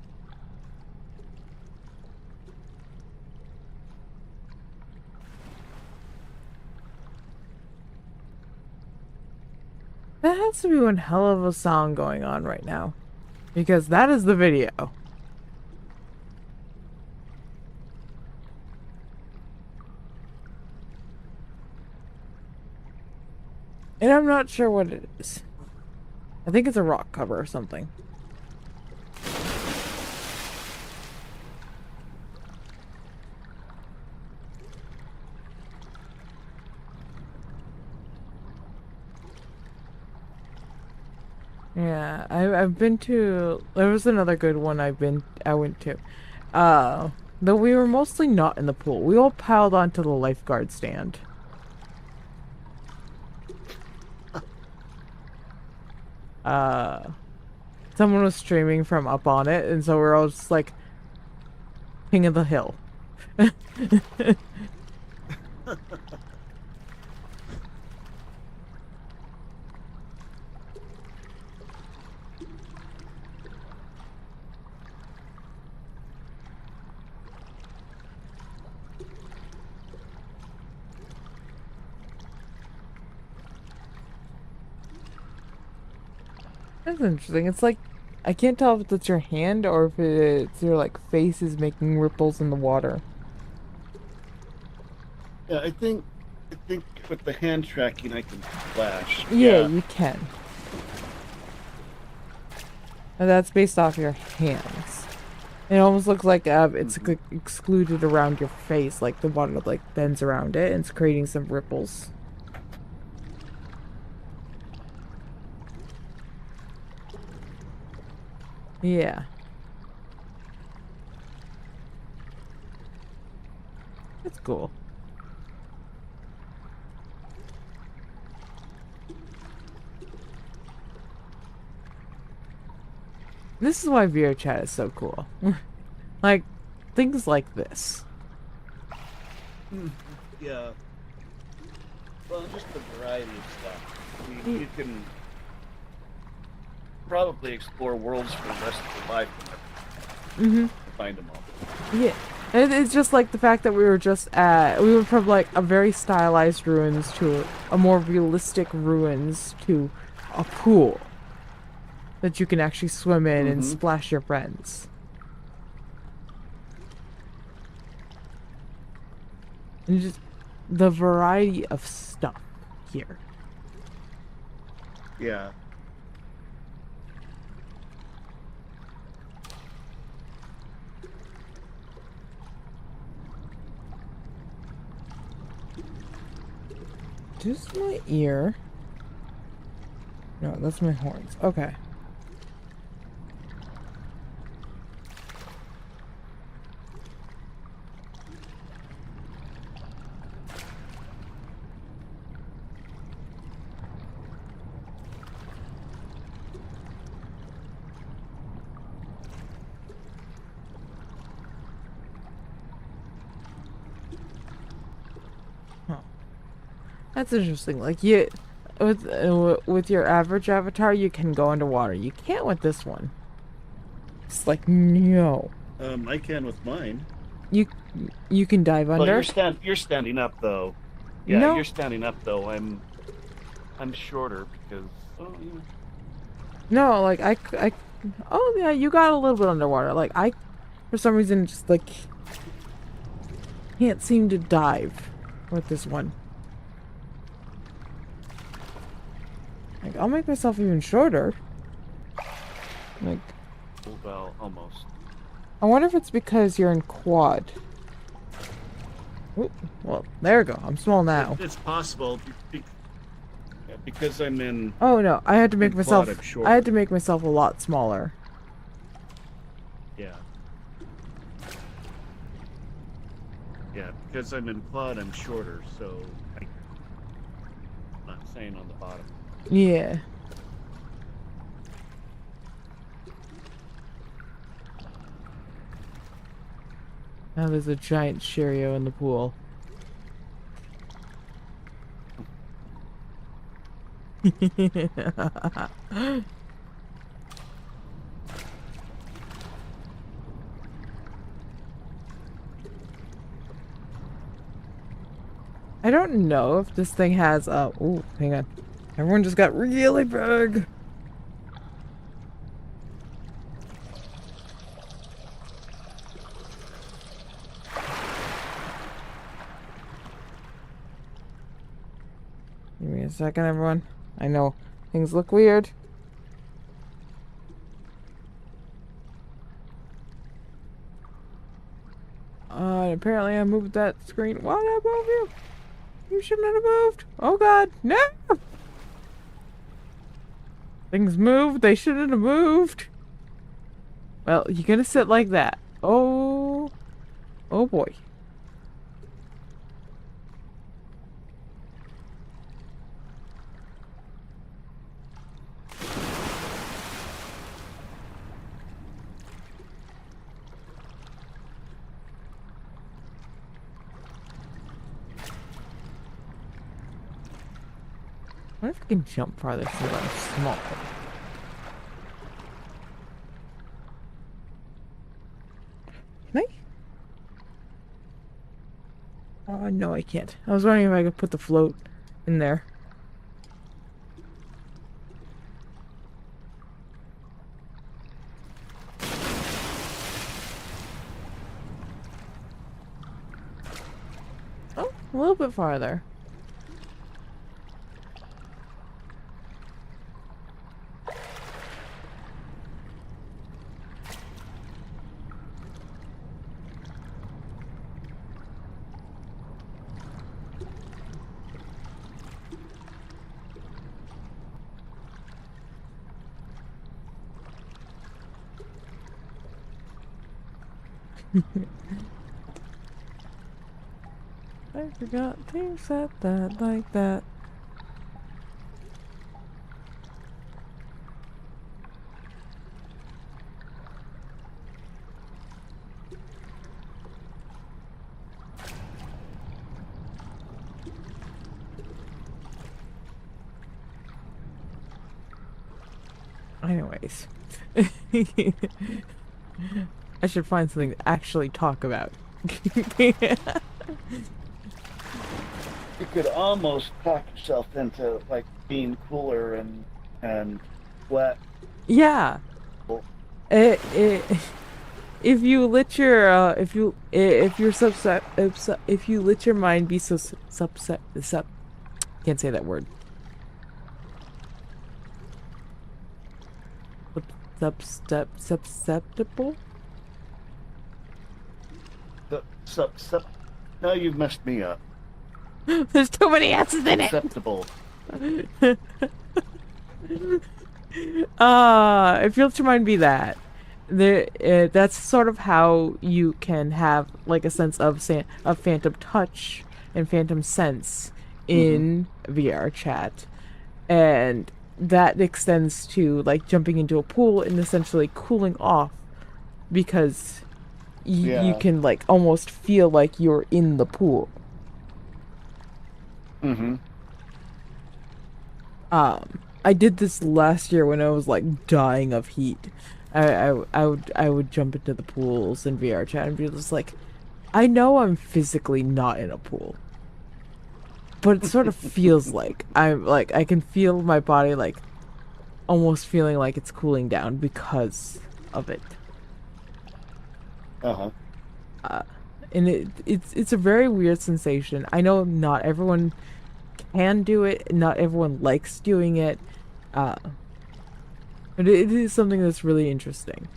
That has to be one hell of a song going on right now. Because that is the video. And I'm not sure what it is. I think it's a rock cover or something. Yeah, I've been to. There was another good one I went to. Though we were mostly not in the pool. We all piled onto the lifeguard stand. Uh, Someone was streaming from up on it, and so we're all just like king of the hill. That's interesting. It's like I can't tell if it's your hand or if it's your like face is making ripples in the water. Yeah, I think with the hand tracking I can splash. Yeah, you can. And that's based off your hands. It almost looks like it's like excluded around your face, like the water like bends around it and it's creating some ripples. Yeah. That's cool. This is why VR chat is so cool. Like, things like this. Yeah. Well, just the variety of stuff. I mean, you can probably explore worlds for the rest of your life and find them all. Yeah. It's just like the fact that we went from like a very stylized ruins to a more realistic ruins to a pool that you can actually swim in and splash your friends. And just the variety of stuff here. Yeah. Just my ear. No, that's my horns. Okay. That's interesting. Like with your average avatar, you can go underwater. You can't with this one. It's like no. I can with mine. You can dive Well, under. you're standing up though. Yeah, No. you're standing up though. I'm shorter because. Oh, yeah. No, like oh yeah, you got a little bit underwater. Like for some reason, just like can't seem to dive with this one. Like I'll make myself even shorter. Like Well, almost. I wonder if it's because you're in quad. Ooh, well, there we go. I'm small now. It's possible because I'm in. Oh no, I had to make in myself. quad, I'm shorter. I had to make myself a lot smaller. Yeah. Yeah, because I'm in quad, I'm shorter, so I'm not saying on the bottom. Yeah. Now there's a giant Cheerio in the pool. I don't know if this thing has ooh, hang on. Everyone just got really big. Give me a second, everyone. I know things look weird. god, apparently I moved that screen. Why did I move you? You shouldn't have moved. Oh god, no! Things moved, they shouldn't have moved. Well, you're gonna sit like that. Oh. Oh boy. What if I can jump farther since I'm small? Can I? Oh, no, I can't. I was wondering if I could put the float in there. Oh, a little bit farther. I forgot things said that like that. Anyways. I should find something to actually talk about. You could almost talk yourself into like being cooler and wet. Yeah. If you let your if you let your mind be so can't say that word. Susceptible? No, you've messed me up. There's too many S's in it. Acceptable. If you let your mind be that, that's sort of how you can have like a sense of phantom touch and phantom sense in VR chat, and that extends to like jumping into a pool and essentially cooling off because you can like almost feel like you're in the pool. I did this last year when I was like dying of heat. I would jump into the pools in VR chat and be just like, I know I'm physically not in a pool, but it sort of feels like I can feel my body like almost feeling like it's cooling down because of it. And it's a very weird sensation. I know not everyone can do it, not everyone likes doing it, but it is something that's really interesting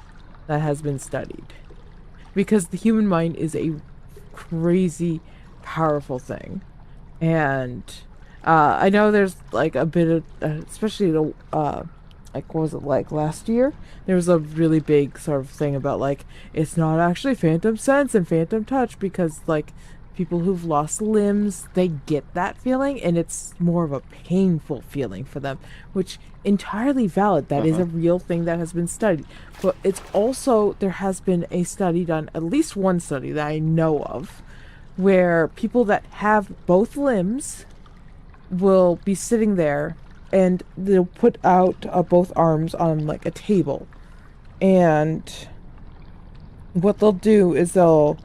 that has been studied, because the human mind is a crazy powerful thing. And I know there's like a bit of especially the like, what was it, like last year there was a really big sort of thing about like it's not actually phantom sense and phantom touch, because like people who've lost limbs, they get that feeling and it's more of a painful feeling for them, which entirely valid. That is a real thing that has been studied. But it's also, there has been a study done, at least one study that I know of, where people that have both limbs will be sitting there and they'll put out both arms on like a table, and what they'll do is they'll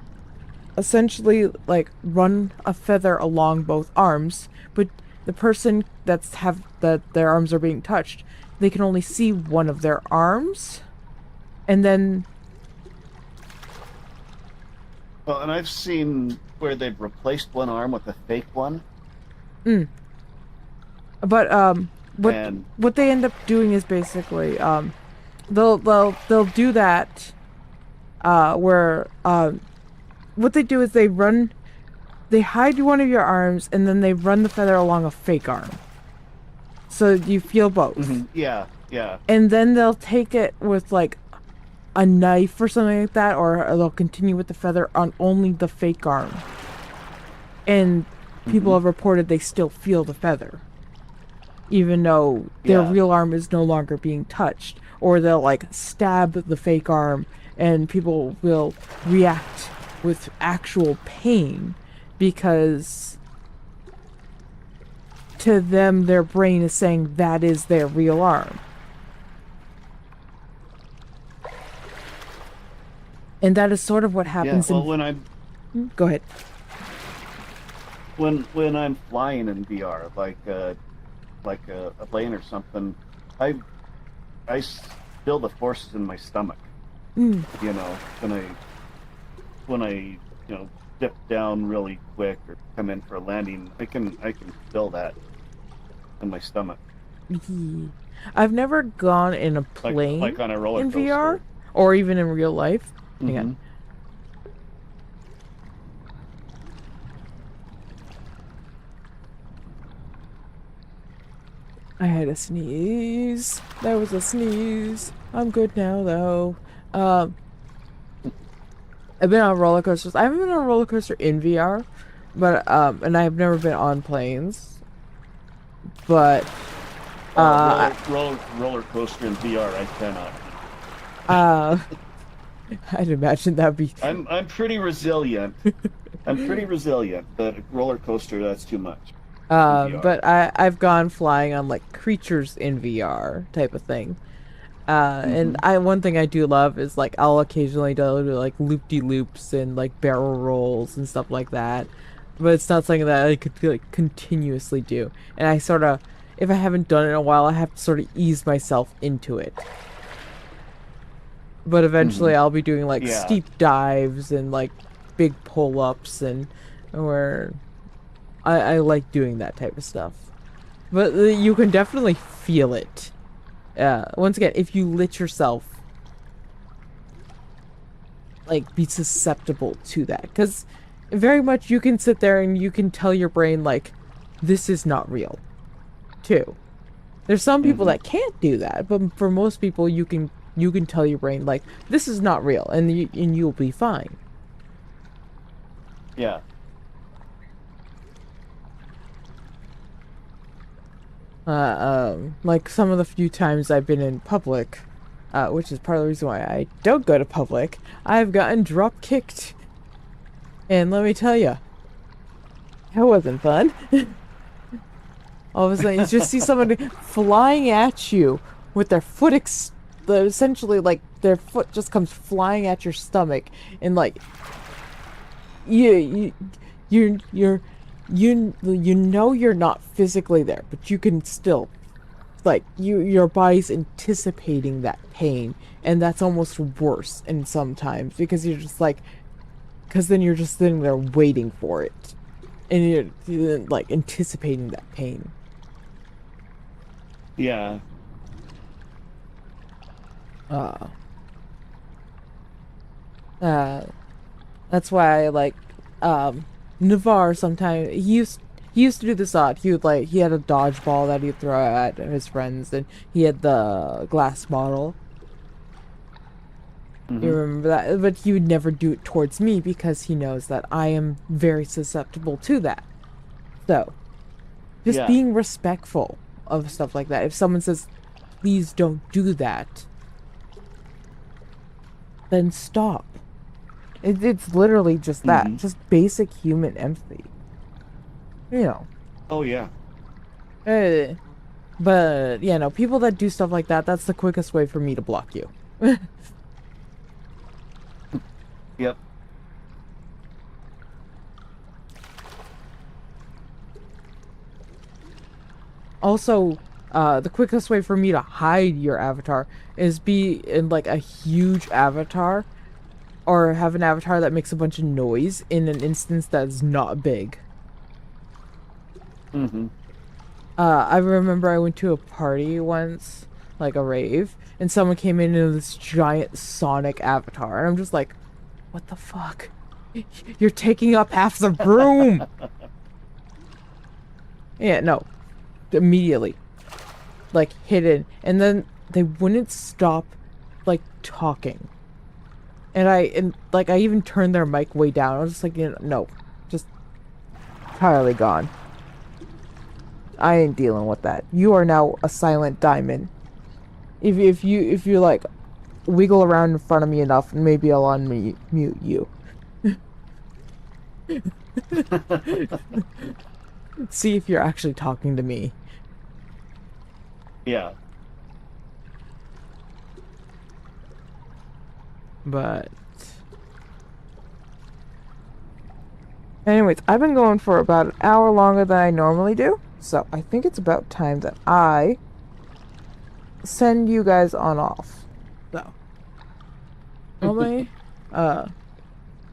essentially like run a feather along both arms, but the person that their arms are being touched, they can only see one of their arms, and then well, and I've seen where they've replaced one arm with a fake one. But what they end up doing is basically they'll do that where what they do is they hide one of your arms and then they run the feather along a fake arm. So you feel both. Mm-hmm. Yeah, yeah. And then they'll take it with like a knife or something like that, or they'll continue with the feather on only the fake arm. And people have reported they still feel the feather, even though their real arm is no longer being touched. Or they'll like stab the fake arm and people will react with actual pain because to them their brain is saying that is their real arm. And that is sort of what happens when I'm Go ahead. when I'm flying in VR, like a plane or something, I feel the forces in my stomach. You know, when I dip down really quick or come in for a landing, I can feel that in my stomach. I've never gone in a plane Like on a roller in coaster. VR or even in real life. Hang on. I had a sneeze. That was a sneeze. I'm good now, though. I've been on roller coasters. I haven't been on a roller coaster in VR, but and I've never been on planes. But roller coaster in VR, I cannot. I'd imagine that'd be. I'm pretty resilient. I'm pretty resilient, but roller coaster, that's too much. But I've gone flying on like creatures in VR type of thing. And one thing I do love is like I'll occasionally do like loop-de-loops and like barrel rolls and stuff like that. But it's not something that I could like continuously do. And I sort of, if I haven't done it in a while, I have to sort of ease myself into it. But eventually I'll be doing like steep dives and like big pull-ups and where I like doing that type of stuff. But you can definitely feel it. Once again, if you let yourself like be susceptible to that, because very much you can sit there and you can tell your brain like this is not real too. There's some people that can't do that, but for most people you can tell your brain like this is not real, and you'll be fine. Yeah. Like some of the few times I've been in public, which is part of the reason why I don't go to public, I've gotten drop kicked. And let me tell you, that wasn't fun. All of a sudden, you just see somebody flying at you with their foot essentially like their foot just comes flying at your stomach, and like you know you're not physically there, but you can still like your body's anticipating that pain, and that's almost worse and sometimes because you're just like because then you're just sitting there waiting for it and you're like anticipating that pain. Yeah. That's why I like Navarre sometimes he used to do this odd. He had a dodgeball that he'd throw at his friends, and he had the glass bottle. You remember that? But he would never do it towards me because he knows that I am very susceptible to that. So, just being respectful of stuff like that. If someone says, please don't do that, then stop. It's literally just that. Just basic human empathy. You know. Oh, yeah. But, yeah, no, people that do stuff like that, that's the quickest way for me to block you. Yep. Also, the quickest way for me to hide your avatar is be in, like, a huge avatar, or have an avatar that makes a bunch of noise in an instance that's not big. I remember I went to a party once, like a rave, and someone came in this giant Sonic avatar, and I'm just like, what the fuck? You're taking up half the room. Yeah, no. Immediately. Like, hidden. And then they wouldn't stop, like, talking. And I even turned their mic way down. I was just like, no. Just entirely gone. I ain't dealing with that. You are now a silent diamond. If you like wiggle around in front of me enough, maybe I'll unmute you. See if you're actually talking to me. Yeah. But anyways, I've been going for about an hour longer than I normally do, so I think it's about time that I send you guys on off. So let me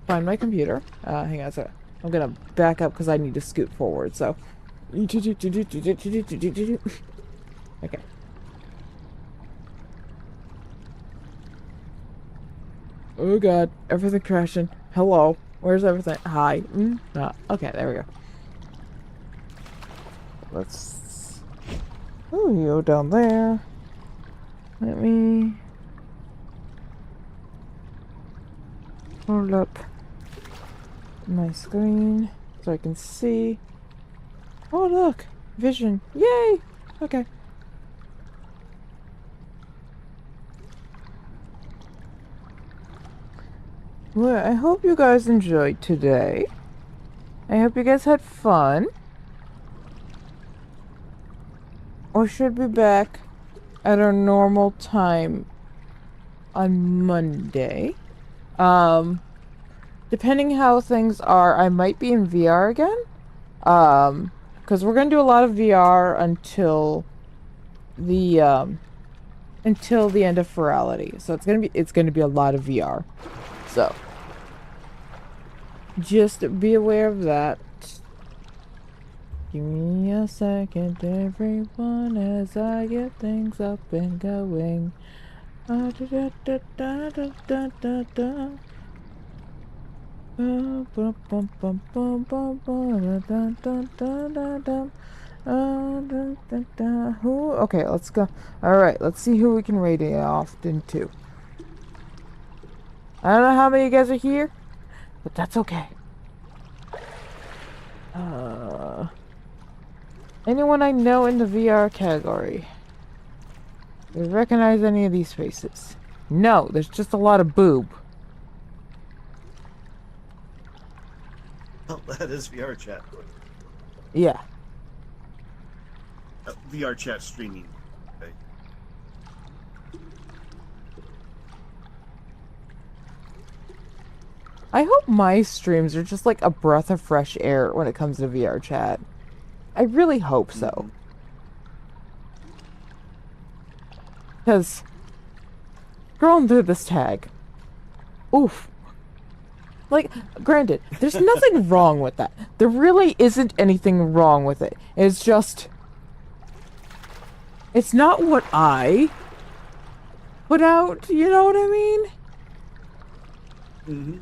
find my computer. Hang on a second. I'm gonna back up because I need to scoot forward, so okay. Oh god, everything crashing. Hello. Where's everything? Hi. Okay, there we go. Let's... Oh, you go down there. Let me... hold up my screen so I can see. Oh, look! Vision. Yay! Okay. Well, I hope you guys enjoyed today. I hope you guys had fun. We should be back at our normal time on Monday. Depending how things are, I might be in VR again. Because we're gonna do a lot of VR until the end of Ferality. So it's gonna be a lot of VR. So, just be aware of that. Give me a second, everyone, as I get things up and going. Okay, let's go. Alright, let's see who we can radio off into. I don't know how many of you guys are here, but that's okay. Anyone I know in the VR category? Do you recognize any of these faces? No, there's just a lot of boob. Oh, that is VR chat. Yeah. VR chat streaming. Okay. I hope my streams are just like a breath of fresh air when it comes to VR chat. I really hope so. Because scrolling through this tag. Oof. Like, granted, there's nothing wrong with that. There really isn't anything wrong with it. It's just... it's not what I put out, you know what I mean? Mm-hmm.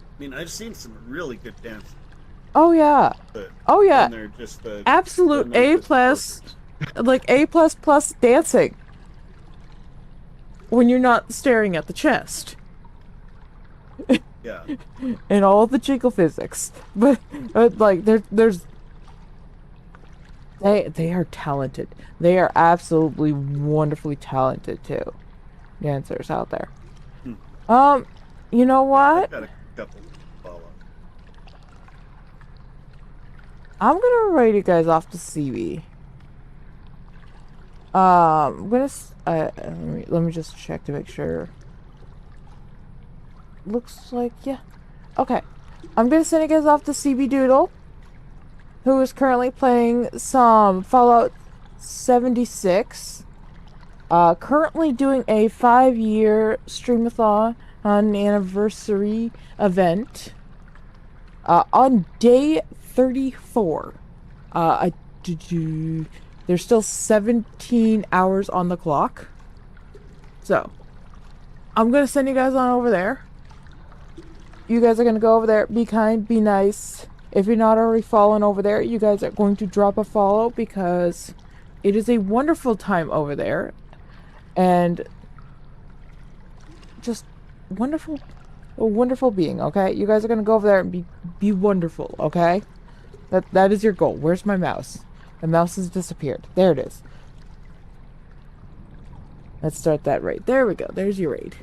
I mean, I've seen some really good dances. Oh yeah. Oh yeah. They're just absolute A plus, like A plus plus dancing. When you're not staring at the chest. Yeah. And all of the jiggle physics, but like there's they are talented. They are absolutely wonderfully talented too, dancers out there. You know what? I've got a couple follow. I'm gonna write you guys off to CB. I'm gonna let me just check to make sure. Looks like, yeah. Okay. I'm gonna send you guys off to CB Doodle, who is currently playing some Fallout 76. Currently doing a 5-year streamathon on an anniversary event. On day 34. There's still 17 hours on the clock. So, I'm gonna send you guys on over there. You guys are gonna go over there. Be kind, be nice. If you're not already following over there, you guys are going to drop a follow because it is a wonderful time over there. And just wonderful, a wonderful being, okay? You guys are gonna go over there and be wonderful, okay? That is your goal. Where's my mouse? The mouse has disappeared. There it is. Let's start that raid. There we go. There's your raid.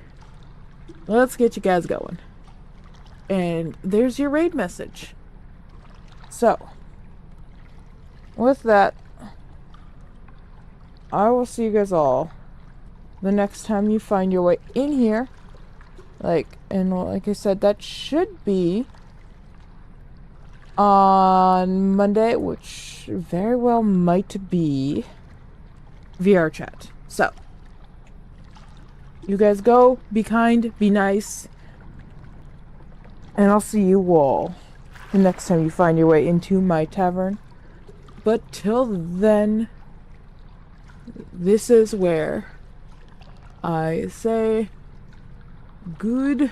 Let's get you guys going. And there's your raid message. So, with that, I will see you guys all the next time you find your way in here. Like I said, that should be on Monday, which very well might be VR chat. So, you guys go, be kind, be nice, and I'll see you all the next time you find your way into my tavern. But till then, this is where I say goodbye.